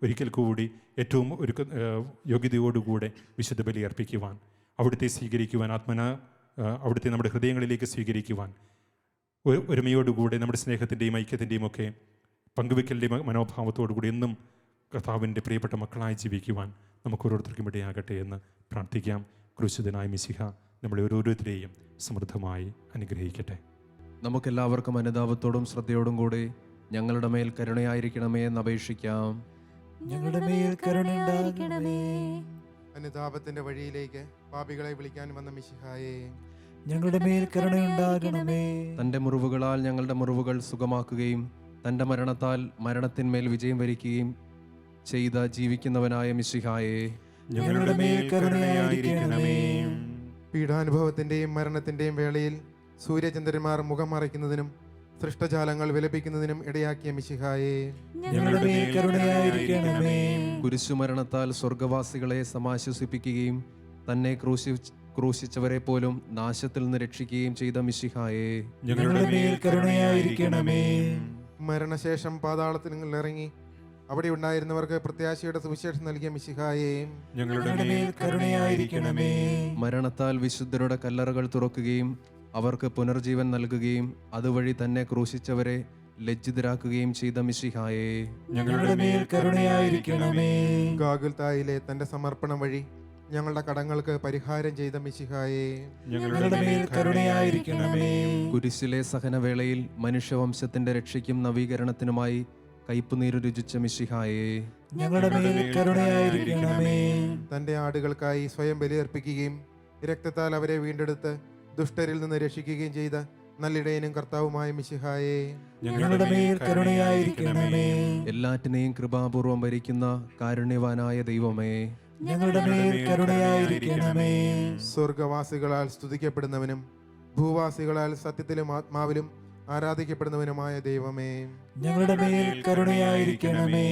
ഒരിക്കൽ കൂടി ഏറ്റവും ഒരു യോഗ്യതയോടുകൂടെ വിശുദ്ധ ബലി അർപ്പിക്കുവാൻ, അവിടുത്തെ സ്വീകരിക്കുവാൻ, അവിടുത്തെ നമ്മുടെ ഹൃദയങ്ങളിലേക്ക് സ്വീകരിക്കുവാൻ, ഒരുമയോടുകൂടെ നമ്മുടെ സ്നേഹത്തിൻ്റെയും ഐക്യത്തിൻ്റെയും ഒക്കെ പങ്കുവെക്കലിൻ്റെ മനോഭാവത്തോടുകൂടി എന്നും കർത്താവിൻ്റെ പ്രിയപ്പെട്ട മക്കളായി ജീവിക്കുവാൻ നമുക്ക് ഓരോരുത്തർക്കും ഇടയാകട്ടെ എന്ന് പ്രാർത്ഥിക്കാം. ക്രൂശിതനായ മിശിഹ നമ്മളെ ഓരോരുത്തരെയും സമൃദ്ധമായി അനുഗ്രഹിക്കട്ടെ. നമുക്കെല്ലാവർക്കും അനുതാപത്തോടും ശ്രദ്ധയോടും കൂടി ഞങ്ങളുടെ മേൽ കരുണയായിരിക്കണമേ എന്ന് അപേക്ഷിക്കാം. ഞങ്ങളുടെ മേൽ കരുണയുണ്ടാകണമേ. അനുതാപത്തിന്റെ വഴിയിലേക്ക് പാപികളെ വിളിക്കാൻ വന്ന മിശിഹായെ, ഞങ്ങളുടെ മേൽ കരുണയുണ്ടാകണമേ. തൻ്റെ മുറിവുകളാൽ ഞങ്ങളുടെ മുറിവുകൾ സുഖമാക്കുകയും തൻ്റെ മരണത്താൽ മരണത്തിന്മേൽ വിജയം വരിക്കുകയും ചെയ്ത ജീവിക്കുന്നവനായ മിശിഹായെ, ഞങ്ങളുടെ മേൽ കരുണയായിരിക്കണമേ. പീഡാനുഭവത്തിന്റെയും മരണത്തിന്റെയും വേളയിൽ സൂര്യചന്ദ്രന്മാർ മുഖം മറയ്ക്കുന്നതിനും സൃഷ്ടജാലങ്ങൾ വിലപിക്കുന്നതിനും ഇടയാക്കിയ മിശിഹായെ, ഞങ്ങളുടെ മേൽ കരുണയായിരിക്കണമേ. കുരിശുമരണത്താൽ സ്വർഗവാസികളെ സമാശ്വസിപ്പിക്കുകയും തന്നെ ക്രൂശിച്ചവരെ പോലും നാശത്തിൽ നിന്ന് രക്ഷിക്കുകയും ചെയ്ത മിശിഹായെ, ഞങ്ങളുടെ മേൽ കരുണയായിരിക്കണമേ. മരണശേഷം പാതാളത്തിൽ ഇറങ്ങി അവിടെ ഉണ്ടായിരുന്നവർക്ക് പ്രത്യാശയുടെ സുവിശേഷം നൽകിയ മിശിഹായെ, ഞങ്ങളുടെ മേൽ കരുണയായിരിക്കണമേ. മരണത്താൽ വിശുദ്ധരുടെ കല്ലറകൾ തുറക്കുകയും അവർക്ക് പുനർജീവൻ നൽകുകയും അതുവഴി തന്നെ ക്രൂശിച്ചവരെ ലജ്ജിതരാക്കുകയും ചെയ്ത മിശിഹായെ, ഞങ്ങളുടെ മേൽ കരുണയായിരിക്കണമേ. ഗാഗുൽത്തായിലെ തന്റെ സമർപ്പണം വഴി ഞങ്ങളുടെ കടങ്ങൾക്ക് പരിഹാരം ചെയ്ത മിശിഹായെ, ഞങ്ങളുടെ മേൽ കരുണയായിരിക്കണമേ. കുരിശിലെ സഹനവേളയിൽ മനുഷ്യവംശത്തിന്റെ രക്ഷയ്ക്കും നവീകരണത്തിനുമായി കയ്പുനീര് രുചിച്ച മിശിഹായെ, ഞങ്ങളുടെ മേൽ കരുണയായിരിക്കണമേ. തന്റെ ആടുകൾക്കായി സ്വയം ബലിയർപ്പിക്കുകയും രക്തത്താൽ അവരെ വീണ്ടെടുത്ത് ദുഷ്ടരിൽ നിന്ന് രക്ഷിക്കുകയും ചെയ്ത നല്ലിടയനും കർത്താവുമായ മിശിഹായെ, ഞങ്ങളുടെ മേൽ കരുണയായിരിക്കണമേ. എല്ലാറ്റിനെയും കൃപാപൂർവം ഭരിക്കുന്ന കാരുണ്യവാനായ ദൈവമേ, ഞങ്ങളുടെ മേൽ കരുണയായിരിക്കണമേ. സ്വർഗവാസികളാൽ സ്തുതിക്കപ്പെടുന്നവനും ഭൂവാസികളാൽ സത്യത്തിലും ആത്മാവിലും ആരാധിക്കപ്പെടുന്നവനുമായ ദൈവമേ, ഞങ്ങളുടെ മേൽ കരുണയായിരിക്കണമേ.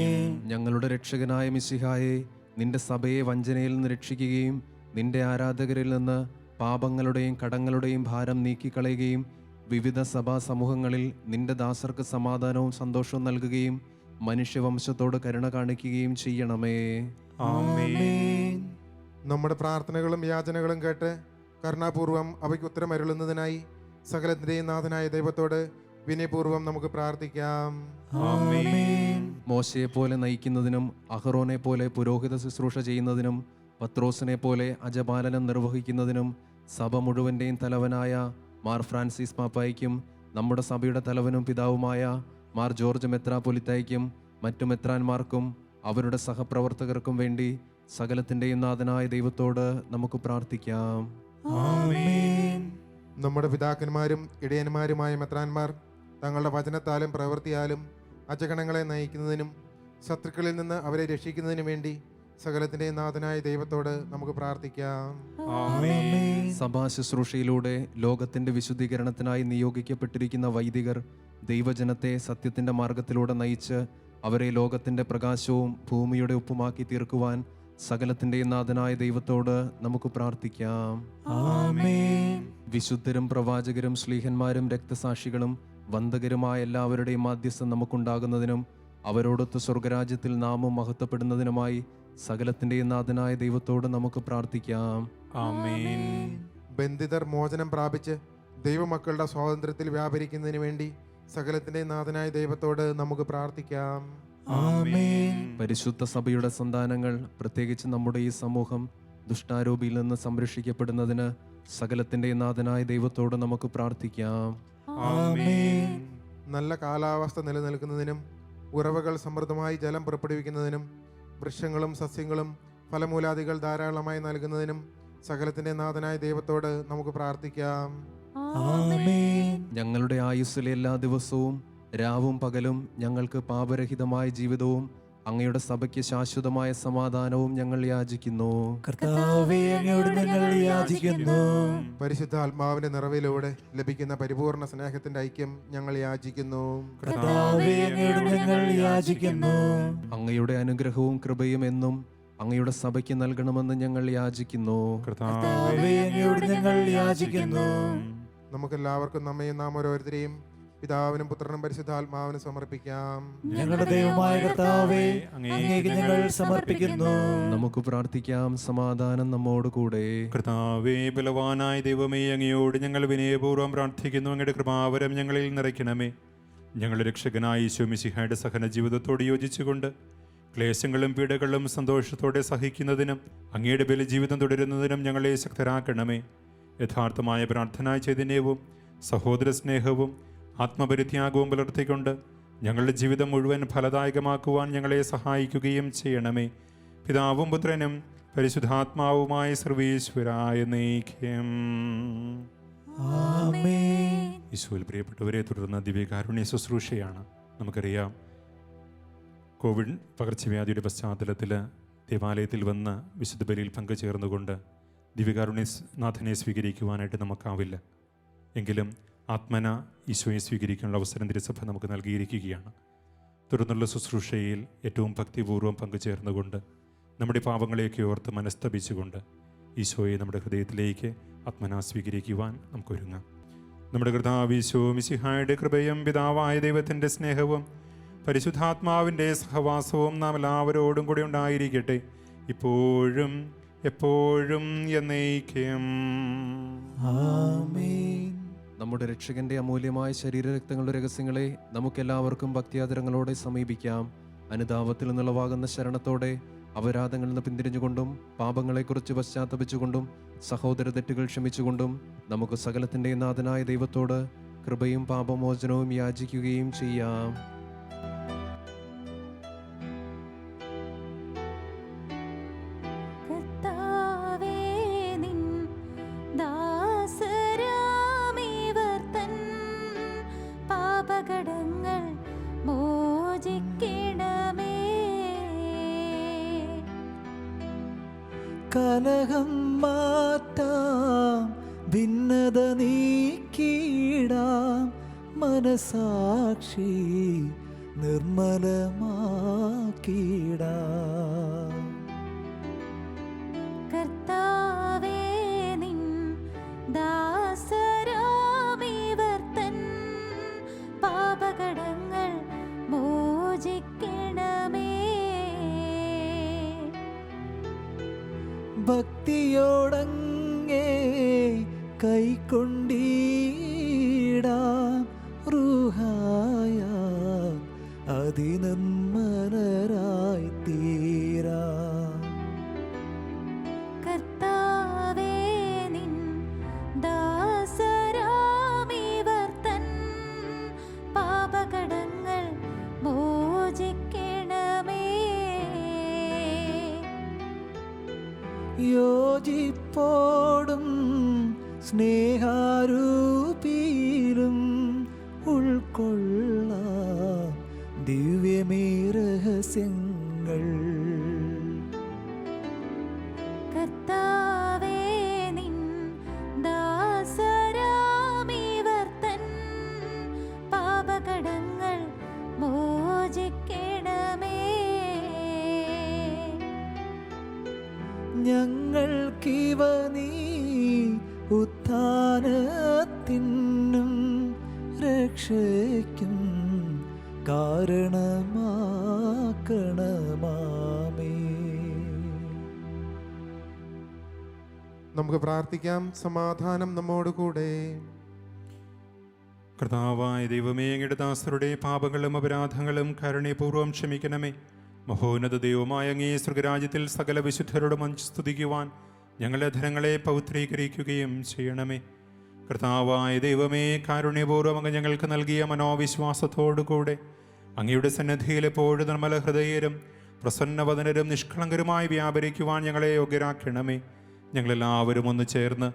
ഞങ്ങളുടെ രക്ഷകനായ മിശിഹായെ, നിന്റെ സഭയെ വഞ്ചനയിൽ നിന്ന് രക്ഷിക്കുകയും നിന്റെ ആരാധകരിൽ നിന്ന് പാപങ്ങളുടെയും കടങ്ങളുടെയും ഭാരം നീക്കിക്കളയുകയും വിവിധ സഭാ സമൂഹങ്ങളിൽ നിന്റെ ദാസർക്ക് സമാധാനവും സന്തോഷവും നൽകുകയും മനുഷ്യവംശത്തോട് കരുണ കാണിക്കുകയും ചെയ്യണമേ. ആമേൻ. നമ്മുടെ പ്രാർത്ഥനകളും യാചനകളും കേട്ട് കരുണാപൂർവം അവയ്ക്ക് ഉത്തരമരുളുന്നതിനായി സകലത്തിൻ്റെയും നാഥനായ ദൈവത്തോട് വിനയപൂർവ്വം നമുക്ക് പ്രാർത്ഥിക്കാം. ആമേൻ. മോശയെ പോലെ നയിക്കുന്നതിനും അഹറോനെ പോലെ പുരോഹിത ശുശ്രൂഷ ചെയ്യുന്നതിനും പത്രോസിനെ പോലെ അജപാലനം നിർവഹിക്കുന്നതിനും സഭ മുഴുവൻ്റെയും തലവനായ മാർ ഫ്രാൻസിസ് പാപ്പായ്ക്കും നമ്മുടെ സഭയുടെ തലവനും പിതാവുമായ മാർ ജോർജ് മെത്രാപ്പൊലിത്തായ്ക്കും മറ്റു മെത്രാന്മാർക്കും അവരുടെ സഹപ്രവർത്തകർക്കും വേണ്ടി സകലത്തിൻ്റെയും നാഥനായ ദൈവത്തോട് നമുക്ക് പ്രാർത്ഥിക്കാം. ആമേൻ. നമ്മുടെ പിതാക്കന്മാരും ഇടയന്മാരുമായ മെത്രാന്മാർ തങ്ങളുടെ വചനത്താലും പ്രവൃത്തിയാലും അജഗണങ്ങളെ നയിക്കുന്നതിനും ശത്രുക്കളിൽ നിന്ന് അവരെ രക്ഷിക്കുന്നതിനും വേണ്ടി സകലത്തിൻ്റെയും നാഥനായ ദൈവത്തോട് നമുക്ക് പ്രാർത്ഥിക്കാം. ആമേൻ. സഭാ ശുശ്രൂഷയിലൂടെ ലോകത്തിന്റെ വിശുദ്ധീകരണത്തിനായി നിയോഗിക്കപ്പെട്ടിരിക്കുന്ന വൈദികർ ദൈവജനത്തെ സത്യത്തിന്റെ മാർഗത്തിലൂടെ നയിച്ച് അവരെ ലോകത്തിന്റെ പ്രകാശവും ഭൂമിയുടെ ഉപ്പുമാക്കി തീർക്കുവാൻ സകലത്തിന്റെയും നാഥനായ ദൈവത്തോട് നമുക്ക് പ്രാർത്ഥിക്കാം. ആമേൻ. വിശുദ്ധരും പ്രവാചകരും ശ്ലീഹന്മാരും രക്തസാക്ഷികളും വന്ദകരുമായ എല്ലാവരുടെയും മാധ്യസ്ഥം നമുക്കുണ്ടാകുന്നതിനും അവരോടൊത്ത് സ്വർഗരാജ്യത്തിൽ നാമം മഹത്വപ്പെടുന്നതിനുമായി സകലത്തിന്റെയും നാഥനായ ദൈവത്തോട് നമുക്ക് പ്രാർത്ഥിക്കാം. ആമേൻ. ബന്ധിതർ മോചനം പ്രാപിച്ച് ദൈവമക്കളുടെ സ്വാതന്ത്ര്യത്തിൽ വ്യാപരിക്കുന്നതിന് വേണ്ടി സകലത്തിൻ്റെയും നാഥനായ ദൈവത്തോട് നമുക്ക് പ്രാർത്ഥിക്കാം. ആമേൻ. പരിശുദ്ധ സഭയുടെ സന്താനങ്ങൾ, പ്രത്യേകിച്ച് നമ്മുടെ ഈ സമൂഹം ദുഷ്ടാരൂപിയിൽ നിന്ന് സംരക്ഷിക്കപ്പെടുന്നതിന് സകലത്തിന്റെയും നാഥനായ ദൈവത്തോട് നമുക്ക് പ്രാർത്ഥിക്കാം. ആമേൻ. നല്ല കാലാവസ്ഥ നിലനിൽക്കുന്നതിനും ഉറവകൾ സമൃദ്ധമായി ജലം പുറപ്പെടുവിക്കുന്നതിനും വൃക്ഷങ്ങളും സസ്യങ്ങളും ഫലമൂലാദികൾ ധാരാളമായി നൽകുന്നതിനും സകലത്തിൻ്റെ നാഥനായ ദൈവത്തോട് നമുക്ക് പ്രാർത്ഥിക്കാം. ആമേൻ. ഞങ്ങളുടെ ആയുസ്സിലെ എല്ലാ ദിവസവും രാവും പകലും ഞങ്ങൾക്ക് പാപരഹിതമായ ജീവിതവും അങ്ങയുടെ സഭയ്ക്ക് ശാശ്വതമായ സമാധാനവും ഞങ്ങൾ യാചിക്കുന്നു. കർത്താവേ, അങ്ങയോട് ഞങ്ങൾ യാചിക്കുന്നു. പരിശുദ്ധ ആത്മാവിന്റെ നിറവിലൂടെ ലഭിക്കുന്ന പരിപൂർണ സ്നേഹത്തിന്റെ ഐക്യം ഞങ്ങൾ യാചിക്കുന്നു. കർത്താവേ, അങ്ങയോട് ഞങ്ങൾ യാചിക്കുന്നു. അങ്ങയുടെ അനുഗ്രഹവും കൃപയും എന്നും അങ്ങയുടെ സഭയ്ക്ക് നൽകണമെന്ന് ഞങ്ങൾ യാചിക്കുന്നു. കർത്താവേ, അങ്ങയോട് ഞങ്ങൾ യാചിക്കുന്നു. നമുക്കെല്ലാവർക്കും നമ്മയും നാം ഓരോരുത്തരെയും പിതാവിനും പുത്രനും പരിശുദ്ധാത്മാവിനും സമർപ്പിക്കാം. ഞങ്ങളുടെ ദൈവമായ കർത്താവേ, അങ്ങേക്ക് ഞങ്ങൾ സമർപ്പിക്കുന്നു. നമുക്ക് പ്രാർത്ഥിക്കാം. സമാധാനം നമ്മോട് കൂടെ. കർത്താവേ, ബലവാനായ ദൈവമേ, അങ്ങയോട് ഞങ്ങൾ വിനയപൂർവ്വം പ്രാർത്ഥിക്കുന്നു. അങ്ങയുടെ കൃപാവരം ഞങ്ങളിൽ നിറയ്ക്കണമേ. ഞങ്ങളുടെ രക്ഷകനായ ഈശോ മിശിഹായുടെ സഹന ജീവിതത്തോട് യോജിച്ചുകൊണ്ട് ക്ലേശങ്ങളും പീഡകളും സന്തോഷത്തോടെ സഹിക്കുന്നതിനും അങ്ങയുടെ ബലിജീവിതം തുടരുന്നതിനും ഞങ്ങളെ ശക്തരാക്കണമേ. യഥാർത്ഥമായ പ്രാർത്ഥനാ ചൈതന്യവും സഹോദര സ്നേഹവും ആത്മപരിത്യാഗവും പുലർത്തിക്കൊണ്ട് ഞങ്ങളുടെ ജീവിതം മുഴുവൻ ഫലദായകമാക്കുവാൻ ഞങ്ങളെ സഹായിക്കുകയും ചെയ്യണമേ. പിതാവും പുത്രനും പരിശുദ്ധാത്മാവുമായ സർവീശ്വരായ നയിക്കും. ആമേൻ. ഈശോയിൽ പ്രിയപ്പെട്ടവരെ, തുടർന്ന് ദിവ്യകാരുണ്യ ശുശ്രൂഷയാണ്. നമുക്കറിയാം, കോവിഡ് പകർച്ചവ്യാധിയുടെ പശ്ചാത്തലത്തിൽ ദേവാലയത്തിൽ വന്ന് വിശുദ്ധ ബലിയിൽ പങ്കുചേർന്നുകൊണ്ട് ദിവ്യകാരുണ്യനാഥനെ സ്വീകരിക്കുവാനായിട്ട് നമുക്കാവില്ല. എങ്കിലും ആത്മന ഈശോയെ സ്വീകരിക്കാനുള്ള അവസരം തിരുസഭ നമുക്ക് നൽകിയിരിക്കുകയാണ്. തുടർന്നുള്ള ശുശ്രൂഷയിൽ ഏറ്റവും ഭക്തിപൂർവ്വം പങ്കുചേർന്നുകൊണ്ട് നമ്മുടെ പാപങ്ങളെയൊക്കെ ഓർത്ത് മനസ്തപിച്ചുകൊണ്ട് ഈശോയെ നമ്മുടെ ഹൃദയത്തിലേക്ക് ആത്മന സ്വീകരിക്കുവാൻ നമുക്കൊരുങ്ങാം. നമ്മുടെ കർത്താവ് ഈശോ മിശിഹായുടെ കൃപയും പിതാവായ ദൈവത്തിൻ്റെ സ്നേഹവും പരിശുദ്ധാത്മാവിൻ്റെ സഹവാസവും നാം എല്ലാവരോടും കൂടി ഉണ്ടായിരിക്കട്ടെ, ഇപ്പോഴും എപ്പോഴും എന്നേക്കും. ആമേൻ. നമ്മുടെ രക്ഷകന്റെ അമൂല്യമായ ശരീരരക്തങ്ങളുടെ രഹസ്യങ്ങളെ നമുക്കെല്ലാവർക്കും ഭക്തിയാദരങ്ങളോടെ സമീപിക്കാം. അനുതാപത്തിൽ നിന്നുളവാകുന്ന ശരണത്തോടെ അപരാധങ്ങളിൽ നിന്ന് പിന്തിരിഞ്ഞുകൊണ്ടും പാപങ്ങളെക്കുറിച്ച് പശ്ചാത്തപിച്ചുകൊണ്ടും സഹോദര തെറ്റുകൾ ക്ഷമിച്ചുകൊണ്ടും നമുക്ക് സകലത്തിൻ്റെയും നാഥനായ ദൈവത്തോട് കൃപയും പാപമോചനവും യാചിക്കുകയും ചെയ്യാം. കലഹം മാറ്റാം, ഭിന്നത നീക്കിടാം, മനസാക്ഷി നിർമ്മലമാക്കിടാം. കർത്താവേ, നിൻ ദാസരാമിവർ തൻ പാപകടങ്ങൾ മോചിക്കണമേ. ഭക്തിയോടങ്ങേ കൈക്കൊണ്ടീടാം, റൂഹാനീ റൂഹായ അതിനന്മനരായി തീരാ. കർത്താവേ നിൻ ദാസരാമിവർ തൻ പാപകടങ്ങൾ മോചിക്കണമേ. യോജിപ്പോടും സ്നേഹാരൂപിയിലും ഉൾക്കൊള്ളാം ദിവ്യമേ രഹസ്യങ്ങൾ. കർത്താവേ നിൻ ദാസരാമിവർ തൻ പാപകടങ്ങൾ മോചിക്കണമേ. ഞങ്ങൾക്കിവ നീ ഉത്ഥാനത്തിനും രക്ഷയ്ക്കും കാരണമാക്കണമാമേ. നമുക്ക് പ്രാർത്ഥിക്കാം. സമാധാനം നമ്മോട് കൂടെ. കർത്താവായ ദൈവമേ, അങ്ങയുടെ ദാസരുടെ പാപങ്ങളും അപരാധങ്ങളും കരുണയപൂർവ്വം ക്ഷമിക്കണമേ. മഹോന്നത ദൈവമായ അങ്ങേ സ്വർഗരാജ്യത്തിൽ സകല വിശുദ്ധരോടും സ്തുതിക്കുവാൻ ഞങ്ങളുടെ ധനങ്ങളെ പൗത്രീകരിക്കുകയും ചെയ്യണമേ. കർത്താവായ ദൈവമേ, കാരുണ്യപൂർവ്വം അങ്ങ് ഞങ്ങൾക്ക് നൽകിയ മനോവിശ്വാസത്തോടുകൂടെ അങ്ങയുടെ സന്നിധിയിൽ എപ്പോഴും നിർമ്മല ഹൃദയരും പ്രസന്നവദനരും നിഷ്കളങ്കരുമായി വ്യാപരിക്കുവാൻ ഞങ്ങളെ യോഗ്യരാക്കണമേ. ഞങ്ങളെല്ലാവരും ഒന്ന് ചേർന്ന്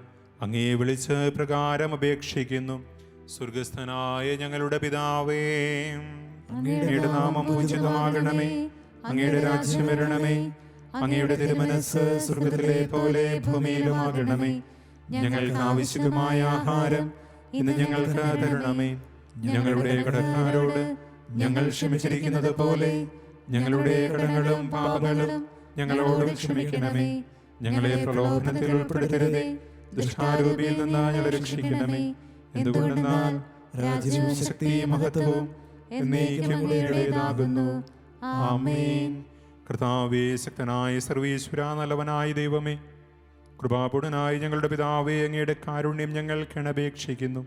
അങ്ങേ വിളിച്ച് പ്രകാരം അപേക്ഷിക്കുന്നു. സ്വർഗസ്ഥനായ ഞങ്ങളുടെ പിതാവേ, അങ്ങയുടെ നാമം പൂജിതമാകണമേ. അങ്ങയുടെ രാജ്യം വരണമേ. അങ്ങയുടെ തിരുമനസ്സ് സ്വർഗത്തിലെ പോലെ ഭൂമിയിലുമാകണമേ. ഞങ്ങൾക്ക് ആവശ്യമായ ആഹാരം ഇന്ന് ഞങ്ങൾക്ക് തരണമേ. ഞങ്ങളുടെ കടക്കാരോട് ഞങ്ങൾ ക്ഷമിച്ചിരിക്കുന്നത് പോലെ ഞങ്ങളുടെ കടങ്ങളും പാപങ്ങളും ഞങ്ങളോടും ക്ഷമിക്കണമേ. ഞങ്ങളെ പ്രലോഭനത്തിൽ ഉൾപ്പെടുത്തരുതേ, ദുഷ്ടാരൂപിയിൽ നിന്ന് ഞങ്ങളെ രക്ഷിക്കണമേ. എന്തുകൊണ്ടെന്നാൽ രാജ്യവും ശക്തിയും മഹത്വവും എന്നേക്കും അങ്ങയുടേതാകുന്നു. ആമേൻ. കർത്താവേ, ശക്തനായ സർവീശ്വര, നല്ലവനായ ദൈവമേ, കൃപാപൂർണനായ ഞങ്ങളുടെ പിതാവേ, അങ്ങയുടെ കാരുണ്യം ഞങ്ങൾ അപേക്ഷിക്കുന്നു.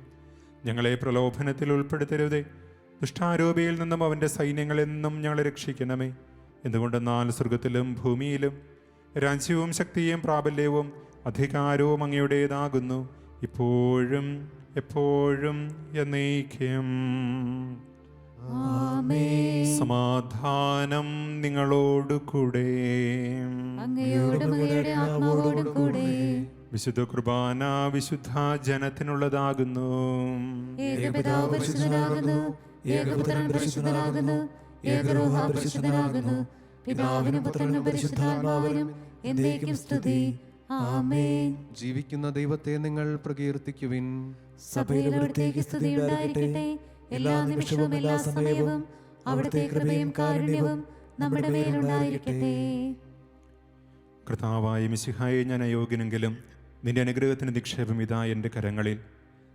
ഞങ്ങളെ പ്രലോഭനത്തിൽ ഉൾപ്പെടുത്തരുതേ, ദുഷ്ടാരൂപിയിൽ നിന്നും അവൻ്റെ സൈന്യങ്ങളെന്നും ഞങ്ങളെ രക്ഷിക്കണമേ. എന്തുകൊണ്ടെന്നാൽ സ്വർഗത്തിലും ഭൂമിയിലും രാജ്യവും ശക്തിയും പ്രാബല്യവും അധികാരവും അങ്ങയുടേതാകുന്നു, ഇപ്പോഴും എപ്പോഴും എന്നേക്കും. സമാധാനം നിങ്ങളോടു കൂടെ. വിശുദ്ധ കുർബാന വിശുദ്ധ ജനത്തിനുള്ളതാകുന്നു. ജീവിക്കുന്ന ദൈവത്തെ നിങ്ങൾ പ്രകീർത്തിക്കുവിൻ. സഭയിൽ അവിടുത്തേക്ക് സ്തുതി ഉണ്ടായിരിക്കട്ടെ. എല്ലാ നിമിഷവും എല്ലാ സമയവും അവിടുത്തെ കൃപയും കാരുണ്യവും നമ്മുടെ മേലുണ്ടായിരിക്കട്ടെ. കർത്താവായ മിശിഹായെ, ഞാൻ അയോഗ്യനെങ്കിലും നിന്റെ അനുഗ്രഹത്തിന് നിക്ഷേപം ഇതാ എൻ്റെ കരങ്ങളിൽ.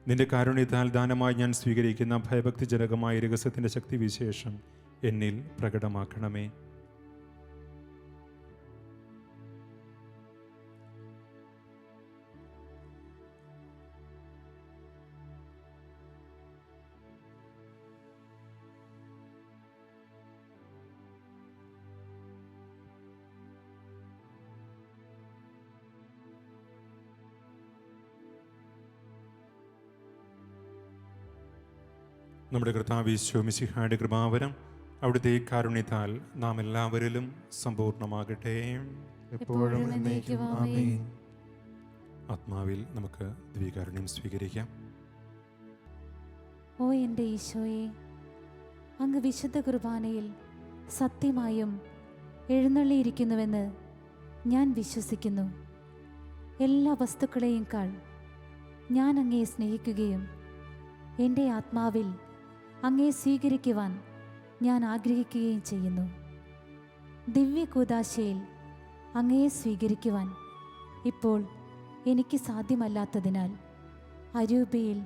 നിന്റെ കാരുണ്യത്താൽ ദാനമായി ഞാൻ സ്വീകരിക്കുന്ന ഭയഭക്തിജനകമായ രഹസ്യത്തിൻ്റെ ശക്തിവിശേഷം എന്നിൽ പ്രകടമാക്കണമേ. നമ്മുടെ കർത്താവ് യേശു മിശിഹായുടെ കൃപാവരം അവിടുത്തെ കാരുണ്യത്താൽ നാം എല്ലാവരിലും സമ്പൂർണ്ണമാകട്ടെ. എപ്പോഴും ആമേൻ. ആത്മാവിൽ നമുക്ക് ദിവ്യകാരുണ്യം സ്വീകരിക്കാം. ഓ എൻ്റെ ഈശോയെ, അങ്ങ് വിശുദ്ധ കുർബാനയിൽ സത്യമായും എഴുന്നള്ളിയിരിക്കുന്നുവെന്ന് ഞാൻ വിശ്വസിക്കുന്നു. എല്ലാ വസ്തുക്കളെയും കാൾ ഞാൻ അങ്ങയെ സ്നേഹിക്കുകയും എൻ്റെ ആത്മാവിൽ അങ്ങയെ സ്വീകരിക്കുവാൻ ഞാൻ ആഗ്രഹിക്കുകയും ചെയ്യുന്നു. ദിവ്യ കൂദാശയിൽ അങ്ങയെ സ്വീകരിക്കുവാൻ ഇപ്പോൾ എനിക്ക് സാധ്യമല്ലാത്തതിനാൽ അരൂപയിൽ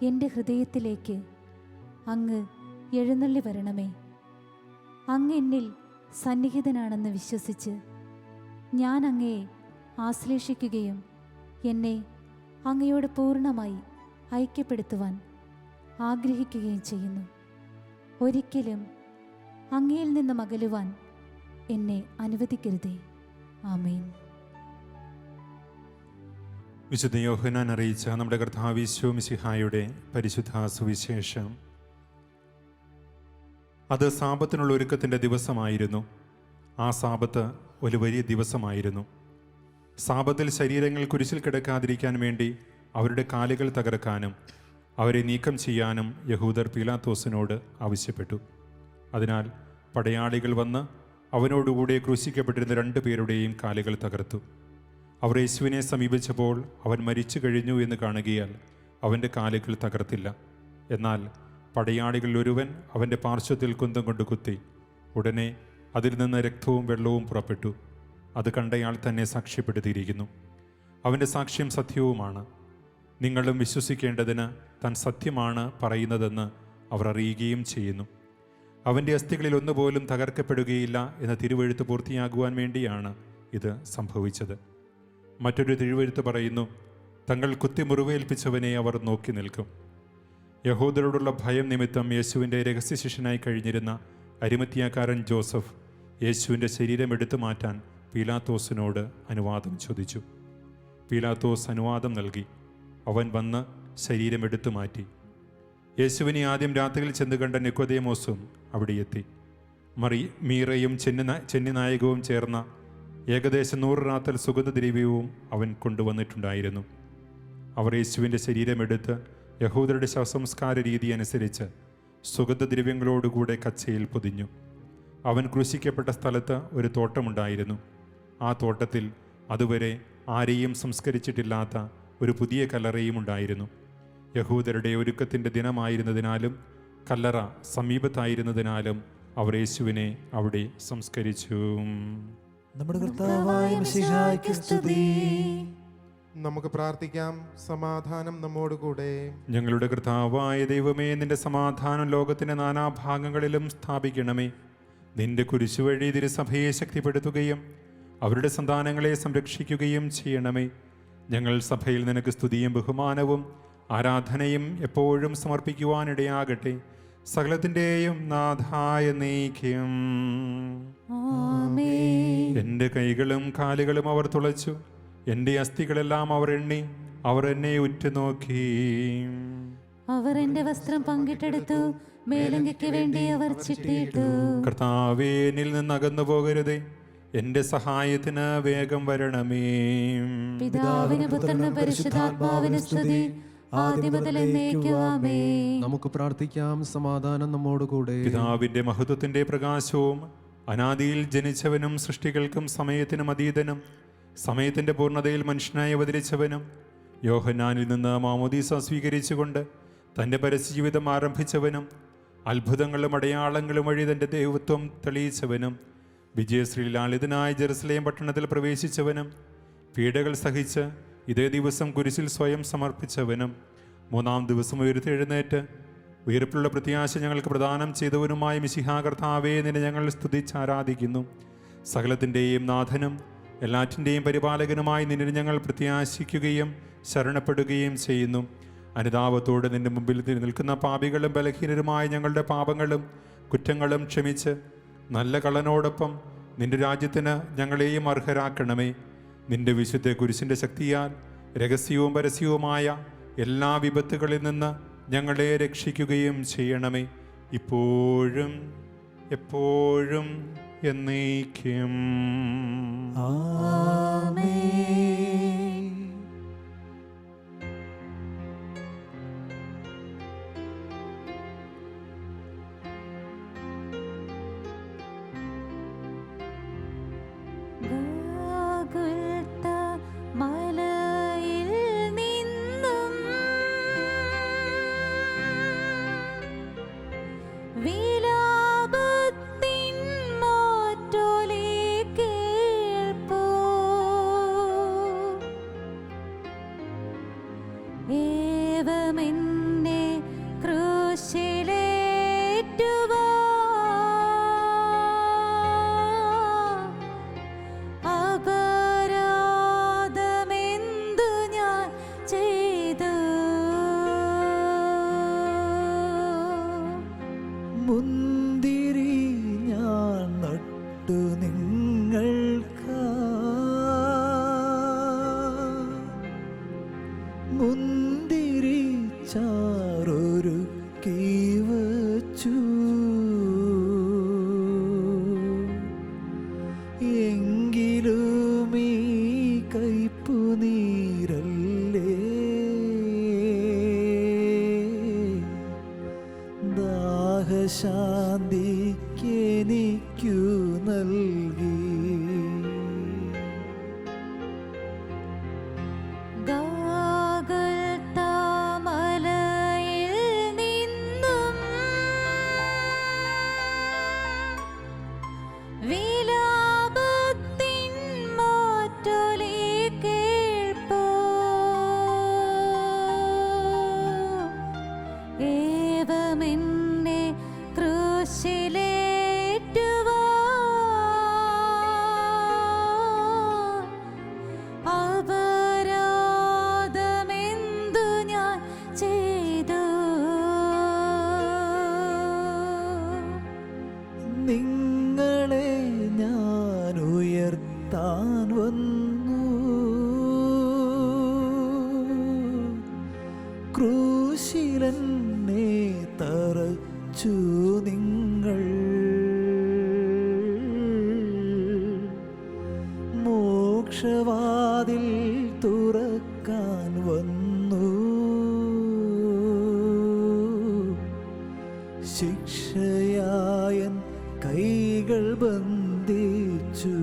എൻ്റെ ഹൃദയത്തിലേക്ക് അങ്ങ് എഴുന്നള്ളി വരണമേ. അങ്ങ് എന്നിൽ സന്നിഹിതനാണെന്ന് വിശ്വസിച്ച് ഞാൻ അങ്ങയെ ആശ്ലേഷിക്കുകയും എന്നെ അങ്ങയോട് പൂർണ്ണമായി ഐക്യപ്പെടുത്തുവാൻ ആഗ്രഹിക്കുകയും ചെയ്യുന്നു. ഒരിക്കലും അങ്ങയിൽ നിന്ന് അകലുവാൻ എന്നെ അനുവദിക്കരുതേ. ആമേൻ. വിശുദ്ധ യോഹന്നാൻ അറിയിച്ച നമ്മുടെ കർത്താവ് ഈശോ മിശിഹായുടെ പരിശുദ്ധ സുവിശേഷം. അത് സാപത്തിനുള്ള ഒരുക്കത്തിൻ്റെ ദിവസമായിരുന്നു. ആ സാപത്ത് ഒരു വലിയ ദിവസമായിരുന്നു. സാപത്തിൽ ശരീരങ്ങൾ കുരിശിൽ കിടക്കാതിരിക്കാൻ വേണ്ടി അവരുടെ കാലുകൾ തകർക്കാനും അവരെ നീക്കം ചെയ്യാനും യഹൂദർ പീലാത്തോസിനോട് ആവശ്യപ്പെട്ടു. അതിനാൽ പടയാളികൾ വന്ന് അവനോടുകൂടെ ക്രൂശിക്കപ്പെട്ടിരുന്ന 2 പേരുടെയും കാലുകൾ തകർത്തു. അവർ യേശുവിനെ സമീപിച്ചപ്പോൾ അവൻ മരിച്ചു കഴിഞ്ഞു എന്ന് കാണുകയാൽ അവൻ്റെ കാലുകൾ തകർത്തില്ല. എന്നാൽ പടയാളികളിൽ ഒരുവൻ അവൻ്റെ പാർശ്വത്തിൽ കുന്തം കൊണ്ട് കുത്തി. ഉടനെ അതിൽ നിന്ന് രക്തവും വെള്ളവും പുറപ്പെട്ടു. അത് കണ്ടയാൾ തന്നെ സാക്ഷ്യപ്പെടുത്തിയിരിക്കുന്നു. അവൻ്റെ സാക്ഷ്യം സത്യവുമാണ്. നിങ്ങളും വിശ്വസിക്കേണ്ടതിന് താൻ സത്യമാണ് പറയുന്നതെന്ന് അവർ അറിയുകയും ചെയ്യുന്നു. അവൻ്റെ അസ്ഥികളിൽ ഒന്നുപോലും തകർക്കപ്പെടുകയില്ല എന്ന തിരുവെഴുത്ത് പൂർത്തിയാകുവാൻ വേണ്ടിയാണ് ഇത് സംഭവിച്ചത്. മറ്റൊരു തിരുവെഴുത്ത് പറയുന്നു, തങ്ങൾ കുത്തി മുറിവേൽപ്പിച്ചവനെ അവർ നോക്കി നിൽക്കും. യഹൂദരോടുള്ള ഭയം നിമിത്തം യേശുവിൻ്റെ രഹസ്യശിഷ്യനായി കഴിഞ്ഞിരുന്ന അരിമത്തിയാക്കാരൻ ജോസഫ് യേശുവിൻ്റെ ശരീരം എടുത്തു മാറ്റാൻ പീലാത്തോസിനോട് അനുവാദം ചോദിച്ചു. പീലാത്തോസ് അനുവാദം നൽകി. അവൻ വന്ന് ശരീരം എടുത്തു മാറ്റി. യേശുവിനെ ആദ്യം രാത്രിയിൽ ചെന്ന് കണ്ട നിക്കോദേമോസും അവിടെ എത്തി. മീറയും ചെന്നിനായകവും ചേർന്ന ഏകദേശം 100 റാത്തൽ സുഗന്ധദ്രവ്യവും അവൻ കൊണ്ടുവന്നിട്ടുണ്ടായിരുന്നു. അവർ യേശുവിൻ്റെ ശരീരമെടുത്ത് യഹൂദരുടെ ശവസംസ്കാര രീതി അനുസരിച്ച് സുഗന്ധദ്രവ്യങ്ങളോടുകൂടെ കച്ചയിൽ പൊതിഞ്ഞു. അവൻ ക്രൂശിക്കപ്പെട്ട സ്ഥലത്ത് ഒരു തോട്ടമുണ്ടായിരുന്നു. ആ തോട്ടത്തിൽ അതുവരെ ആരെയും സംസ്കരിച്ചിട്ടില്ലാത്ത ഒരു പുതിയ കല്ലറയും ഉണ്ടായിരുന്നു. യഹൂദരുടെ ഒരുക്കത്തിൻ്റെ ദിനമായിരുന്നതിനാലും കല്ലറ സമീപത്തായിരുന്നതിനാലും അവർ യേശുവിനെ അവിടെ സംസ്കരിച്ചു. നമ്മുടെ കർത്താവായ മിശിഹായ്ക്ക് സ്തുതി. നമുക്ക് പ്രാർത്ഥിക്കാം. സമാധാനം നമ്മോടുകൂടെ. ഞങ്ങളുടെ കർത്താവായ ദൈവമേ, നിന്റെ സമാധാനം ലോകത്തിൻ്റെ നാനാഭാഗങ്ങളിലും സ്ഥാപിക്കണമേ. നിന്റെ കുരിശു വഴി തിരുസഭയെ ശക്തിപ്പെടുത്തുകയും അവരുടെ സന്താനങ്ങളെ സംരക്ഷിക്കുകയും ചെയ്യണമേ. ഞങ്ങൾ സഭയിൽ നിനക്ക് സ്തുതിയും ബഹുമാനവും ആരാധനയും എപ്പോഴും സമർപ്പിക്കുവാനിടയാകട്ടെ. സകലത്തിൻ്റെയും നാഥായ നീക്കും. എൻ്റെ കൈകളും കാലുകളും അവർ തുളച്ചു, എൻ്റെ അസ്ഥികളെല്ലാം അവർ എണ്ണി, അവർ എന്നെ ഉറ്റുനോക്കി. അവർ എൻ്റെ വസ്ത്രം പങ്കിട്ടെടുത്തു, മേലങ്കയ്ക്ക് വേണ്ടി അവർ ചിട്ടിയിട്ടു. കർത്താവേ, എന്നിൽ നിന്ന് അകന്നു പോകരുതേ, എൻ്റെ സഹായത്തിന് വേഗം വരണമേ. പിതാവിന് പുത്രനും പരിശുദ്ധാത്മാവിന് സ്തുതി, ആദ്യം മുതൽ എന്നേക്കും ആമേൻ. നമുക്ക് പ്രാർത്ഥിക്കാം. സമാധാനം നമ്മോടുകൂടെ. പിതാവിൻ്റെ മഹത്വത്തിൻ്റെ പ്രകാശവും അനാദിയിൽ ജനിച്ചവനും സൃഷ്ടികൾക്കും സമയത്തിനും അതീതനും സമയത്തിൻ്റെ പൂർണ്ണതയിൽ മനുഷ്യനായി അവതരിച്ചവനും യോഹന്നാനിൽ നിന്ന് മാമോദീസ സ്വീകരിച്ചുകൊണ്ട് തൻ്റെ പരസ്യജീവിതം ആരംഭിച്ചവനും അത്ഭുതങ്ങളും അടയാളങ്ങളും വഴി തൻ്റെ ദൈവത്വം തെളിയിച്ചവനും വിജയശ്രീ ലാളിതനായ ജെറുസലേം പട്ടണത്തിൽ പ്രവേശിച്ചവനും പീഡകൾ സഹിച്ച് ഇതേ ദിവസം കുരിശിൽ സ്വയം സമർപ്പിച്ചവനും 3-ാം ദിവസം ഉയർത്തെഴുന്നേറ്റ് ഉയർപ്പുള്ള പ്രത്യാശ ഞങ്ങൾക്ക് പ്രദാനം ചെയ്തവനുമായ മിശിഹാ കർത്താവേ, നിന്നെ ഞങ്ങൾ സ്തുതിച്ചാരാധിക്കുന്നു. സകലത്തിൻ്റെയും നാഥനും എല്ലാറ്റിൻ്റെയും പരിപാലകനുമായി നിന്നിൽ ഞങ്ങൾ പ്രത്യാശിക്കുകയും ശരണപ്പെടുകയും ചെയ്യുന്നു. അനുതാപത്തോടെ നിന്റെ മുമ്പിൽ നിൽക്കുന്ന പാപികളും ബലഹീനരുമായ ഞങ്ങളുടെ പാപങ്ങളും കുറ്റങ്ങളും ക്ഷമിച്ച് നല്ല കള്ളനോടൊപ്പം നിന്റെ രാജ്യത്തിന് ഞങ്ങളെയും അർഹരാക്കണമേ. നിന്റെ വിശുദ്ധ കുരിശിൻ്റെ ശക്തിയാൽ രഹസ്യവും പരസ്യവുമായ എല്ലാ വിപത്തുകളിൽ നിന്ന് ഞങ്ങളെ രക്ഷിക്കുകയും ചെയ്യണമേ, ഇപ്പോഴും എപ്പോഴും എന്നേക്കും. വിലാപത്തിൻ മാറ്റൊലി കേൾപ്പൂ. എങ്കിലും ഈ കയ്പുനീരല്ലേ ദാഹശാന്തിക്കെനിക്കു നൽകി. നിങ്ങളെ ഞാൻ ഉയർത്താൻ വന്നു, ക്രൂശിലെന്നെ തറച്ചു നിങ്ങൾ. മോക്ഷവാതിൽ തുറക്കാൻ വന്നു, ശിക്ഷയായൻ കൈകൾ ബന്ധിച്ചു.